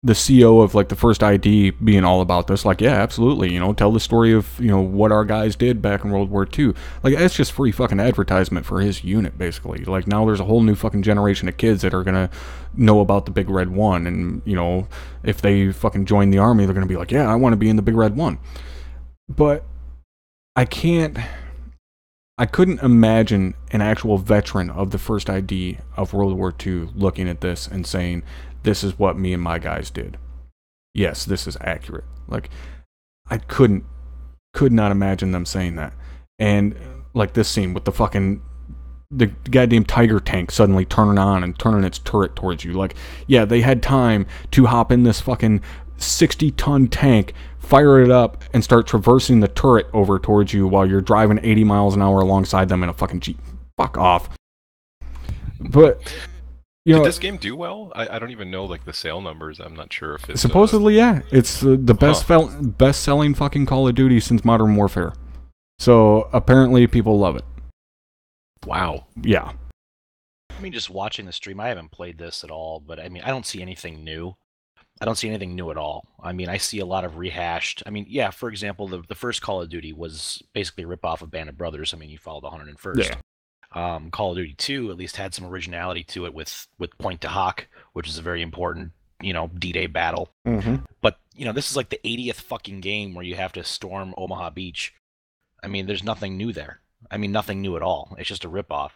CO of, like, the first ID being all about this. Like, yeah, absolutely, tell the story of, what our guys did back in World War II. Like, that's just free fucking advertisement for his unit, basically. Like, now there's a whole new fucking generation of kids that are gonna know about the Big Red One, and, if they fucking join the army, they're gonna be like, yeah, I want to be in the Big Red One. But I couldn't imagine an actual veteran of the first ID of World War II looking at this and saying, this is what me and my guys did. Yes, this is accurate. Like, I could not imagine them saying that. And, like, this scene with the goddamn Tiger tank suddenly turning on and turning its turret towards you. Like, yeah, they had time to hop in this fucking 60-ton tank, fire it up, and start traversing the turret over towards you while you're driving 80 miles an hour alongside them in a fucking Jeep. Fuck off. But... did this game do well? I don't even know like the sale numbers. I'm not sure if it's supposedly yeah. It's the best-selling fucking Call of Duty since Modern Warfare. So apparently people love it. Wow. Yeah. I mean, just watching the stream, I haven't played this at all, but I mean, I don't see anything new. I don't see anything new at all. I mean, I see a lot of rehashed. I mean, yeah, for example, the first Call of Duty was basically a ripoff of Band of Brothers. I mean, you follow the 101st. Yeah. Call of Duty 2 at least had some originality to it with Point to Hawk, which is a very important, D-Day battle. Mm-hmm. But, this is like the 80th fucking game where you have to storm Omaha Beach. I mean, there's nothing new there. I mean, nothing new at all. It's just a ripoff.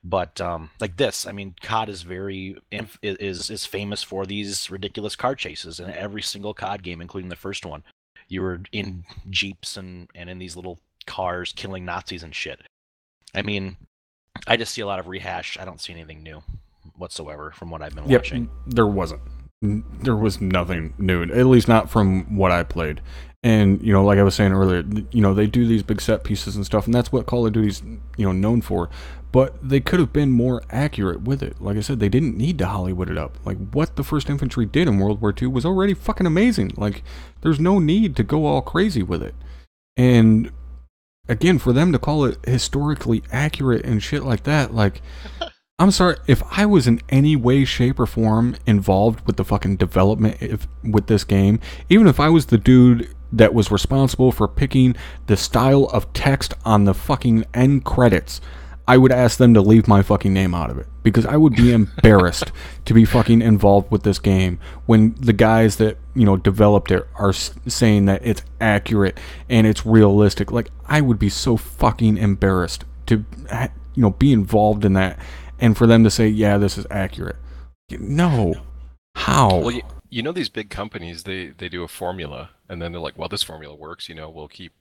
But like this, I mean, COD is is famous for these ridiculous car chases. And every single COD game, including the first one, you were in Jeeps and in these little cars killing Nazis and shit. I mean... I just see a lot of rehash. I don't see anything new whatsoever from what I've been watching. There wasn't. There was nothing new, at least not from what I played. And, like I was saying earlier, they do these big set pieces and stuff, and that's what Call of Duty's, known for. But they could have been more accurate with it. Like I said, they didn't need to Hollywood it up. Like, what the 1st Infantry did in World War II was already fucking amazing. Like, there's no need to go all crazy with it. And... again, for them to call it historically accurate and shit like that, like, I'm sorry, if I was in any way, shape, or form involved with the fucking development with this game, even if I was the dude that was responsible for picking the style of text on the fucking end credits, I would ask them to leave my fucking name out of it, because I would be embarrassed to be fucking involved with this game when the guys that, you know, developed it are saying that it's accurate and it's realistic. Like, I would be so fucking embarrassed to, you know, be involved in that, and for them to say, yeah, this is accurate. No. How? Well, you know, these big companies, they do a formula, and then they're like, well, this formula works, you know, we'll keep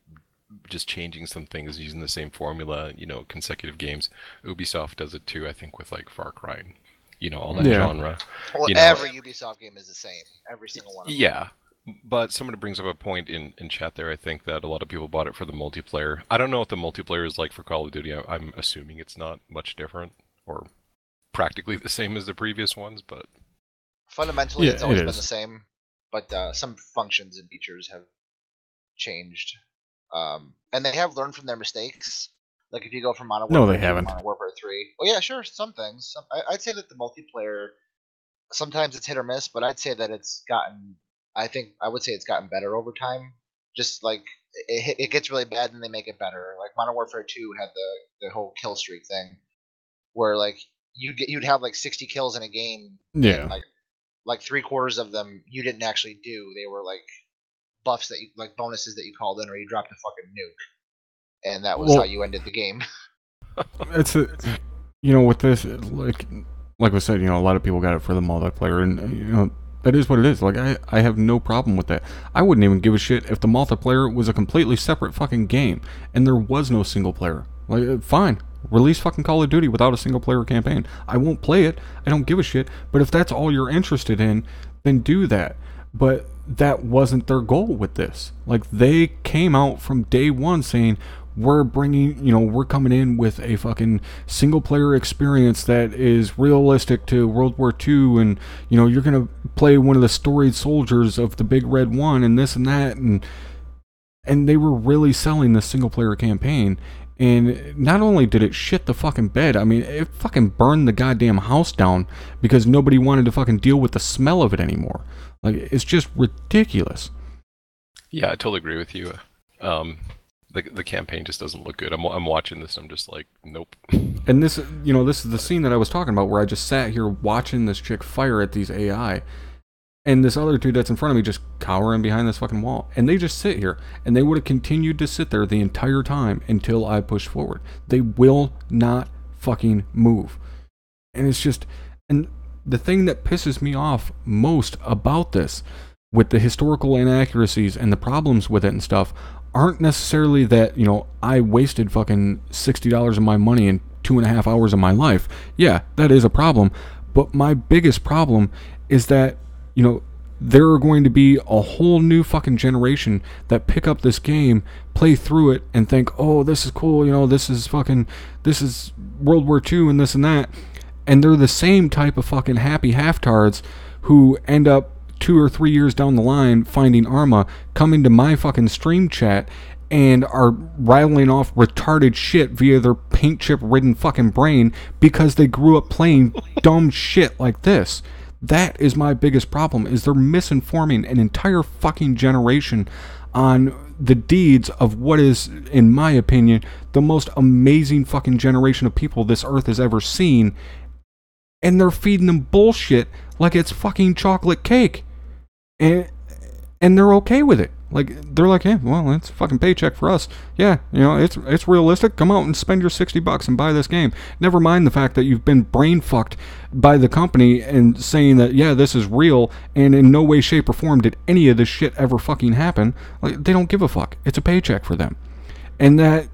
just changing some things using the same formula, you know, consecutive games. Ubisoft does it too, I think, with like Far Cry, you know, all that genre. Well, you know, every Ubisoft game is the same. Every single one of them. Yeah. But somebody brings up a point in chat there, I think, that a lot of people bought it for the multiplayer. I don't know what the multiplayer is like for Call of Duty. I'm assuming it's not much different or practically the same as the previous ones, but... Fundamentally, it's always been the same, but some functions and features have changed. And they have learned from their mistakes. Like if you go from Modern Warfare 2 to Modern Warfare 3. Well, yeah, sure, some things. I'd say that the multiplayer, sometimes it's hit or miss, but I'd say that it's gotten... I would say it's gotten better over time. Just like it gets really bad and they make it better. Like Modern Warfare 2 had the whole kill streak thing, where like you'd have like 60 kills in a game. Yeah. And like 3/4 of them you didn't actually do. They were like buffs that like bonuses that you called in, or you dropped a fucking nuke, and that was how you ended the game. It's you know, with this, like I said, you know, a lot of people got it for the multiplayer, and you know, that is what it is. Like I have no problem with that. I wouldn't even give a shit if the multiplayer was a completely separate fucking game and there was no single player. Like, fine, release fucking Call of Duty without a single player campaign. I won't play it. I don't give a shit. But if that's all you're interested in, then do that. But that wasn't their goal with this. Like, they came out from day one saying, we're coming in with a fucking single player experience that is realistic to World War II, and, you know, you're going to play one of the storied soldiers of the Big Red One and this and that, and they were really selling this single player campaign. And not only did it shit the fucking bed, I mean, it fucking burned the goddamn house down because nobody wanted to fucking deal with the smell of it anymore. Like, it's just ridiculous. Yeah, I totally agree with you. The campaign just doesn't look good. I'm watching this and I'm just like, nope. And this, you know, this is the scene that I was talking about where I just sat here watching this chick fire at these AI. And this other dude that's in front of me just cowering behind this fucking wall. And they just sit here. And they would have continued to sit there the entire time until I pushed forward. They will not fucking move. And it's just... And the thing that pisses me off most about this, with the historical inaccuracies and the problems with it and stuff, aren't necessarily that, you know, I wasted fucking $60 of my money in 2.5 hours of my life. Yeah, that is a problem. But my biggest problem is that, you know, there are going to be a whole new fucking generation that pick up this game, play through it, and think, oh, this is cool, you know, this is World War II and this and that. And they're the same type of fucking happy half-tards who end up 2 or 3 years down the line finding Arma, coming to my fucking stream chat, and are rattling off retarded shit via their paint chip ridden fucking brain because they grew up playing dumb shit like this. That is my biggest problem, is they're misinforming an entire fucking generation on the deeds of what is, in my opinion, the most amazing fucking generation of people this earth has ever seen, and they're feeding them bullshit like it's fucking chocolate cake. And they're okay with it. Like, they're like, yeah, well, it's a fucking paycheck for us. Yeah, you know, it's realistic. Come out and spend your $60 and buy this game. Never mind the fact that you've been brain fucked by the company and saying that, yeah, this is real, and in no way, shape, or form did any of this shit ever fucking happen. Like, they don't give a fuck. It's a paycheck for them. And that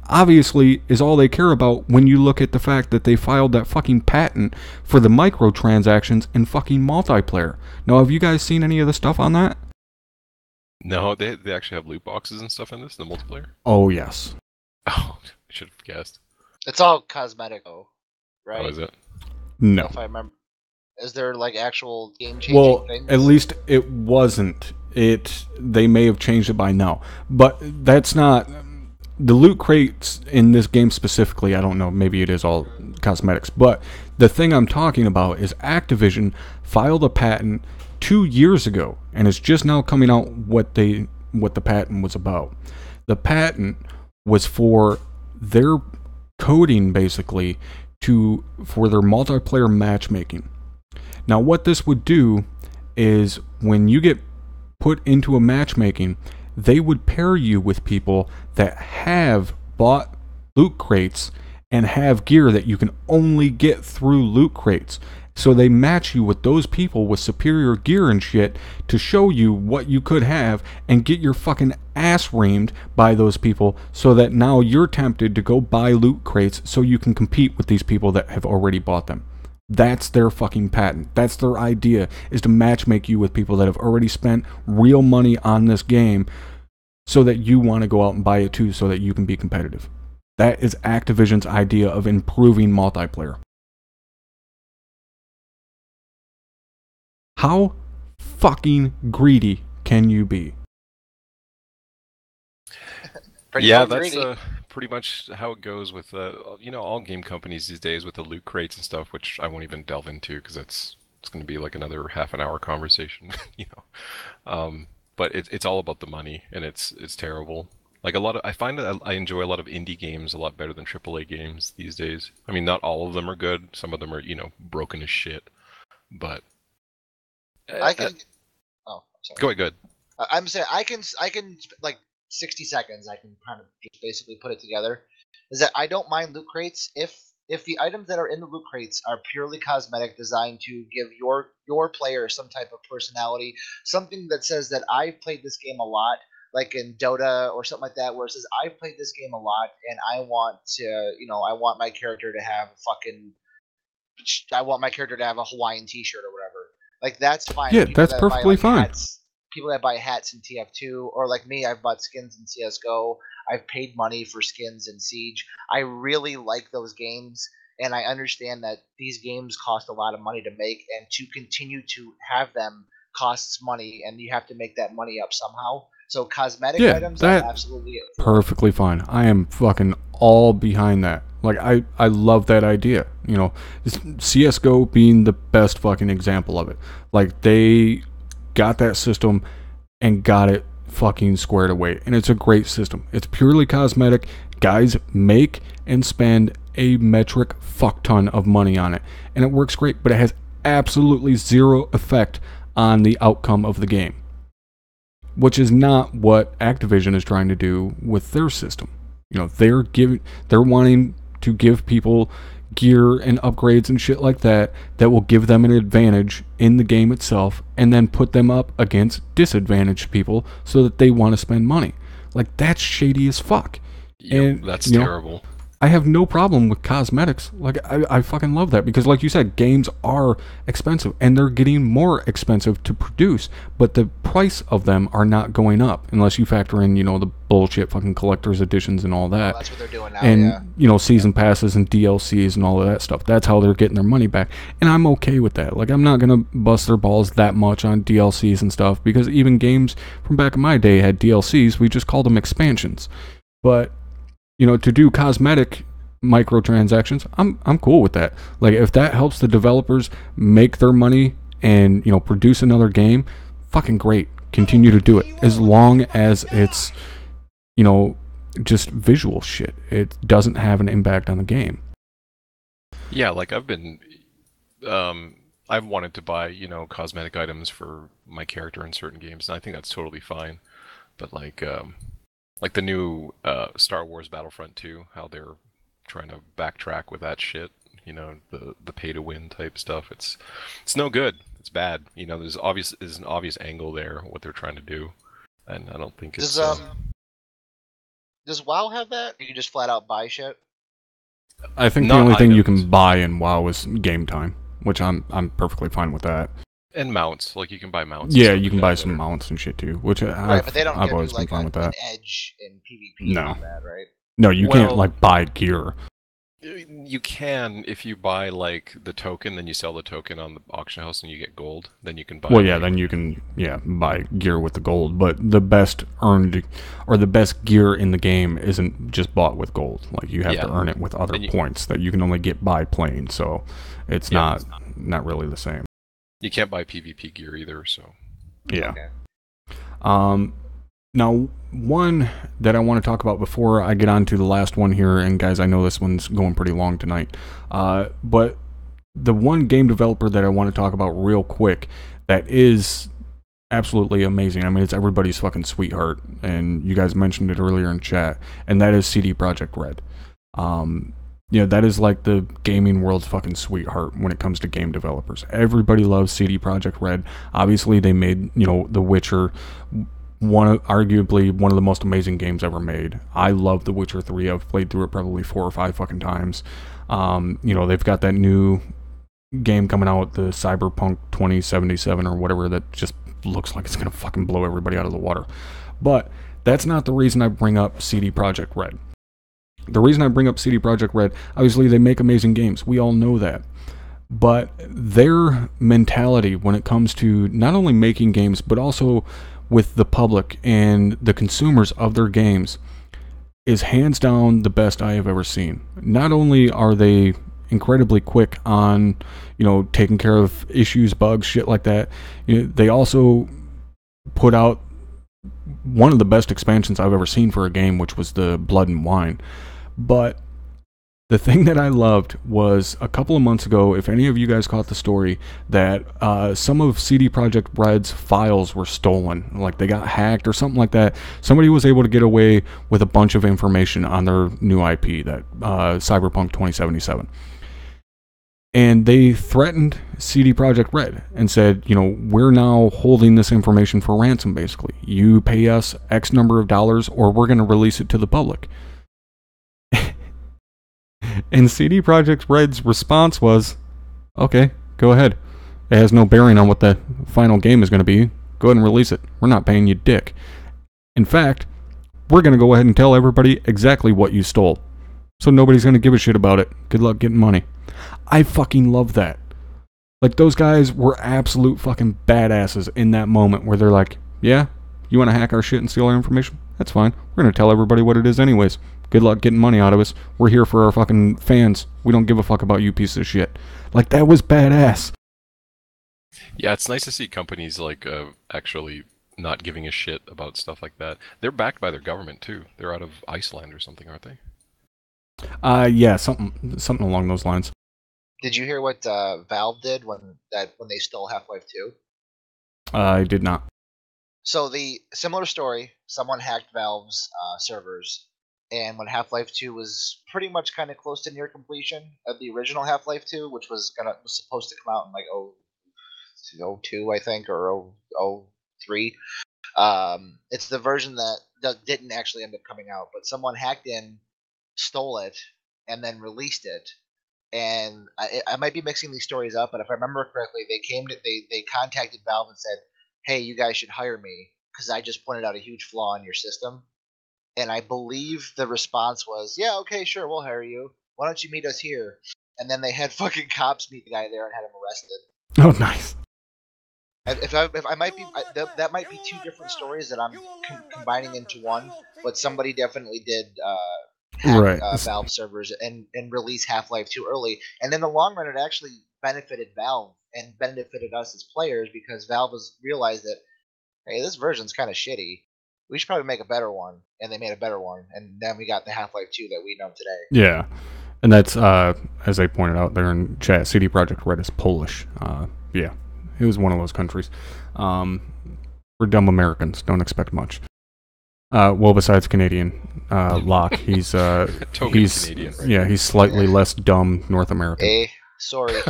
obviously is all they care about when you look at the fact that they filed that fucking patent for the microtransactions in fucking multiplayer. Now, have you guys seen any of the stuff on that? No, they actually have loot boxes and stuff in this, the multiplayer? Oh, yes. Oh, I should have guessed. It's all cosmetic, though, right? Oh, is it? No. If I remember. Is there, like, actual game-changing things? At least it wasn't. They may have changed it by now. But that's not... The loot crates in this game specifically, I don't know, maybe it is all cosmetics, but the thing I'm talking about is Activision filed a patent 2 years ago, and it's just now coming out what they what the patent was about. The patent was for their coding, basically, for their multiplayer matchmaking. Now, what this would do is when you get put into a matchmaking, they would pair you with people that have bought loot crates and have gear that you can only get through loot crates. So they match you with those people with superior gear and shit to show you what you could have and get your fucking ass reamed by those people so that now you're tempted to go buy loot crates so you can compete with these people that have already bought them. That's their fucking patent. That's their idea, is to matchmake you with people that have already spent real money on this game so that you want to go out and buy it too so that you can be competitive. That is Activision's idea of improving multiplayer. How fucking greedy can you be? Yeah, that's pretty much how it goes with all game companies these days with the loot crates and stuff, which I won't even delve into because it's going to be like another half an hour conversation, But it's all about the money, and it's terrible. Like I find that I enjoy a lot of indie games a lot better than AAA games these days. I mean, not all of them are good. Some of them are broken as shit, but. I can. Oh, sorry. Go ahead. Good. I'm saying I can like 60 seconds. I can kind of just basically put it together. Is that I don't mind loot crates if the items that are in the loot crates are purely cosmetic, designed to give your player some type of personality, something that says that I've played this game a lot, like in Dota or something like that, where it says I've played this game a lot and I want my character to have a Hawaiian T-shirt or whatever. Like, that's fine. Yeah, that's perfectly fine. People that buy hats in TF2, or like me, I've bought skins in CSGO. I've paid money for skins in Siege. I really like those games, and I understand that these games cost a lot of money to make, and to continue to have them costs money, and you have to make that money up somehow. So cosmetic items are absolutely perfectly fine. I am fucking all behind that. Like, I love that idea. CSGO being the best fucking example of it. Like, they got that system and got it fucking squared away. And it's a great system. It's purely cosmetic. Guys make and spend a metric fuck ton of money on it. And it works great, but it has absolutely zero effect on the outcome of the game. Which is not what Activision is trying to do with their system. They're wanting to give people gear and upgrades and shit like that will give them an advantage in the game itself, and then put them up against disadvantaged people so that they want to spend money. Like, that's shady as fuck. Yep, and that's terrible. I have no problem with cosmetics. Like, I fucking love that, because like you said, games are expensive and they're getting more expensive to produce, but the price of them are not going up unless you factor in, the bullshit fucking collector's editions and all that. Well, that's what they're doing now, and, season passes and DLCs and all of that stuff. That's how they're getting their money back. And I'm okay with that. Like, I'm not going to bust their balls that much on DLCs and stuff, because even games from back in my day had DLCs. We just called them expansions. But to do cosmetic microtransactions, I'm cool with that. Like, if that helps the developers make their money and, produce another game, fucking great. Continue to do it. As long as it's, just visual shit. It doesn't have an impact on the game. Yeah, like I've wanted to buy, cosmetic items for my character in certain games, and I think that's totally fine. But like the new Star Wars Battlefront 2, how they're trying to backtrack with that shit, the pay to win type stuff. It's no good. It's bad. There's an obvious angle there what they're trying to do, and I don't think it's. Does WoW have that? You can just flat out buy shit. I think the only thing you can buy in WoW is game time, which I'm perfectly fine with that. And mounts, like you can buy mounts. Yeah, you can buy some mounts and shit too, which but they don't I've always been fine with that. An edge in PvP. No, that, right? No, you can't buy gear. You can if you buy like the token, then you sell the token on the auction house and you get gold. Then you can buy. Well, yeah, then you can buy gear with the gold. But the best earned or the best gear in the game isn't just bought with gold. Like, you have to earn it with other points that you can only get by playing. So it's not really the same. You can't buy PvP gear either. So yeah. Okay. Now, one that I want to talk about before I get on to the last one here, and guys, I know this one's going pretty long tonight, but the one game developer that I want to talk about real quick that is absolutely amazing. I mean, it's everybody's fucking sweetheart, and you guys mentioned it earlier in chat, and that is CD Projekt Red. That is like the gaming world's fucking sweetheart when it comes to game developers. Everybody loves CD Projekt Red. Obviously, they made, The Witcher, arguably one of the most amazing games ever made. I love The Witcher 3. I've played through it probably 4 or 5 fucking times. They've got that new game coming out, the Cyberpunk 2077 or whatever, that just looks like it's gonna fucking blow everybody out of the water. But that's not the reason I bring up CD Projekt Red. The reason I bring up CD Projekt Red, obviously they make amazing games. We all know that. But their mentality when it comes to not only making games, but also with the public and the consumers of their games is hands down the best I have ever seen. Not only are they incredibly quick on, taking care of issues, bugs, shit like that, they also put out one of the best expansions I've ever seen for a game, which was the Blood and Wine. But the thing that I loved was a couple of months ago, if any of you guys caught the story, that some of CD Projekt Red's files were stolen. Like they got hacked or something like that. Somebody was able to get away with a bunch of information on their new IP, that Cyberpunk 2077. And they threatened CD Projekt Red and said, we're now holding this information for ransom, basically. You pay us X number of dollars or we're going to release it to the public. And CD Projekt Red's response was, okay, go ahead. It has no bearing on what the final game is going to be. Go ahead and release it. We're not paying you dick. In fact, we're going to go ahead and tell everybody exactly what you stole. So nobody's going to give a shit about it. Good luck getting money. I fucking love that. Like, those guys were absolute fucking badasses in that moment where they're like, yeah, you want to hack our shit and steal our information? That's fine. We're going to tell everybody what it is anyways. Good luck getting money out of us. We're here for our fucking fans. We don't give a fuck about you pieces of shit. Like, that was badass. Yeah, it's nice to see companies like actually not giving a shit about stuff like that. They're backed by their government too. They're out of Iceland or something, aren't they? Yeah, something along those lines. Did you hear what Valve did when they stole Half-Life 2? I did not. So the similar story, someone hacked Valve's servers, and when Half-Life 2 was pretty much kind of close to near completion of the original Half-Life 2, which was supposed to come out in like 02, I think, or 03. It's the version that didn't actually end up coming out, but someone hacked in, stole it, and then released it. And I might be mixing these stories up, but if I remember correctly, they contacted Valve and said, "Hey, you guys should hire me because I just pointed out a huge flaw in your system." And I believe the response was, "Yeah, okay, sure, we'll hire you. Why don't you meet us here?" And then they had fucking cops meet the guy there and had him arrested. Oh, nice. That might be two different stories that I'm combining into one, but somebody definitely did hack Valve servers and release Half-Life 2 early. And in the long run, it actually benefited Valve and benefited us as players because Valve has realized that, hey, this version's kind of shitty. We should probably make a better one. And they made a better one. And then we got the Half-Life 2 that we know today. Yeah. And that's, as I pointed out there in chat, CD Projekt Red is Polish. Yeah. It was one of those countries. We're dumb Americans. Don't expect much. Well, besides Canadian, Locke, he's Canadian, right? Yeah, he's slightly less dumb North American. Sorry.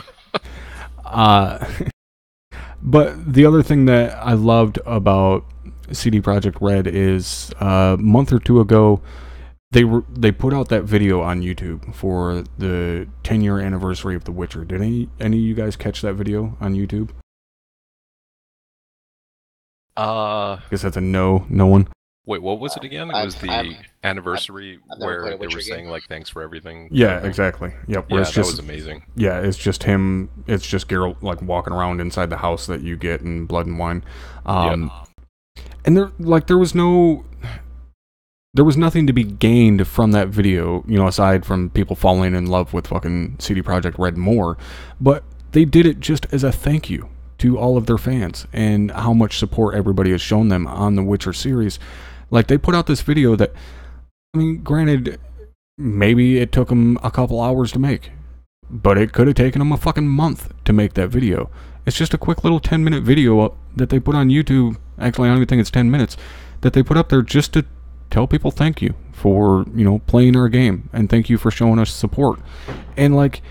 But the other thing that I loved about CD Projekt Red is a month or two ago, they put out that video on YouTube for the 10-year anniversary of The Witcher. Did any of you guys catch that video on YouTube? I guess that's a no one. Wait, what was it again? It was the anniversary where they were saying, like, thanks for everything. Yeah, exactly. Yep. Yeah, that was amazing. Yeah, it's just him. It's just Geralt, like, walking around inside the house that you get in Blood and Wine. And there was nothing to be gained from that video, aside from people falling in love with fucking CD Projekt Red more. But they did it just as a thank you to all of their fans and how much support everybody has shown them on the Witcher series. Like, they put out this video that, I mean, granted, maybe it took them a couple hours to make, but it could have taken them a fucking month to make that video. It's just a quick little 10-minute video that they put on YouTube. Actually, I don't even think it's 10 minutes that they put up there just to tell people thank you for, you know, playing our game and thank you for showing us support. And like,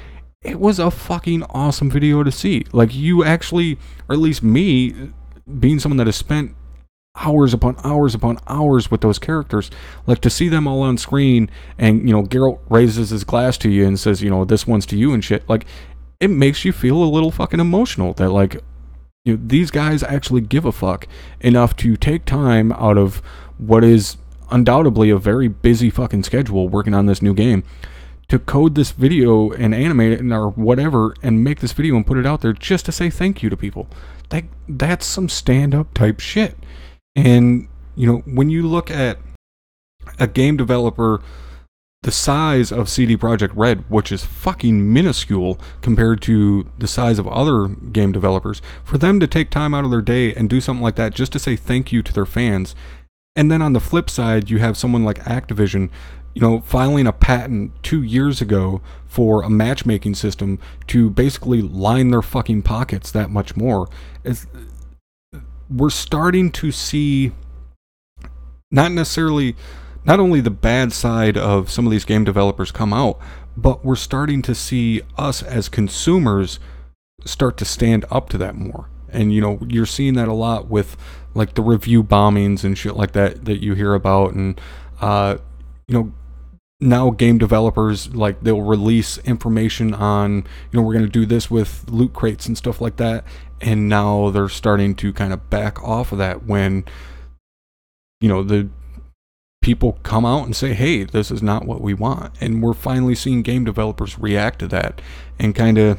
it was a fucking awesome video to see. Like, you actually, or at least me, being someone that has spent hours upon hours upon hours with those characters, like, to see them all on screen and, you know, Geralt raises his glass to you and says, you know, this one's to you and shit, like, it makes you feel a little fucking emotional that, like, you know, these guys actually give a fuck enough to take time out of what is undoubtedly a very busy fucking schedule working on this new game to code this video and animate it or whatever and make this video and put it out there just to say thank you to people. That's some stand-up type shit. And, you know, when you look at a game developer the size of CD Projekt Red, which is fucking minuscule compared to the size of other game developers, for them to take time out of their day and do something like that just to say thank you to their fans. And then on the flip side, you have someone like Activision, you know, filing a patent 2 years ago for a matchmaking system to basically line their fucking pockets that much more. We're starting to see not only the bad side of some of these game developers come out, but we're starting to see us as consumers start to stand up to that more. And, you know, you're seeing that a lot with, like, the review bombings and shit like that you hear about. And, you know, now game developers, like, they'll release information on, you know, we're going to do this with loot crates and stuff like that. And now they're starting to kind of back off of that when, you know, the people come out and say, hey, this is not what we want. And we're finally seeing game developers react to that and kind of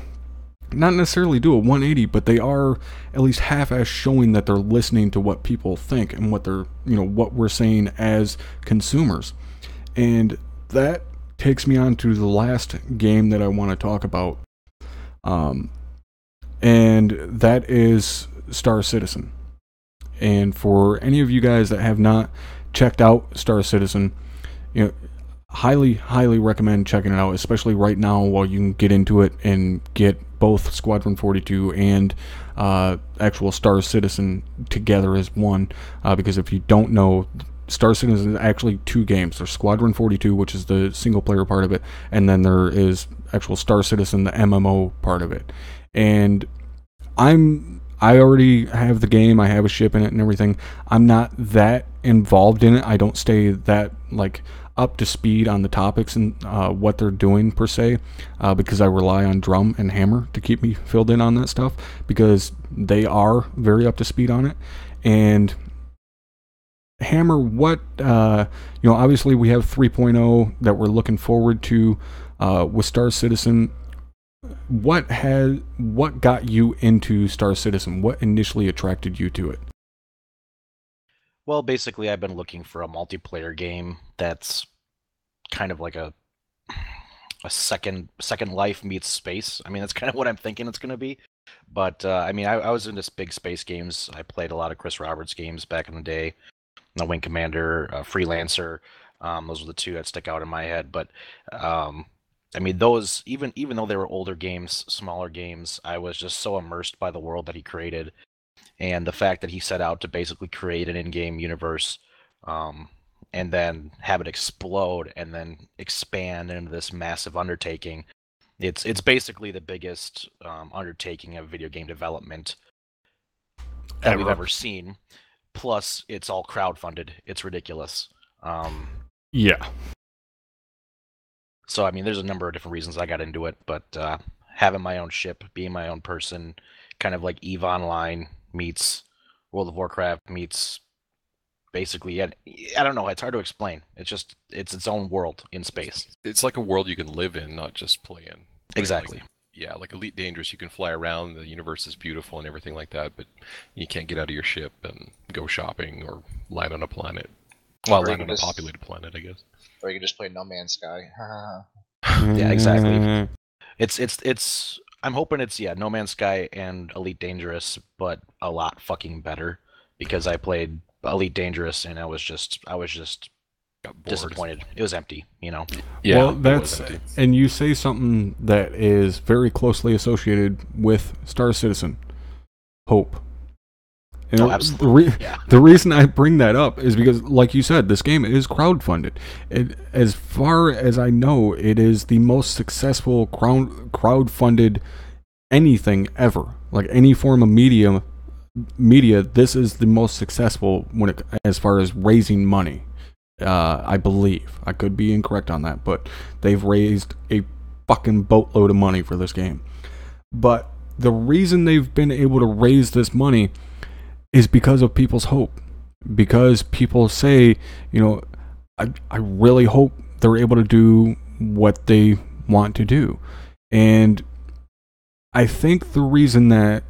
not necessarily do a 180, but they are at least half-ass showing that they're listening to what people think and what they're, you know, what we're saying as consumers. And that takes me on to the last game that I want to talk about. And that is Star Citizen. And for any of you guys that have not checked out Star Citizen, you know, highly recommend checking it out, especially right now while you can get into it and get both Squadron 42 and actual Star Citizen together as one. Because if you don't know, Star Citizen is actually two games. There's Squadron 42, which is the single player part of it, and then there is actual Star Citizen, the MMO part of it. And I already have the game, I have a ship in it and everything. I'm not that involved in it. I don't stay that, like, up to speed on the topics and what they're doing per se, because I rely on Drum and Hammer to keep me filled in on that stuff, because they are very up to speed on it. And Hammer, what, you know, obviously we have 3.0 that we're looking forward to with Star Citizen. What got you into Star Citizen? What initially attracted you to it? Well, basically, I've been looking for a multiplayer game that's kind of like a second life meets space. I mean, that's kind of what I'm thinking it's going to be. But I mean, I was into big space games. I played a lot of Chris Roberts games back in the day. The Wing Commander, Freelancer. Those were the two that stick out in my head. But I mean, those, even though they were older games, smaller games, I was just so immersed by the world that he created. And the fact that he set out to basically create an in-game universe, and then have it explode and then expand into this massive undertaking. It's basically the biggest undertaking of video game development that we've ever seen. Plus, it's all crowdfunded. It's ridiculous. Yeah. So, I mean, there's a number of different reasons I got into it, but having my own ship, being my own person, kind of like EVE Online meets World of Warcraft meets basically, I don't know, it's hard to explain. It's its own world in space. It's like a world you can live in, not just play in. Right? Exactly. Like, yeah, like Elite Dangerous, you can fly around, the universe is beautiful and everything like that, but you can't get out of your ship and go shopping or land on a planet. Well, land on a populated planet, I guess. Or you can just play No Man's Sky. Yeah, exactly. It's I'm hoping it's No Man's Sky and Elite Dangerous, but a lot fucking better, because I played Elite Dangerous, and I was just Got bored. disappointed. It was empty, Yeah, well, it was that's empty. and you say something that is very closely associated with Star Citizen, hope. Oh, absolutely. Yeah. The reason I bring that up is because, like you said, this game is crowdfunded. As far as I know, it is the most successful crowdfunded anything ever. Like any form of media, this is the most successful as far as raising money. I believe. I could be incorrect on that, but they've raised a fucking boatload of money for this game. But the reason they've been able to raise this money is because of people's hope. Because people say, I really hope they're able to do what they want to do. And I think the reason that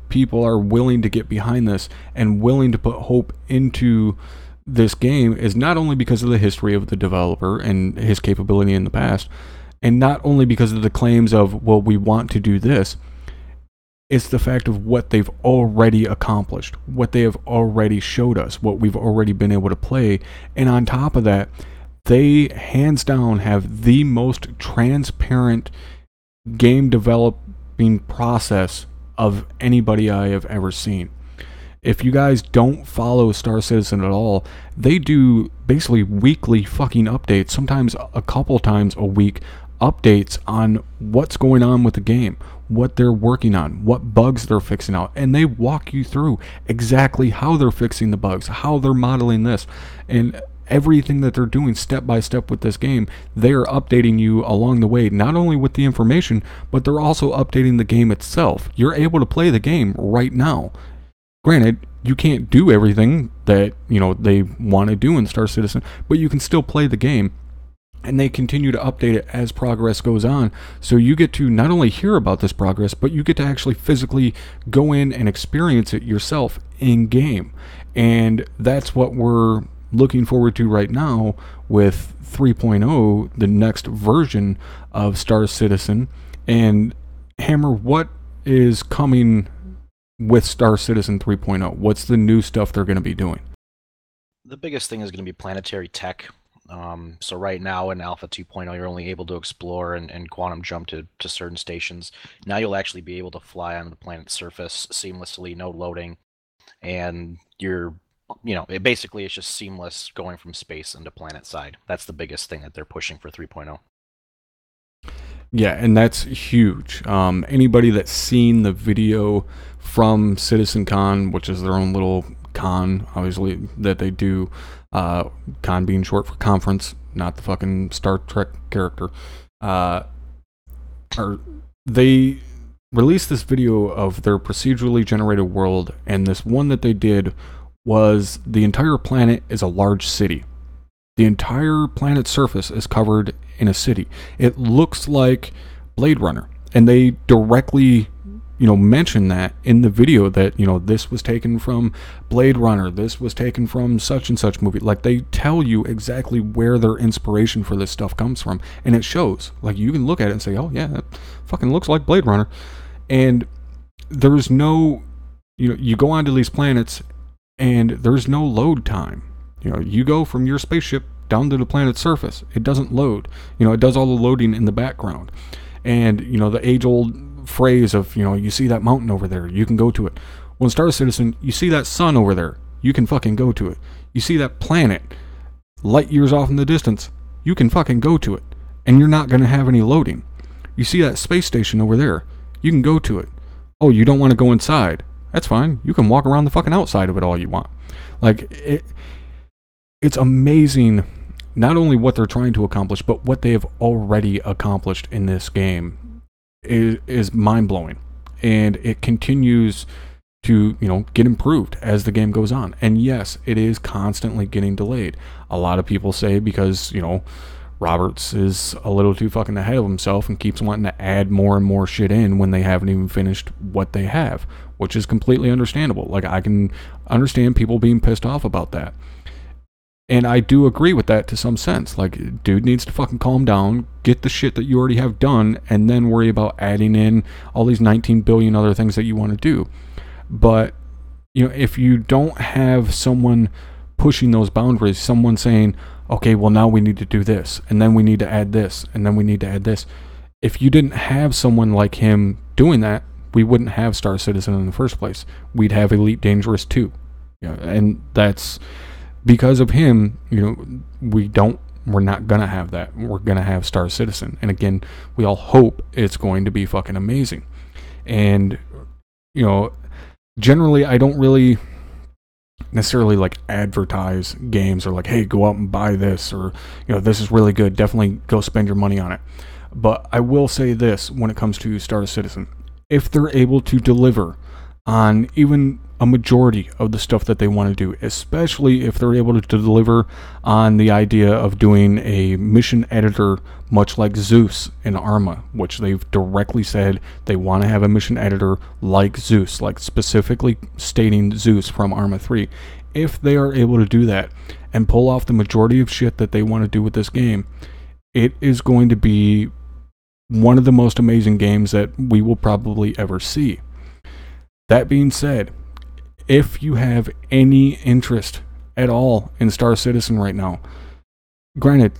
people are willing to get behind this and willing to put hope into this game is not only because of the history of the developer and his capability in the past, and not only because of the claims of, well, we want to do this. It's the fact of what they've already accomplished, what they have already showed us, what we've already been able to play. And on top of that, they hands down have the most transparent game developing process of anybody I have ever seen. If you guys don't follow Star Citizen at all, they do basically weekly fucking updates, sometimes a couple times a week, updates on what's going on with the game, what they're working on, what bugs they're fixing out, and they walk you through exactly how they're fixing the bugs, how they're modeling this, and everything that they're doing step by step with this game. They're updating you along the way, not only with the information, but they're also updating the game itself. You're able to play the game right now. Granted, you can't do everything that, they want to do in Star Citizen, but you can still play the game. And they continue to update it as progress goes on. So you get to not only hear about this progress, but you get to actually physically go in and experience it yourself in game. And that's what we're looking forward to right now with 3.0, the next version of Star Citizen. And Hammer, what is coming with Star Citizen 3.0? What's the new stuff they're going to be doing? The biggest thing is going to be planetary tech. So right now in Alpha 2.0, you're only able to explore and quantum jump to certain stations. Now you'll actually be able to fly on the planet's surface seamlessly, no loading. And basically it's just seamless going from space into planet side. That's the biggest thing that they're pushing for 3.0. Yeah, and that's huge. Anybody that's seen the video from CitizenCon, which is their own little con, obviously, that they do, con being short for conference, not the fucking Star Trek character, they released this video of their procedurally generated world, and this one that they did was the entire planet is a large city. The entire planet's surface is covered in a city. It looks like Blade Runner. And they directly, mention that in the video that, this was taken from Blade Runner. This was taken from such and such movie. Like, they tell you exactly where their inspiration for this stuff comes from. And it shows. Like, you can look at it and say, oh, yeah, that fucking looks like Blade Runner. And there's no, you go onto these planets and there's no load time. You go from your spaceship down to the planet's surface. It doesn't load. It does all the loading in the background. And, the age-old phrase of, you see that mountain over there, you can go to it. Well, in Star Citizen, you see that sun over there, you can fucking go to it. You see that planet light years off in the distance, you can fucking go to it. And you're not going to have any loading. You see that space station over there, you can go to it. Oh, you don't want to go inside? That's fine. You can walk around the fucking outside of it all you want. Like, it's amazing not only what they're trying to accomplish, but what they have already accomplished in this game is mind-blowing. And it continues to, get improved as the game goes on. And yes, it is constantly getting delayed. A lot of people say because, Roberts is a little too fucking ahead of himself and keeps wanting to add more and more shit in when they haven't even finished what they have, which is completely understandable. Like, I can understand people being pissed off about that. And I do agree with that to some sense. Like, dude needs to fucking calm down, get the shit that you already have done, and then worry about adding in all these 19 billion other things that you want to do. But if you don't have someone pushing those boundaries, someone saying, okay, well, now we need to do this, and then we need to add this, and then we need to add this. If you didn't have someone like him doing that, we wouldn't have Star Citizen in the first place. We'd have Elite Dangerous 2. And that's because of him, we're not going to have that. We're going to have Star Citizen. And again, we all hope it's going to be fucking amazing. And, generally, I don't really necessarily like advertise games or like, hey, go out and buy this, or, this is really good. Definitely go spend your money on it. But I will say this when it comes to Star Citizen. If they're able to deliver on even a majority of the stuff that they want to do, especially if they're able to deliver on the idea of doing a mission editor much like Zeus in Arma, which they've directly said they want to have a mission editor like Zeus, like specifically stating Zeus from Arma 3. If they are able to do that and pull off the majority of shit that they want to do with this game, it is going to be one of the most amazing games that we will probably ever see. That being said, if you have any interest at all in Star Citizen right now, granted,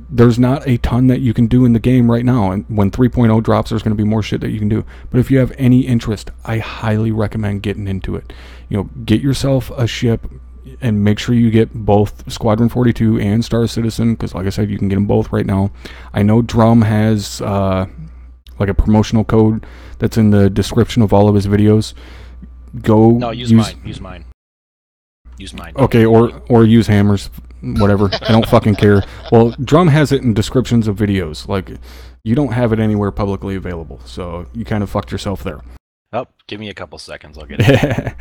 there's not a ton that you can do in the game right now, and when 3.0 drops, there's going to be more shit that you can do. But if you have any interest, I highly recommend getting into it. Get yourself a ship and make sure you get both Squadron 42 and Star Citizen, because like I said, you can get them both right now. I know Drum has like a promotional code that's in the description of all of his videos. Use mine. Okay, or use Hammers, whatever. I don't fucking care. Well, Drum has it in descriptions of videos. Like, you don't have it anywhere publicly available, so you kind of fucked yourself there. Oh, give me a couple seconds, I'll get it.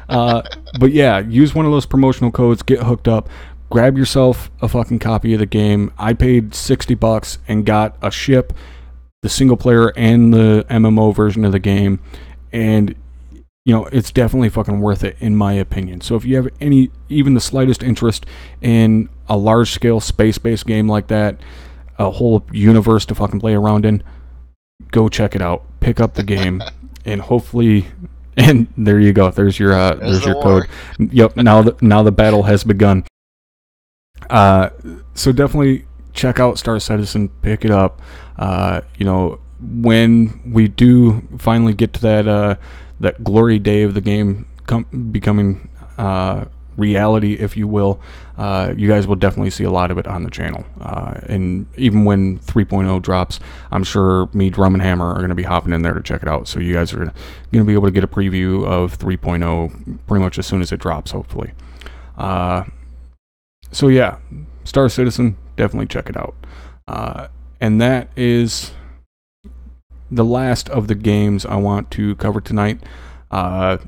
But yeah, use one of those promotional codes, get hooked up, grab yourself a fucking copy of the game. I paid $60 and got a ship, the single player and the MMO version of the game, and it's definitely fucking worth it in my opinion. So if you have even the slightest interest in a large scale space-based game like that, a whole universe to fucking play around in, go check it out. Pick up the game. And hopefully, and there you go. There's your code. Yep. Now the battle has begun. So definitely check out Star Citizen. Pick it up. When we do finally get to that glory day of the game becoming reality, if you will, you guys will definitely see a lot of it on the channel. And even when 3.0 drops, I'm sure me, Drum, and Hammer are going to be hopping in there to check it out. So you guys are going to be able to get a preview of 3.0 pretty much as soon as it drops, hopefully. So yeah, Star Citizen, definitely check it out. And that is the last of the games I want to cover tonight. I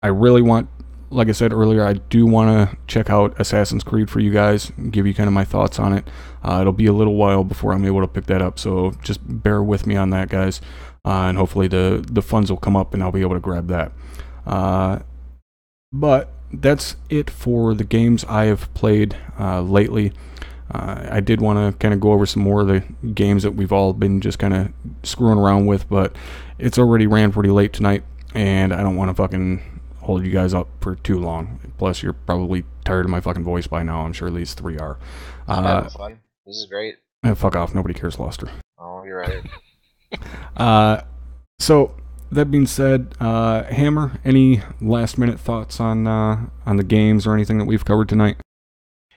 really want, like I said earlier, I do want to check out Assassin's Creed for you guys, give you kind of my thoughts on it. It'll be a little while before I'm able to pick that up, so just bear with me on that, guys. And hopefully the funds will come up and I'll be able to grab that. But that's it for the games I have played lately. I did want to kind of go over some more of the games that we've all been just kind of screwing around with, but it's already ran pretty late tonight, and I don't want to fucking hold you guys up for too long. Plus, you're probably tired of my fucking voice by now. I'm sure these three are. I'm having fun. This is great. Fuck off. Nobody cares, Luster. Oh, you're right. So, that being said, Hammer, any last-minute thoughts on the games or anything that we've covered tonight?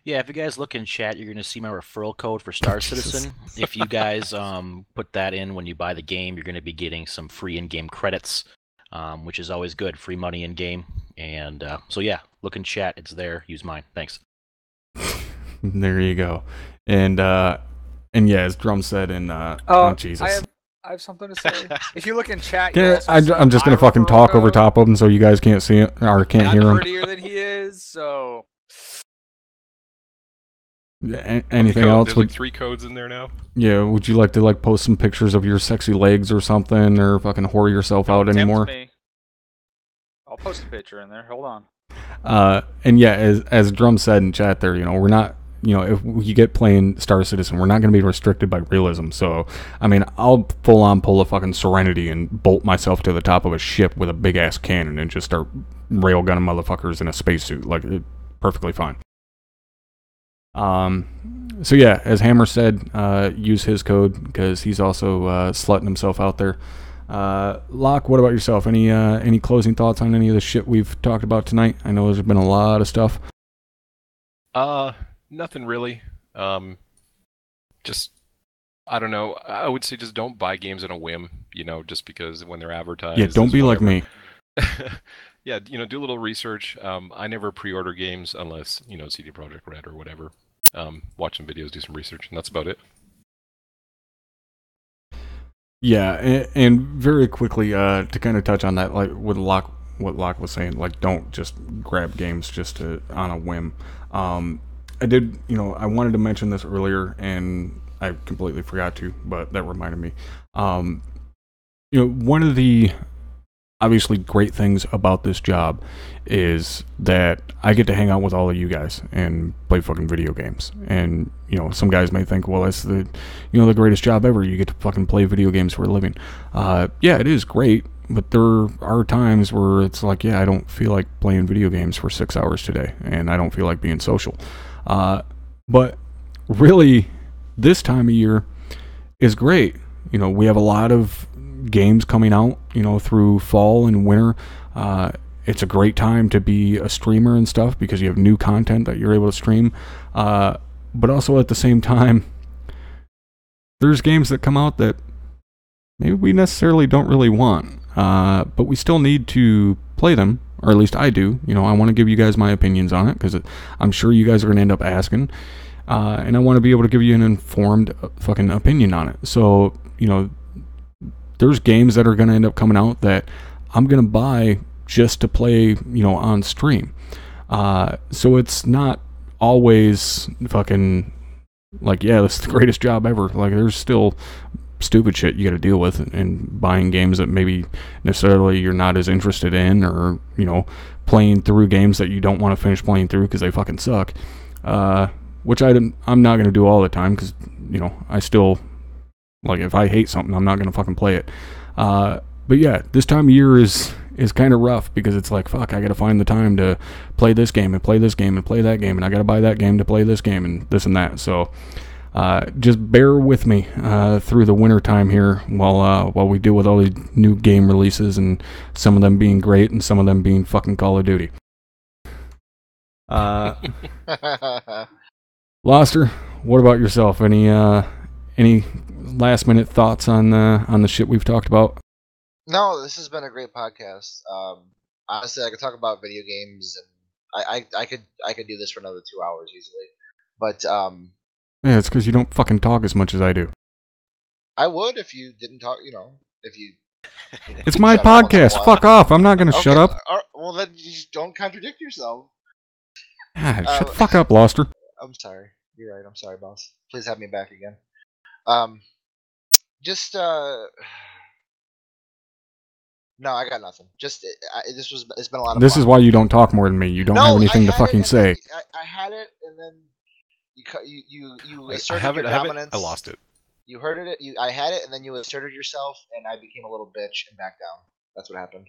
Yeah, if you guys look in chat, you're going to see my referral code for Star Citizen. If you guys put that in when you buy the game, you're going to be getting some free in-game credits, which is always good. Free money in-game. And so yeah, look in chat. It's there. Use mine. Thanks. There you go. And yeah, as Drum said, and Jesus. I have something to say. If you look in chat, I'm just going to fucking talk over top of him so you guys can't see it or can't hear him. I'm prettier than he is, so... Anything else? There's like 3 codes in there now. Yeah, would you like to post some pictures of your sexy legs or something, or fucking whore yourself out anymore? Me. I'll post a picture in there. Hold on. And yeah, as Drum said in chat there, we're not if we get playing Star Citizen, we're not going to be restricted by realism. So, I mean, I'll full on pull a fucking Serenity and bolt myself to the top of a ship with a big ass cannon and just start railgunning motherfuckers in a spacesuit. Like, perfectly fine. So yeah, as Hammer said, use his code because he's also slutting himself out there. Locke, what about yourself? Any closing thoughts on any of the shit we've talked about tonight? I know there's been a lot of stuff. Nothing really. Just, I don't know. I would say just don't buy games on a whim, just because when they're advertised. Yeah, don't be like me. Yeah, do a little research. I never pre-order games unless, CD Projekt Red or whatever. Watch some videos, do some research, and that's about it. Yeah, and very quickly, to kind of touch on that, like with what Locke was saying, like don't just grab games just on a whim. I did, I wanted to mention this earlier, and I completely forgot to, but that reminded me. One of the obviously great things about this job is that I get to hang out with all of you guys and play fucking video games. And, some guys may think, well, that's the greatest job ever. You get to fucking play video games for a living. Yeah, it is great, but there are times where it's like, yeah, I don't feel like playing video games for 6 hours today, and I don't feel like being social. But really, this time of year is great. We have a lot of games coming out, through fall and winter. It's a great time to be a streamer and stuff because you have new content that you're able to stream. But also at the same time, there's games that come out that maybe we necessarily don't really want. But we still need to play them, or at least I do. I want to give you guys my opinions on it because I'm sure you guys are going to end up asking. And I want to be able to give you an informed fucking opinion on it. So, there's games that are going to end up coming out that I'm going to buy just to play, on stream. So it's not always fucking like, yeah, this is the greatest job ever. Like, there's still stupid shit you got to deal with and buying games that maybe necessarily you're not as interested in, or, playing through games that you don't want to finish playing through because they fucking suck. Which I'm not going to do all the time because, I still... Like, if I hate something, I'm not going to fucking play it. But yeah, this time of year is kind of rough because it's like, fuck, I got to find the time to play this game and play this game and play that game, and I got to buy that game to play this game and this and that. So just bear with me through the winter time here while we deal with all these new game releases, and some of them being great and some of them being fucking Call of Duty. Loster, what about yourself? Any last minute thoughts on the shit we've talked about? No, this has been a great podcast. Honestly, I could talk about video games, and I could do this for another 2 hours easily. But yeah, it's because you don't fucking talk as much as I do. I would if you didn't talk. If you. It's my podcast. Fuck off. I'm not gonna shut up. Well, then you just don't contradict yourself. God, shut the fuck up, Loster. I'm sorry. You're right. I'm sorry, boss. Please have me back again. No, I got nothing. Just it's been a lot of. This fun. is why you don't talk more than me. You don't have anything to fucking say. I had it, and then you I asserted have your it. dominance. I lost it. You heard it. I had it, and then you asserted yourself, and I became a little bitch and backed down. That's what happened.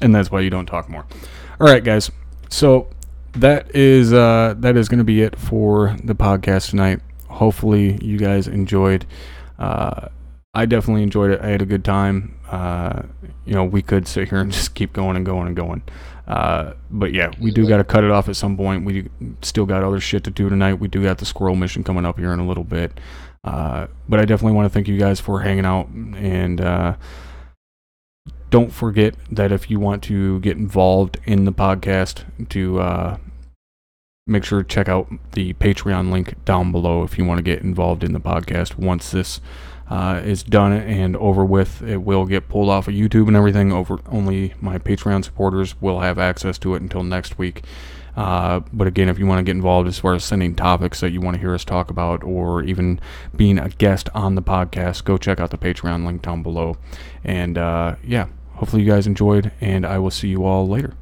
And that's why you don't talk more. All right, guys. So that is going to be it for the podcast tonight. Hopefully you guys enjoyed. I definitely enjoyed it. I had a good time. We could sit here and just keep going and going and going. But yeah, we do got to cut it off at some point. We still got other shit to do tonight. We do got the squirrel mission coming up here in a little bit. But I definitely want to thank you guys for hanging out. And don't forget that if you want to get involved in the podcast, to make sure to check out the Patreon link down below if you want to get involved in the podcast. Once this is done and over with, it will get pulled off of YouTube and everything. Only my Patreon supporters will have access to it until next week. But again, if you want to get involved as far as sending topics that you want to hear us talk about, or even being a guest on the podcast, go check out the Patreon link down below. And yeah, hopefully you guys enjoyed, and I will see you all later.